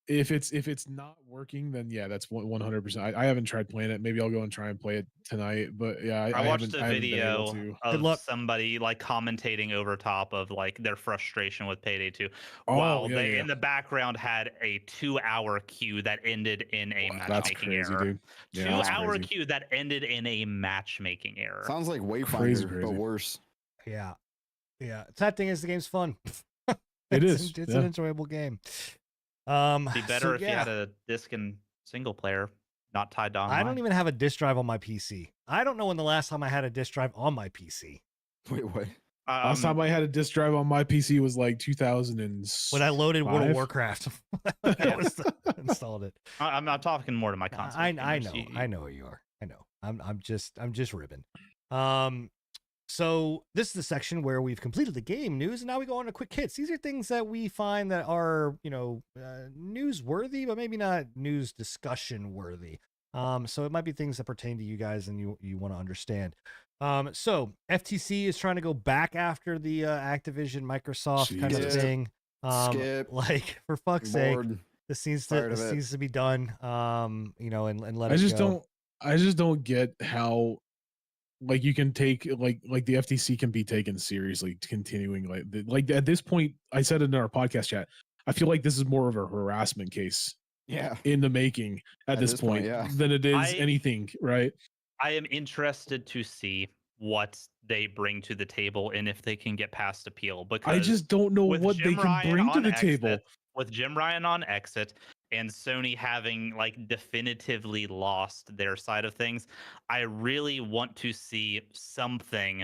if it's not working, then yeah, that's 100%. I haven't tried playing it. Maybe I'll go and try and play it tonight. But yeah, I watched haven't, a I haven't been able video to. of luck. somebody like commentating over top of like their frustration with Payday 2 Oh, while yeah, they yeah. in the background had a 2-hour queue that ended in a That's matchmaking crazy, error. dude. Yeah, that's 2-hour crazy. queue that ended in a matchmaking error. Sounds like Crazy, Wayfinder, but crazy. worse. Yeah. Yeah. Sad thing is the game's fun. It It's is, It's yeah. an enjoyable game. Be better so if you had a disc and single player, not tied to online. I don't even have a disk drive on my PC. I don't know when the last time I had a disk drive on my PC. Wait, what? Last time I had a disk drive on my PC was like 2000 and When I loaded World of Five? Warcraft, installed it. I'm not talking more to my console. I gamers. know, You- I know who you are. I know. I'm just ribbing. So this is the section where we've completed the game news, and now we go on to quick hits. These are things that we find that are, newsworthy, but maybe not news discussion worthy. So it might be things that pertain to you guys and you want to understand. So FTC is trying to go back after the Activision Microsoft kind of Skip. thing. Skip. Like for fuck's sake, Bored. this needs Tired of this it. needs to be done. And let I it just go. don't get how like you can take like the FTC can be taken seriously continuing like at this point. I said it in our podcast chat. I feel like this is more of a harassment case Yeah. in the making at this point yeah. than it is I- anything, right? I am interested to see what they bring to the table and if they can get past appeal. Because I just don't know with what they Jim can Ryan bring to on the table. Exit- with Jim Ryan on exit and Sony having like definitively lost their side of things, I really want to see something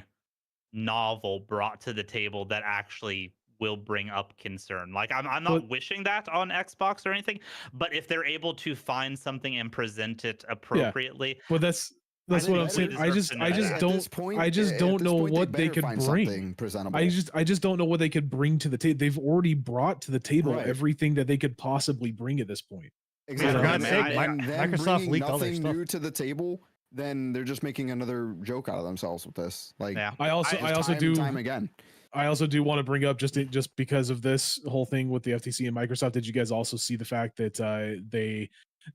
novel brought to the table that actually will bring up concern. Like I'm not But- wishing that on Xbox or anything, but if they're able to find something and present it appropriately, But that's I what think I'm we saying. deserve to know I just that. don't I just don't know what they could bring. Something presentable. I just don't know what they could bring to the table. They've already brought to the table Right. everything that they could possibly bring at this point. exactly. For And God's then- sake, and then Microsoft bringing leaked all their nothing stuff. new to the table. Then they're just making another joke out of themselves with this. Like, yeah. I also just time and time again. I also do want to bring up just because of this whole thing with the FTC and Microsoft. Did you guys also see the fact that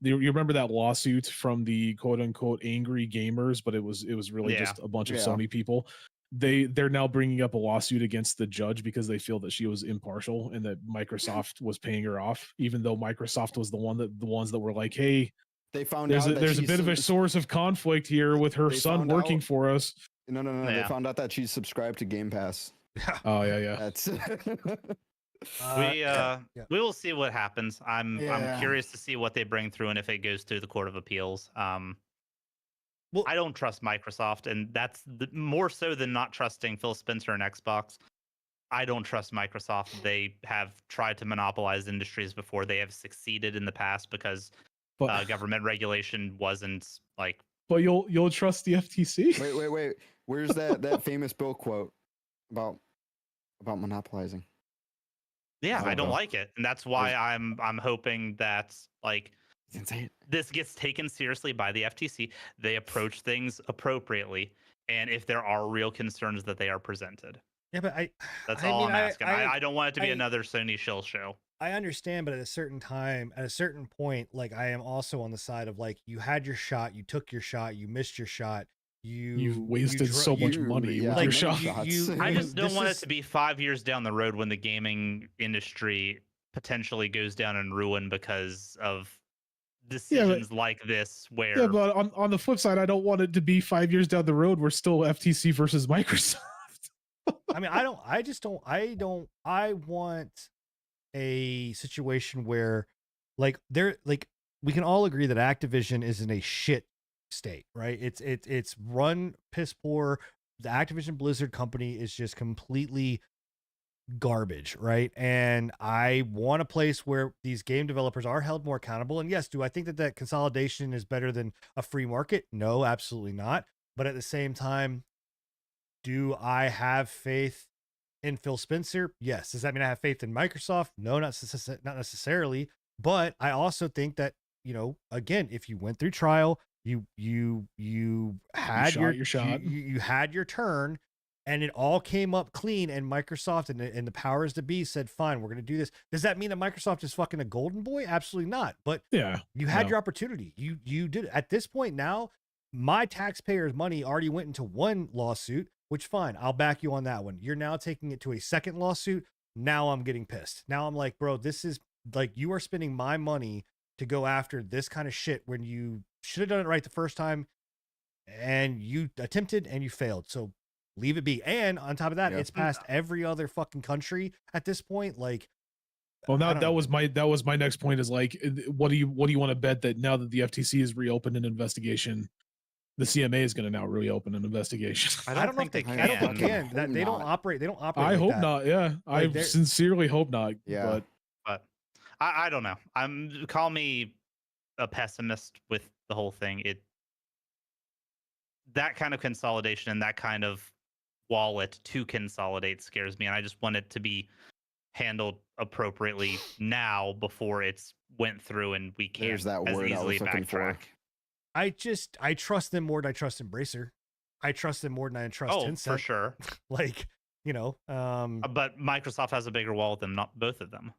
you remember that lawsuit from the quote unquote angry gamers, but it was really Yeah. just a bunch of Yeah. Sony people. They're now bringing up a lawsuit against the judge because they feel that she was impartial and that Microsoft was paying her off, even though Microsoft was the ones that were like, hey, They found there's out a that there's a she's bit of a sub- source of conflict here with her They son found working out- for us. No. They Yeah. found out that she's subscribed to Game Pass. Oh yeah. That's We will see what happens. I'm Yeah. curious to see what they bring through and if it goes through the Court of Appeals. Well- I don't trust Microsoft, and that's more so than not trusting Phil Spencer and Xbox. I don't trust Microsoft. They have tried to monopolize industries before. They have succeeded in the past because But government regulation wasn't like. but you'll trust the FTC? wait. Where's that famous Bill quote about monopolizing? Yeah, I I don't don't know. like it, and that's why I'm hoping that like You can say it. this gets taken seriously by the FTC. They approach things appropriately, and if there are real concerns that they are presented. Yeah, but That's I all mean, I'm asking. I don't want it to be I- another Sony shill show. I understand, but at a certain point, like I am also on the side of like you had your shot, you took your shot, you missed your shot, You've wasted so much money with yeah, your many shot. shots. I just don't This want is- it to be 5 years down the road when the gaming industry potentially goes down in ruin because of decisions like this where Yeah, but on the flip side, I don't want it to be 5 years down the road. We're still FTC versus Microsoft. I mean, I want a situation where like we can all agree that Activision is in a shit state, right? It's run piss poor. The Activision Blizzard company is just completely garbage, right? And I want a place where these game developers are held more accountable. And yes, do I think that consolidation is better than a free market? No, absolutely not. But at the same time, do I have faith in Phil Spencer? Yes. Does that mean I have faith in Microsoft? No, not necessarily. But I also think that, again, if you went through trial, you had your shot. you had your turn, and it all came up clean, and Microsoft and the powers that be said, fine, we're going to do this. Does that mean that Microsoft is fucking a golden boy? Absolutely not. But yeah, you had your opportunity. You did it. At this point now, my taxpayers' money already went into one lawsuit, which fine, I'll back you on that one. You're now taking it to a second lawsuit. Now I'm getting pissed. Now I'm like, bro, this is like, you are spending my money to go after this kind of shit when you should have done it right the first time, and you attempted and you failed. So leave it be. And on top of that, it's past every other fucking country at this point. Like, well, now that was my next point, is like, what do you want to bet that now that the FTC has reopened an investigation, the CMA is going to now reopen an investigation? I don't think they can. I don't think they can. They don't operate. They don't operate. I like hope that. not. Yeah, Like, I sincerely hope not. Yeah. But I don't know. Call me a pessimist with the whole thing. That kind of consolidation and that kind of wallet to consolidate scares me, and I just want it to be handled appropriately now before it's went through and we can't There's that as word I easily was looking for. backtrack. I trust them more than I trust Embracer. I trust them more than I trust Tencent. For sure. Like, But Microsoft has a bigger wallet than not both of them.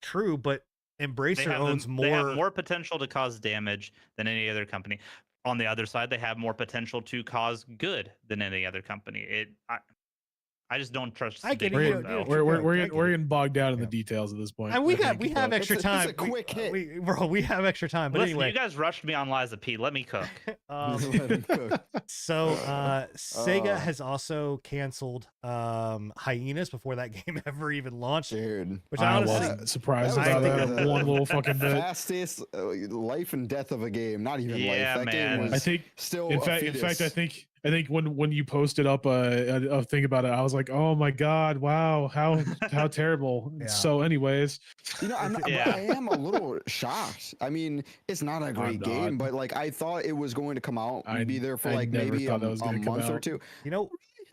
True, but Embracer owns more. They have more potential to cause damage than any other company. On the other side, they have more potential to cause good than any other company. I just don't trust. I get it. We're getting bogged down in the details at this point. And we have extra time. It's a quick hit. We have extra time. But Listen, anyway, you guys rushed me on Liza P. Let me cook. So Sega has also canceled Hyenas before that game ever even launched. Dude, Which I honestly, wasn't surprised that about was that. the One little fucking bit. fastest life and death of a game. Not even Yeah, life. That man. game was I think, still. in a fact, fetus. I think when you posted up a thing about it, I was like, oh my god, wow, how terrible. Yeah. So, anyways, I'm not, Yeah. but I am a little shocked. I mean, it's not a great game, not. but like I thought it was going to come out and I- be there for I like never maybe a thought that was gonna come month or out. two.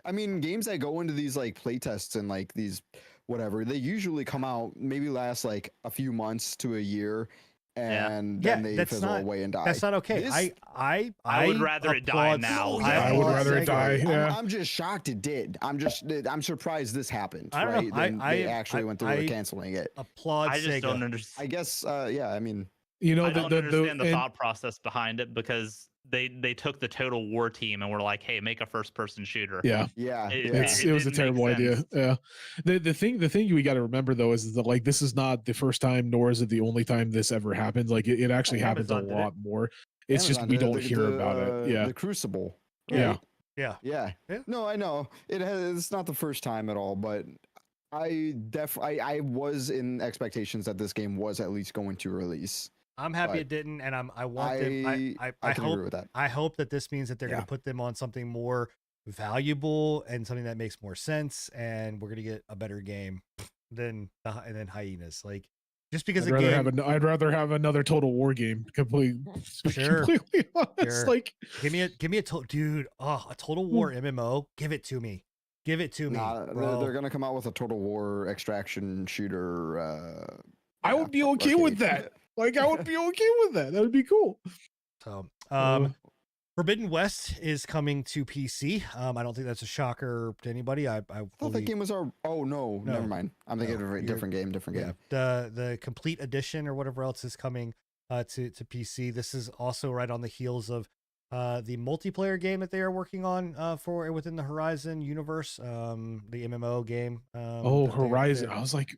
I mean, games that go into these like playtests and like these whatever, they usually come out, maybe last like a few months to a year, and then they that's fizzle not- away and die. that's not okay. This- I would rather it die applaud- now. I would applaud rather it Sega. die, yeah. I'm just shocked it did. I'm surprised this happened. I don't know. Right? Then they I- actually went through I- with canceling it. applaud I just Sega. don't I understand. guess. Yeah. I mean, you know, I don't understand the and- thought process behind it, because they took the Total War team and were like, hey, make a first-person shooter. yeah. yeah. It- yeah. It was a didn't make terrible idea. sense. Yeah. The thing we got to remember though is that like this is not the first time, nor is it the only time this ever happens. Like it actually happens Amazon a did it. lot more. It's just Amazon we did don't hear about it. Yeah. The Crucible. Yeah. right? Yeah. Yeah. Yeah. No, I know it's not the first time at all, but I was in expectations that this game was at least going to release. I'm happy but it didn't, and I want them. I can hope agree with that. I hope that this means that they're going Yeah. to put them on something more valuable and something that makes more sense, and we're going to get a better game than Hyenas. Like, just because I'd rather have another Total War game. Sure. Completely honest. Sure. Like give me a dude. Oh, a Total War MMO. Give it to me. Give it to me, Nah, bro. they're gonna come out with a Total War extraction shooter. I would be okay with arcade. that. Like I would be okay with that. That would be cool. So, Uh, Forbidden West is coming to PC. I don't think that's a shocker to anybody. I I thought that fully- game was our. Oh no, No. never mind. I'm thinking No, of a you're- different game. Different game. The complete edition or whatever else is coming to PC. This is also right on the heels of the multiplayer game that they are working on for within the Horizon universe, the MMO game. oh, that Horizon. they're- I was like,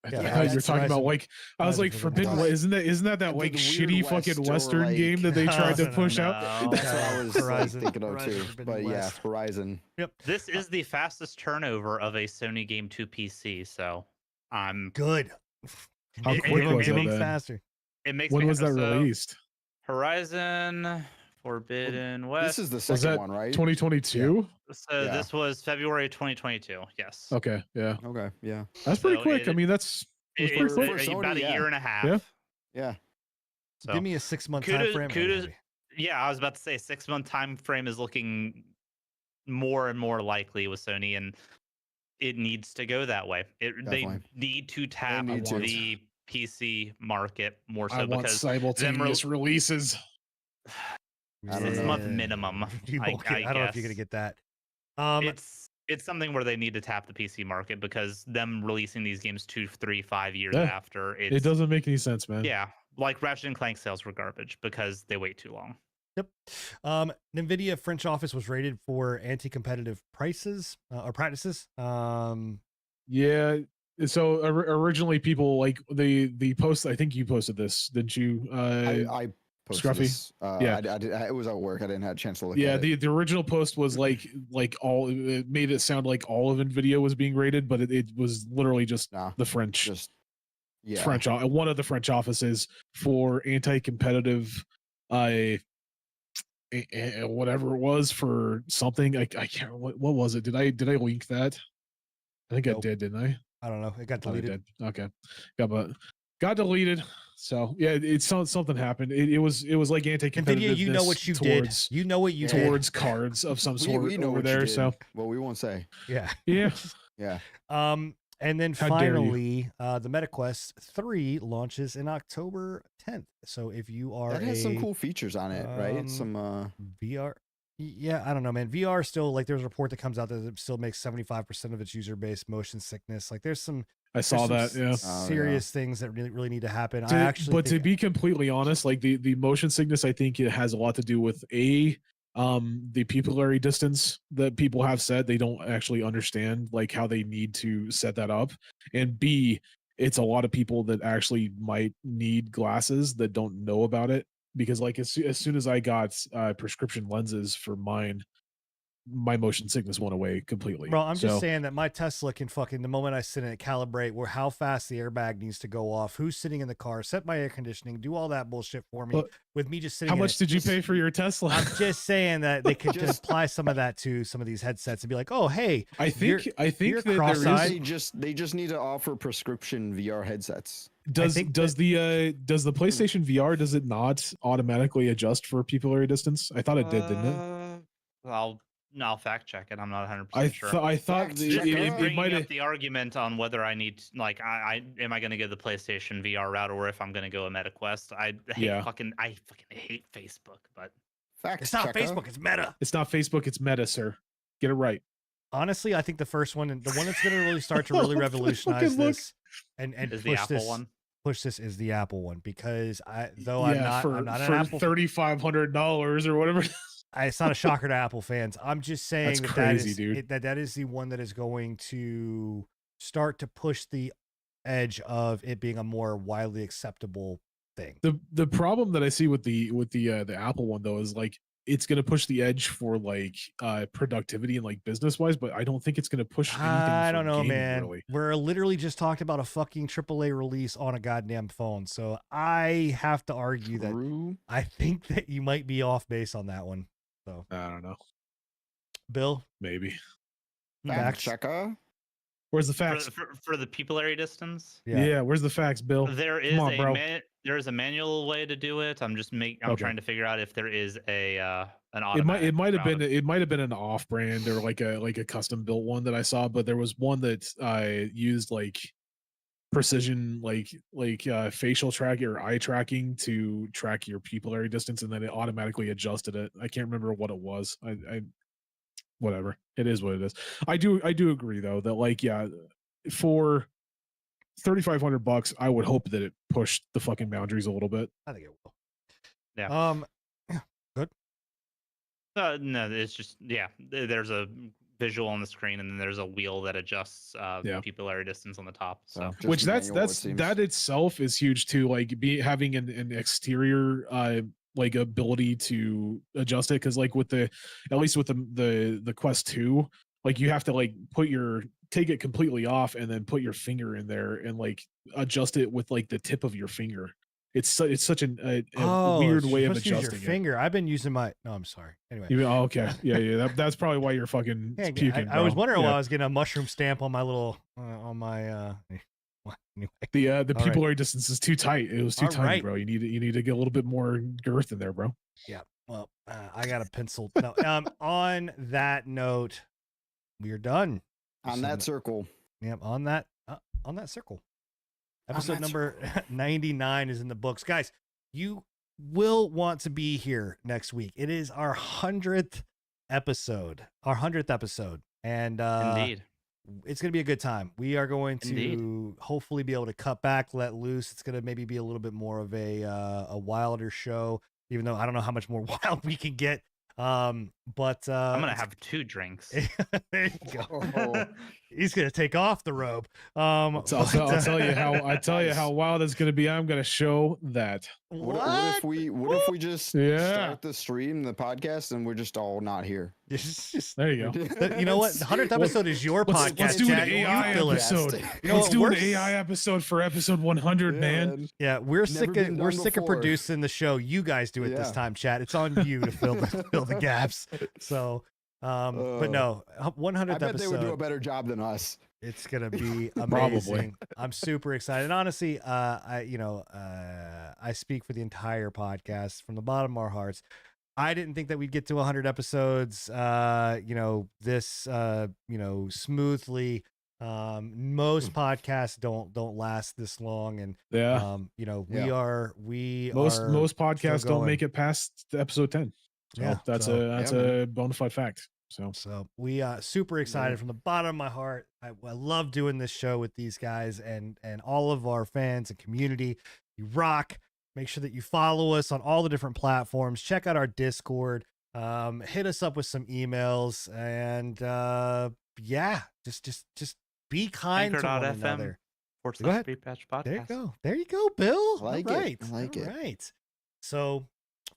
I Yeah, thought you were that's talking about Horizon. like I was Horizon like Forbidden Forbidden West. West. Isn't that The like Weird shitty fucking West or, Western like- game that they tried to No, push out? No. That's what I was like, Horizon- thinking of Horizon too. Forbidden But yeah, West. Horizon. This is the fastest turnover of a Sony game to PC, so I'm Good. How It- quick it- was it it makes then? faster? it makes When me was that so- released? Horizon Forbidden West. This is the Was second that one, right? 2022? So Yeah. this was February 2022. Yes. Okay, yeah, Okay, yeah, that's pretty So quick. I it- mean, that's It- pretty it's quick. For Sony, about a yeah. year and a half. Yeah. yeah. So Give me a 6-month time kudos- frame. I'm kudos- happy. yeah, I was about to say 6-month time frame is looking more and more likely with Sony, and it needs to go that way. They Definitely. need to tap need to. the PC market more I so want because simultaneous releases. I don't 6 know. month minimum. You I won't get- I don't know if you're gonna guess. get that. It's something where they need to tap the PC market because them releasing these games 2, 3, 5 years Yeah. after It doesn't make any sense, man. Yeah, like Ratchet and Clank sales were garbage because they wait too long. Yep. NVIDIA French office was rated for anti-competitive prices or practices. Yeah. So originally, people like the post. I think you posted this, didn't you? I posted Scruffy? this. Yeah. I did. It was at work. I didn't have a chance to look Yeah, at it. the original post was like all it made it sound like all of Nvidia was being rated, but it was literally just Nah, the French just yeah. one of the French offices for anti-competitive whatever it was for something. I can't what was it? Did I link that? I think Nope. I did, didn't I? I don't know. It got Thought I deleted. did. Okay. Got deleted. So yeah, it's something happened. It was like anti-competitive. NVIDIA, you know what you did. You know what you did. towards cards of some sort we know over what you there. did. So Well, we won't say. Yeah. yeah, Yeah. And then How dare you. finally, the MetaQuest 3 launches in October 10th. So if you are That has some cool features on it, right? Some VR. Yeah, I don't know, man. VR still, like, there's a report that comes out that it still makes 75% of its user base motion sickness. Like, there's some I saw that. there's some Yeah. serious things that really need to happen. I To- actually but to think- be completely honest, like the motion sickness, I think it has a lot to do with the pupillary distance that people have said they don't actually understand like how they need to set that up, and B, it's a lot of people that actually might need glasses that don't know about it because like as soon as I got prescription lenses for mine, my motion sickness went away completely. Bro, I'm just So- saying that my Tesla can fucking, the moment I sit in it, calibrate where how fast the airbag needs to go off, who's sitting in the car, set my air conditioning, do all that bullshit for me. But with me just sitting. How in much it. did you pay for your Tesla? I'm just saying that they could Just- apply some of that to some of these headsets and be like, oh, hey, I think you're that there cross-eyed. is they just need to offer prescription VR headsets. think does the PlayStation VR, does it not automatically adjust for pupillary distance? I thought it did, didn't it? I'll fact check it. I'm not 100% I sure. I thought Fact the- check it, it. it Bringing might up have. the argument on whether I need like I am I going to go the PlayStation VR route or if I'm going to go a MetaQuest. I Yeah. fucking hate Facebook, but Fact it's not checker. Facebook, it's Meta. It's not Facebook, it's Meta, sir. Get it right. Honestly, I think the first one, and the one that's going to really start to really Fucking revolutionize look. this and is the push Apple this one. push this is the Apple one because I'm for not an for Apple. $3,500 or whatever. It's not a shocker to Apple fans. I'm just saying That's that crazy, dude. that is the one that is going to start to push the edge of it being a more widely acceptable thing. The problem that I see with the Apple one though is like it's gonna push the edge for like productivity and like business wise, but I don't think it's gonna push anything. I for don't know, gaming, man. Really. We're literally just talking about a fucking AAA release on a goddamn phone. So I have to argue that True. I think that you might be off base on that one. So, I don't know. Bill, Maybe. Fact facts? checker. Where's the For, facts? for the pupillary distance, Yeah. Where's the facts, Bill? there is on, bro. there is a manual way to do it. I'm Okay. trying to figure out if there is an It automatic. might have route. been an off brand or like a custom built one that I saw, but there was one that I used like precision like facial tracking or eye tracking to track your pupillary distance, and then it automatically adjusted it. I can't remember what it was. I whatever, it is what it is. I do agree though that like yeah, for $3,500 I would hope that it pushed the fucking boundaries a little bit. I think it will. Yeah. Good. No, it's just there's a visual on the screen and then there's a wheel that adjusts Yeah. pupillary distance on the top. So Just Which manual, it that's seems. that itself is huge too, like having an exterior like ability to adjust it, because like with the at least with the Quest 2, like you have to like take it completely off and then put your finger in there and like adjust it with like the tip of your finger, it's such a Oh, weird you're way of supposed to use your adjusting it. finger. I've been using my. No, I'm sorry. Anyway. Oh, okay. Yeah. That's probably why you're fucking Yeah, puking. I was bro. wondering Yeah. why I was getting a mushroom stamp on my little on my anyway. The All pupillary distance is too tight. It was too All tiny, right. bro. You need to get a little bit more girth in there, bro. Yeah. Well, I got a pencil. No. On that note, we are done. On that circle. Yep. On that circle. Episode that number 99 is in the books, guys. You will want to be here next week. It is our 100th episode. And Indeed. it's going to be a good time. We are going to Indeed. hopefully be able to cut back, let loose. It's going to maybe be a little bit more of a wilder show, even though I don't know how much more wild we can get. But I'm gonna have 2 drinks. there you go. Oh. He's going to take off the robe. I'll tell you how wild it's gonna be. I'm gonna show that. What if we just Yeah. start the stream, the podcast, and we're just all not here? Just, There you go. you know what? The 100th episode is your podcast. Let's do an Chad. You AI fill it. episode. You know Let's what? do an We're- AI episode for episode 100, man. Yeah, we're Never sick been of we're done sick of before. producing the show. You guys do it this Yeah. time, chat. It's on you to fill the gaps. So, but no, 100th I bet they would do a episode. better job than us. It's gonna be Probably. amazing. I'm super excited. And honestly, I speak for the entire podcast from the bottom of our hearts. I didn't think that we'd get to 100 episodes. This smoothly. Most podcasts don't last this long, and Yeah. Yeah. Most podcasts don't going. make it past episode 10. So Yeah, that's so- a bona fide fact. So we super excited from the bottom of my heart. I love doing this show with these guys and all of our fans and community. You rock. Make sure that you follow us on all the different platforms. Check out our Discord. Hit us up with some emails, and just be kind to one Anchor.fm. another. / Go ahead. Pre-patch podcast. There you go, Bill. I like All it. right. I like it. All right. So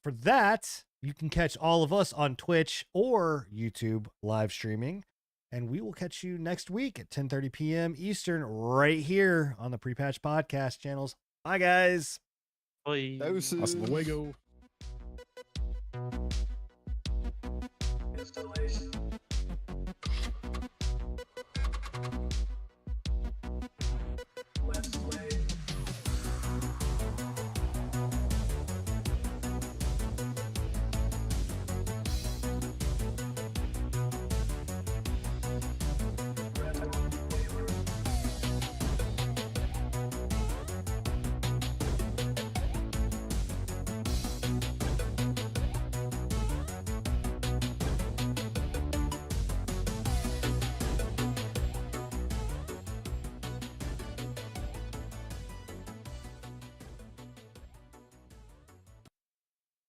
for that, you can catch all of us on Twitch or YouTube live streaming. And we will catch you next week at 10:30 p.m. Eastern, right here on the Pre-Patch Podcast channels. Bye, guys. Bye. Doses. Hasta luego.